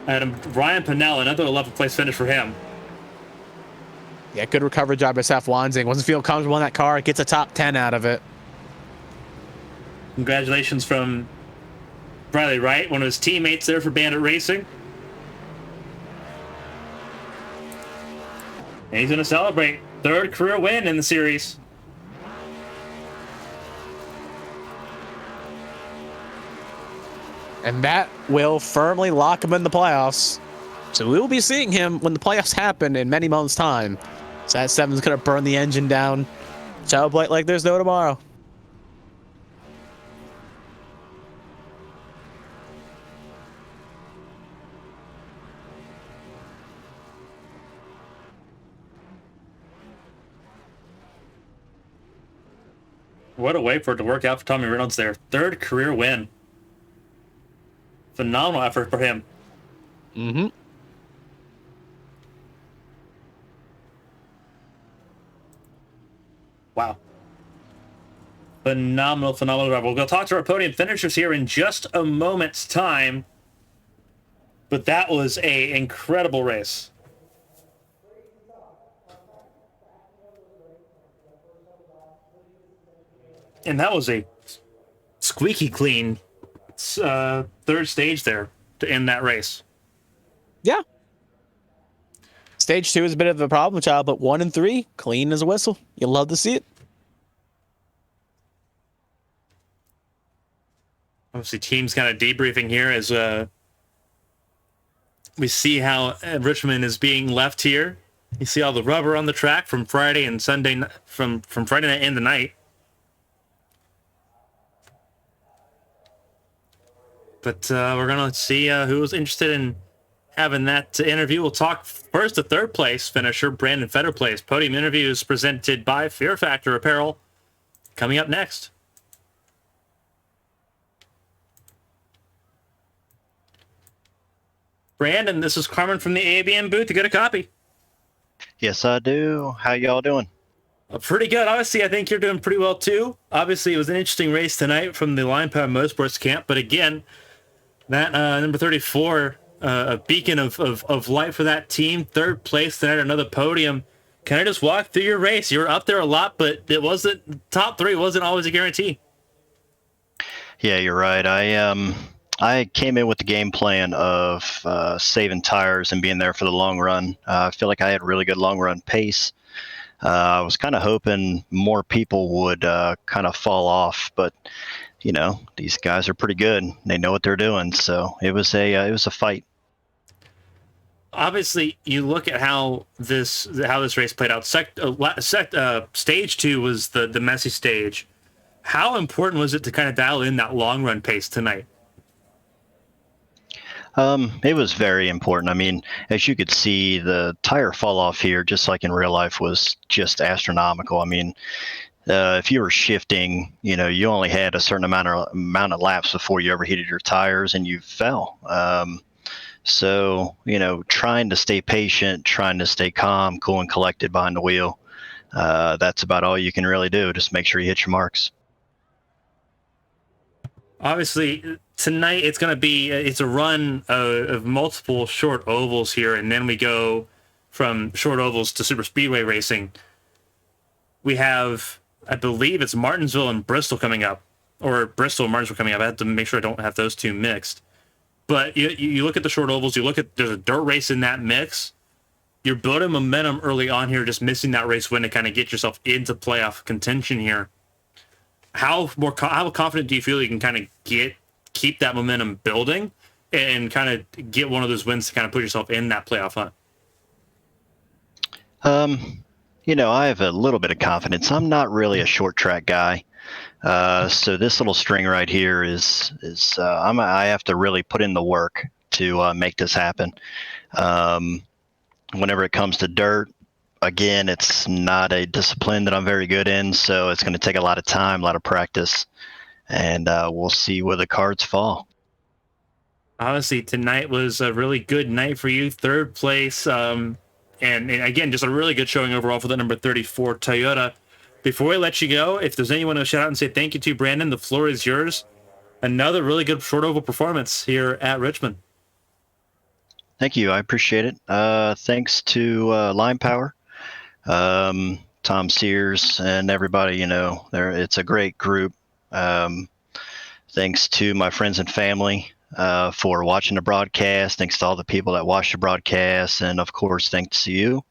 And Ryan Pinnell, another 11th place finish for him.
Yeah, good recovery job by Seth Wansing. Wasn't feeling comfortable in that car. Gets a top 10 out of it.
Congratulations from Riley Wright, one of his teammates there for Bandit Racing. And he's going to celebrate 3rd career win in the series.
And that will firmly lock him in the playoffs. So we will be seeing him when the playoffs happen in many months' time. So that 7's going to burn the engine down. Celebrate like there's no tomorrow.
What a way for it to work out for Tommy Reynolds there. 3rd career win. Phenomenal effort for him.
Mm-hmm.
Wow. Phenomenal drive. We'll go talk to our podium finishers here in just a moment's time. But that was an incredible race. And that was a squeaky clean 3rd stage there to end that race.
Yeah. Stage 2 is a bit of a problem child, but 1 and 3, clean as a whistle. You'll love to see it.
Obviously, teams kind of debriefing here as we see how Richmond is being left here. You see all the rubber on the track from Friday and Sunday, from Friday night and the night. But we're going to see who was interested in having that interview. We'll talk first to 3rd place finisher, Brandon Fetterplace. Podium interviews presented by Fear Factor Apparel. Coming up next. Brandon, this is Carmen from the ABM booth. You got a copy?
Yes, I do. How y'all doing?
Pretty good. Obviously, I think you're doing pretty well, too. Obviously, it was an interesting race tonight from the Lion Power Motorsports camp. But again, that number 34, a beacon of light for that team. 3rd place tonight, another podium. Can I just walk through your race? You were up there a lot, but it wasn't top 3 wasn't always a guarantee.
Yeah, you're right. I came in with the game plan of saving tires and being there for the long run. I feel like I had really good long run pace. I was kind of hoping more people would kind of fall off, but you know, these guys are pretty good. They know what they're doing, so it was a fight.
Obviously, you look at how this race played out. Stage 2 was the messy stage. How important was it to kind of dial in that long run pace tonight?
It was very important. I mean, as you could see, the tire fall off here, just like in real life, was just astronomical. I mean, if you were shifting, you know, you only had a certain amount of laps before you ever heated your tires and you fell. So, you know, trying to stay patient, trying to stay calm, cool and collected behind the wheel. That's about all you can really do. Just make sure you hit your marks.
Obviously, tonight it's going to be it's a run of multiple short ovals here, and then we go from short ovals to super speedway racing. We have, I believe it's Martinsville and Bristol coming up, or Bristol and Martinsville coming up. I have to make sure I don't have those two mixed. But you look at the short ovals, you look at there's a dirt race in that mix. You're building momentum early on here, just missing that race win to kind of get yourself into playoff contention here. How confident do you feel you can kind of keep that momentum building and kind of get one of those wins to kind of put yourself in that playoff hunt?
You know, I have a little bit of confidence. I'm not really a short track guy. So this little string right here I have to really put in the work to make this happen. Whenever it comes to dirt, again, it's not a discipline that I'm very good in, so it's going to take a lot of time, a lot of practice, and we'll see where the cards fall.
Honestly, tonight was a really good night for you. Third place, and again, just a really good showing overall for the number 34 Toyota. Before we let you go, if there's anyone to shout out and say thank you to, Brandon, the floor is yours. Another really good short oval performance here at Richmond.
Thank you. I appreciate it. Thanks to Line Power, Tom Sears, and everybody. It's a great group. Thanks to my friends and family for watching the broadcast. Thanks to all the people that watch the broadcast. And, of course, thanks to you.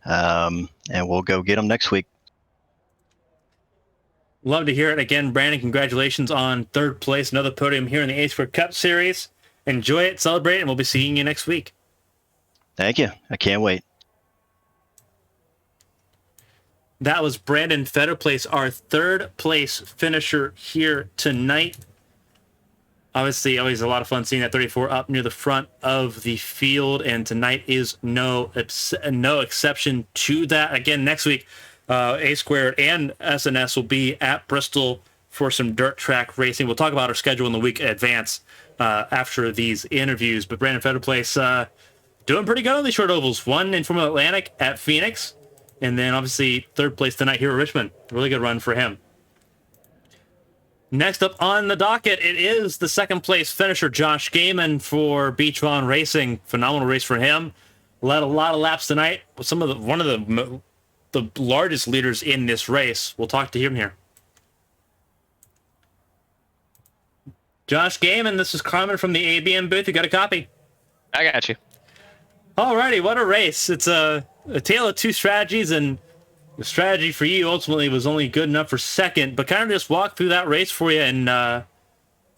And we'll go get them next week.
Love to hear it. Again, Brandon, congratulations on third place, another podium here in the A-Square Cup Series. Enjoy it, celebrate it, and we'll be seeing you next week.
Thank you. I can't wait.
That was Brandon Fetterplace, our third place finisher here tonight. Obviously, always a lot of fun seeing that 34 up near the front of the field, and tonight is no exception to that. Again, next week, A Squared and SNS will be at Bristol for some dirt track racing. We'll talk about our schedule in the week in advance after these interviews. But Brandon Fetterplace doing pretty good on these short ovals. One in Formula Atlantic at Phoenix, and then obviously third place tonight here at Richmond. Really good run for him. Next up on the docket, it is the second place finisher, Josh Gaiman for Beach Lawn Racing. Phenomenal race for him. Led a lot of laps tonight. One of the largest leaders in this race. We'll talk to him here. Josh Gaiman, this is Carmen from the ABM booth. You got a copy?
I got you.
Alrighty, what a race. It's a tale of two strategies, and the strategy for you ultimately was only good enough for second, but kind of just walk through that race for you and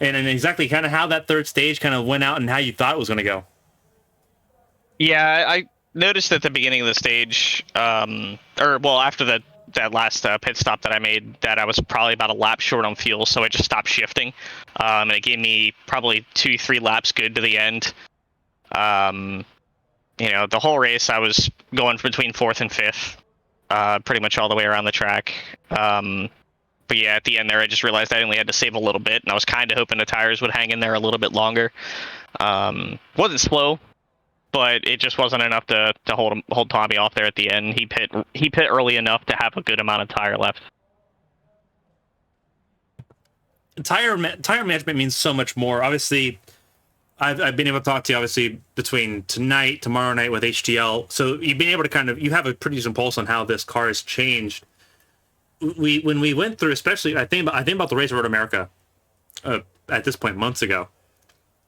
exactly kind of how that third stage kind of went out and how you thought it was going to go.
Yeah, I noticed at the beginning of the stage, after that last pit stop that I made, that I was probably about a lap short on fuel, so I just stopped shifting. And it gave me probably 2-3 laps good to the end. The whole race I was going between 4th and 5th. Pretty much all the way around the track. But yeah, at the end there, I just realized I only had to save a little bit, and I was kind of hoping the tires would hang in there a little bit longer. Wasn't slow, but it just wasn't enough to hold Tommy off there at the end. He pit early enough to have a good amount of tire left.
Tire management means so much more. Obviously, I've been able to talk to you, obviously, between tonight, tomorrow night with HTL. So you've been able to you have a pretty decent pulse on how this car has changed. When we went through, especially, I think about the race of Road America at this point, months ago.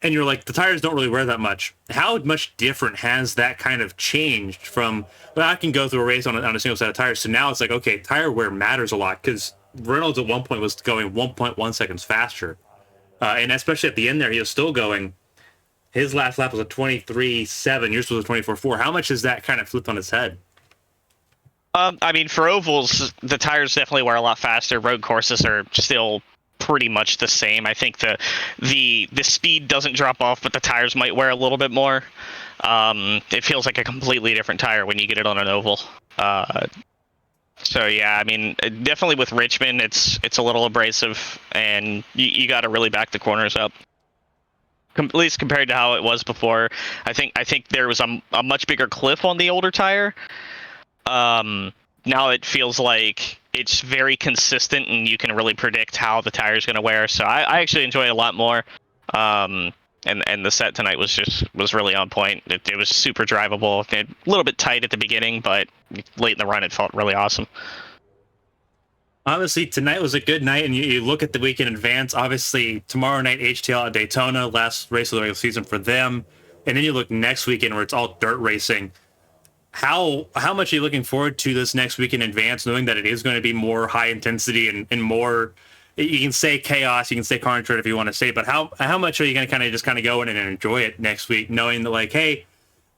And you're like, the tires don't really wear that much. How much different has that kind of changed from, well, I can go through a race on a single set of tires. So now it's like, okay, tire wear matters a lot, because Reynolds at one point was going 1.1 seconds faster. And especially at the end there, he was still going. His last lap was a 23.7. Yours was a 24.4. How much has that kind of flipped on its head?
For ovals, the tires definitely wear a lot faster. Road courses are still pretty much the same. I think the speed doesn't drop off, but the tires might wear a little bit more. It feels like a completely different tire when you get it on an oval. So yeah, definitely with Richmond, it's a little abrasive, and you got to really back the corners up. At least compared to how it was before. I think there was a much bigger cliff on the older tire. Now it feels like it's very consistent, and you can really predict how the tire is going to wear. So I actually enjoy it a lot more. And the set tonight was really on point. It was super drivable. A little bit tight at the beginning, but late in the run, it felt really awesome.
Obviously, tonight was a good night, and you look at the week in advance. Obviously, tomorrow night, HTL at Daytona, last race of the regular season for them. And then you look next weekend where it's all dirt racing. How much are you looking forward to this next week in advance, knowing that it is going to be more high intensity and more, you can say chaos, you can say carnage if you want to say, but how much are you going to kind of go in and enjoy it next week, knowing that, like, hey,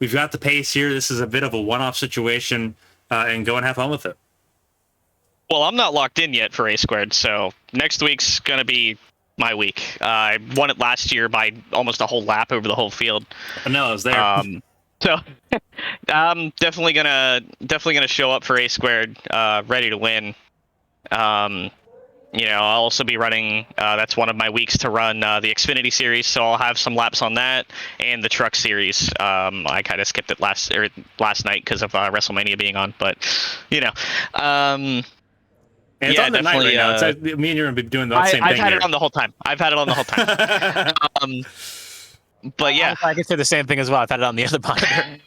we've got the pace here, this is a bit of a one-off situation, and go and have fun with it?
Well, I'm not locked in yet for A squared, so next week's gonna be my week. I won it last year by almost a whole lap over the whole field.
I know I was there.
So I'm definitely gonna show up for A squared, ready to win. I'll also be running. That's one of my weeks to run the Xfinity series, so I'll have some laps on that and the Truck series. I kind of skipped it last night because of WrestleMania being on, but
and it's on the night right now. It's like, me and you are gonna be doing the same thing.
I've had it on the whole time. But yeah,
I can say the same thing as well. I've had it on the other monitor.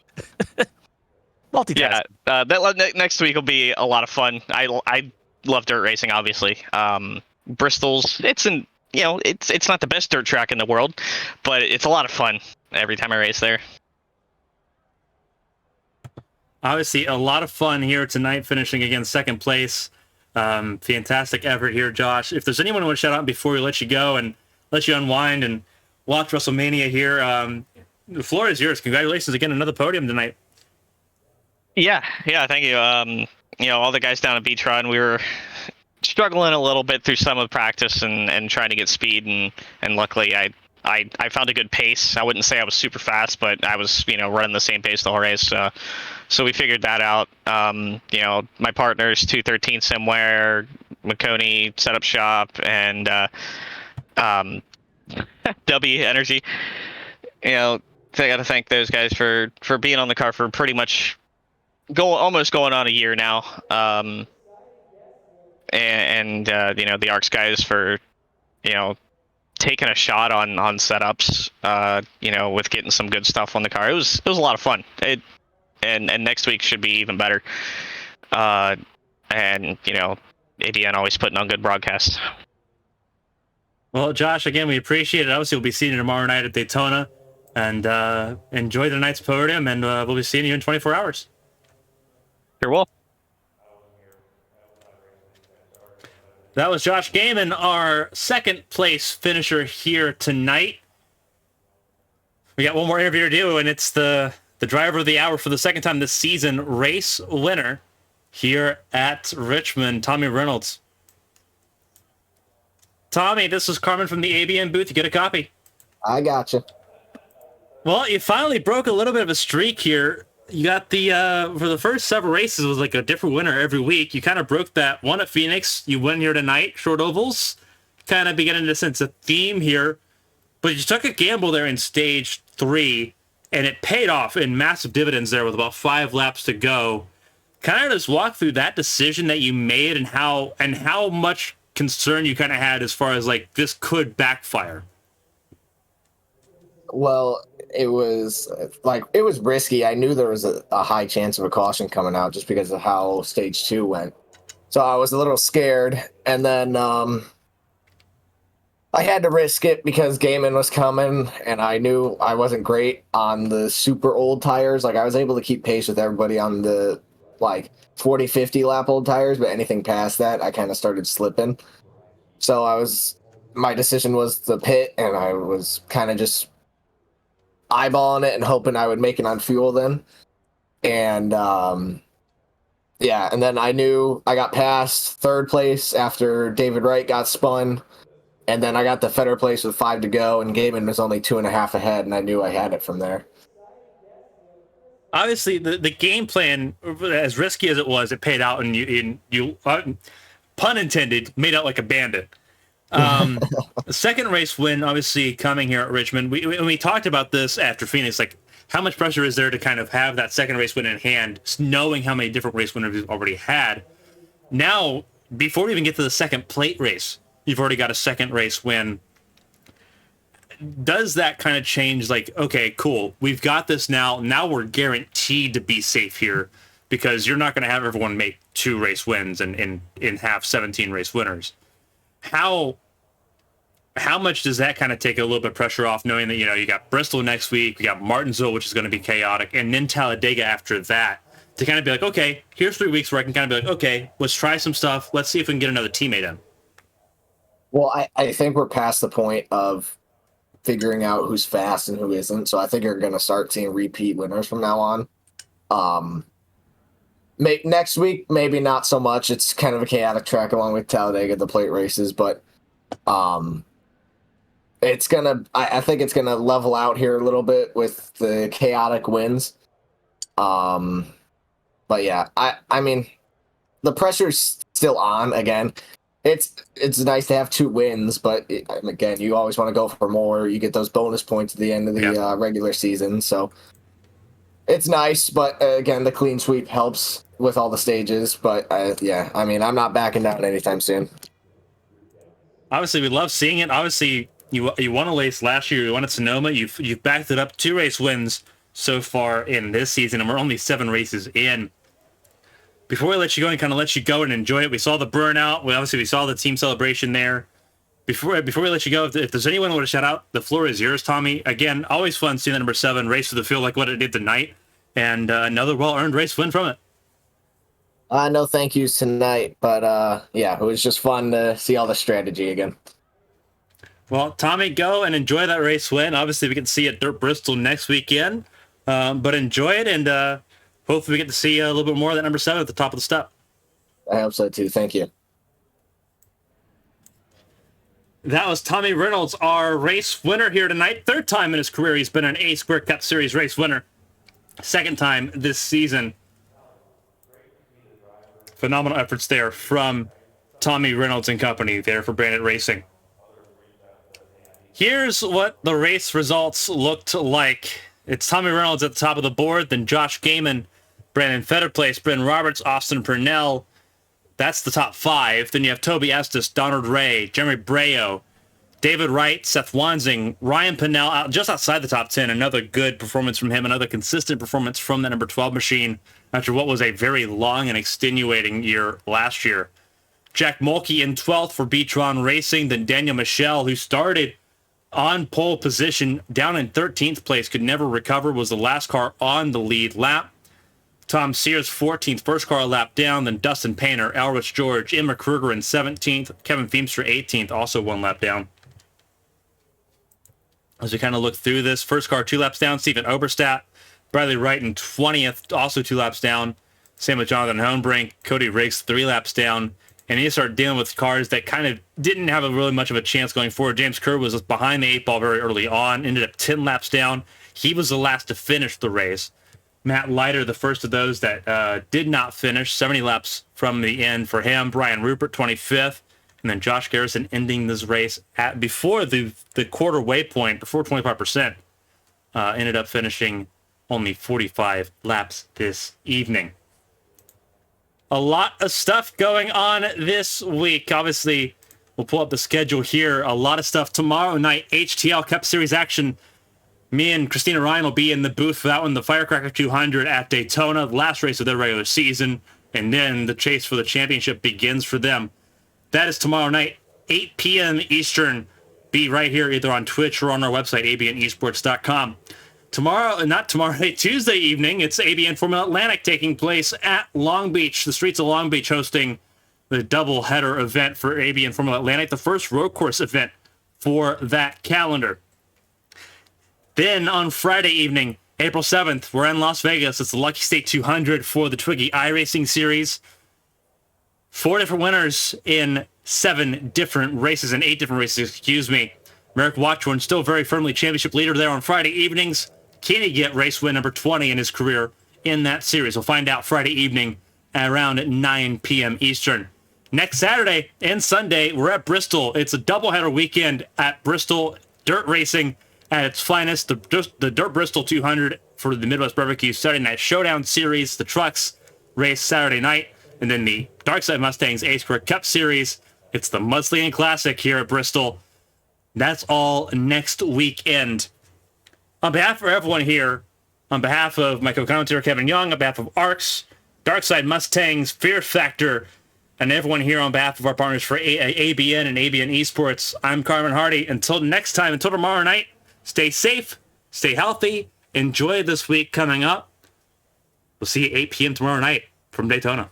Multitasking.
Yeah, that next week will be a lot of fun. I love dirt racing, obviously. Bristol's it's not the best dirt track in the world, but it's a lot of fun every time I race there.
Obviously, a lot of fun here tonight, finishing again second place. Fantastic effort here, Josh. If there's anyone who wants to shout out before we let you go and let you unwind and watch WrestleMania here, the floor is yours. Congratulations again, another podium tonight.
Yeah, thank you. All the guys down at Beach Run, we were struggling a little bit through some of the practice and trying to get speed, and luckily I found a good pace. I wouldn't say I was super fast, but I was running the same pace the whole race. So we figured that out. My partners 213 somewhere, McConey Setup Shop, and W Energy. I got to thank those guys for being on the car for pretty much almost going on a year now. The ARCS guys for taking a shot on setups. With getting some good stuff on the car. It was a lot of fun. And next week should be even better. ADN always putting on good broadcasts.
Well, Josh, again, we appreciate it. Obviously, we'll be seeing you tomorrow night at Daytona. And enjoy the night's podium, and we'll be seeing you in 24 hours.
Sure will.
That was Josh Gaiman, our second place finisher here tonight. We got one more interview to do, and it's the driver of the hour for the second time this season, race winner here at Richmond, Tommy Reynolds. Tommy, this is Carmen from the ABN booth. You get a copy.
I gotcha.
Well, you finally broke a little bit of a streak here. You got the, for the first several races, it was like a different winner every week. You kind of broke that one at Phoenix. You win here tonight, short ovals. Kind of beginning to sense a theme here. But you took a gamble there in stage 3, and it paid off in massive dividends there with about 5 laps to go. Kind of just walk through that decision that you made and how much concern you kind of had as far as like this could backfire.
Well, it was risky. I knew there was a high chance of a caution coming out just because of how stage 2 went. So I was a little scared. And then I had to risk it because Gaiman was coming, and I knew I wasn't great on the super old tires. Like, I was able to keep pace with everybody on the 40, 50 lap old tires, but anything past that, I kind of started slipping. So my decision was to pit, and I was kind of just eyeballing it and hoping I would make it on fuel then. And and then I knew I got past third place after David Wright got spun, and then I got the Federer place with 5 to go, and Gaiman was only 2.5 ahead, and I knew I had it from there.
Obviously, the game plan, as risky as it was, it paid out, and you pun intended, made out like a bandit. The second race win, obviously, coming here at Richmond. We talked about this after Phoenix, like how much pressure is there to kind of have that second race win in hand, knowing how many different race winners you've already had. Now, before we even get to the second plate race, you've already got a second race win. Does that kind of change, like, okay, cool, we've got this now. Now we're guaranteed to be safe here because you're not going to have everyone make 2 race wins and have 17 race winners. How much does that kind of take a little bit of pressure off, knowing that, you got Bristol next week, we got Martinsville, which is going to be chaotic, and then Talladega after that, to kind of be like, okay, here's 3 weeks where I can kind of be like, okay, let's try some stuff. Let's see if we can get another teammate in.
Well, I think we're past the point of figuring out who's fast and who isn't. So I think you're going to start seeing repeat winners from now on. Next week, maybe not so much. It's kind of a chaotic track along with Talladega, the plate races, but it's gonna. I think it's gonna level out here a little bit with the chaotic wins. But yeah, I mean, the pressure's still on again. It's nice to have 2 wins, but again, you always want to go for more. You get those bonus points at the end of the regular season, so it's nice. But again, the clean sweep helps with all the stages. But yeah, I mean, I'm not backing down anytime soon.
Obviously, we love seeing it. Obviously, you won a race last year. You won at Sonoma. You've backed it up 2 race wins so far in this season, and we're only 7 races in. Before we let you go and kind of let you go and enjoy it, we saw the burnout. We saw the team celebration there. Before we let you go, if there's anyone who want to shout out, the floor is yours, Tommy. Again, always fun seeing the number 7 race to the field like what it did tonight, and another well-earned race win from it.
No thank yous tonight, but yeah, it was just fun to see all the strategy again.
Well, Tommy, go and enjoy that race win. Obviously, we can see you at Dirt Bristol next weekend, but enjoy it, and hopefully we get to see a little bit more of that number 7 at the top of the step.
I hope so, too. Thank you.
That was Tommy Reynolds, our race winner here tonight. 3rd time in his career he's been an A Square Cup Series race winner. 2nd time this season. Phenomenal efforts there from Tommy Reynolds and company there for Bandit Racing. Here's what the race results looked like. It's Tommy Reynolds at the top of the board, then Josh Gaiman, Brandon Fetterplace, Bryn Roberts, Austin Purnell. That's the top 5. Then you have Toby Estes, Donald Ray, Jeremy Breo, David Wright, Seth Wansing, Ryan Pinnell out just outside the top 10. Another good performance from him, another consistent performance from the number 12 machine after what was a very long and extenuating year last year. Jack Mulkey in 12th for Beatron Racing, then Daniel Michel, who started on pole position down in 13th place, could never recover, was the last car on the lead lap. Tom Sears, 14th, first car a lap down, then Dustin Painter, Elrich George, Emma Kruger in 17th, Kevin Feemster 18th, also 1 lap down. As we kind of look through this, first car 2 laps down, Stephen Oberstadt, Bradley Wright in 20th, also 2 laps down, same with Jonathan Hohenbrink, Cody Riggs 3 laps down, and you start dealing with cars that kind of didn't have really much of a chance going forward. James Kerr was behind the 8 ball very early on, ended up 10 laps down. He was the last to finish the race. Matt Leiter, the first of those that did not finish, 70 laps from the end for him. Brian Rupert, 25th. And then Josh Garrison ending this race at before the quarter waypoint, before 25%, ended up finishing only 45 laps this evening. A lot of stuff going on this week. Obviously, we'll pull up the schedule here. A lot of stuff tomorrow night. HTL Cup Series action. Me and Christina Ryan will be in the booth for that one. The Firecracker 200 at Daytona, the last race of their regular season. And then the chase for the championship begins for them. That is tomorrow night, 8 p.m. Eastern. Be right here either on Twitch or on our website, abnesports.com. Tuesday evening, it's ABN Formula Atlantic taking place at Long Beach. The streets of Long Beach hosting the double-header event for ABN Formula Atlantic, the first road course event for that calendar. Then on Friday evening, April 7th, we're in Las Vegas. It's the Lucky State 200 for the Twiggy iRacing Series. 4 different winners in 7 different races, and 8 different races, excuse me. Merrick Watchorn still very firmly championship leader there on Friday evenings. Can he get race win number 20 in his career in that series? We'll find out Friday evening at around 9 p.m. Eastern. Next Saturday and Sunday, we're at Bristol. It's a doubleheader weekend at Bristol Dirt Racing at its finest. The Dirt Bristol 200 for the Midwest Barbecue Saturday Night Showdown Series. The trucks race Saturday night. And then the Darkside Mustangs A Square Cup Series. It's the Mudslinging Classic here at Bristol. That's all next weekend. On behalf of everyone here, on behalf of my co-commentator Kevin Young, on behalf of ARCS, Darkside Mustangs, Fear Factor, and everyone here on behalf of our partners for ABN and ABN Esports, I'm Carmen Hardy. Until next time, until tomorrow night, stay safe, stay healthy, enjoy this week coming up. We'll see you at 8 p.m. tomorrow night from Daytona.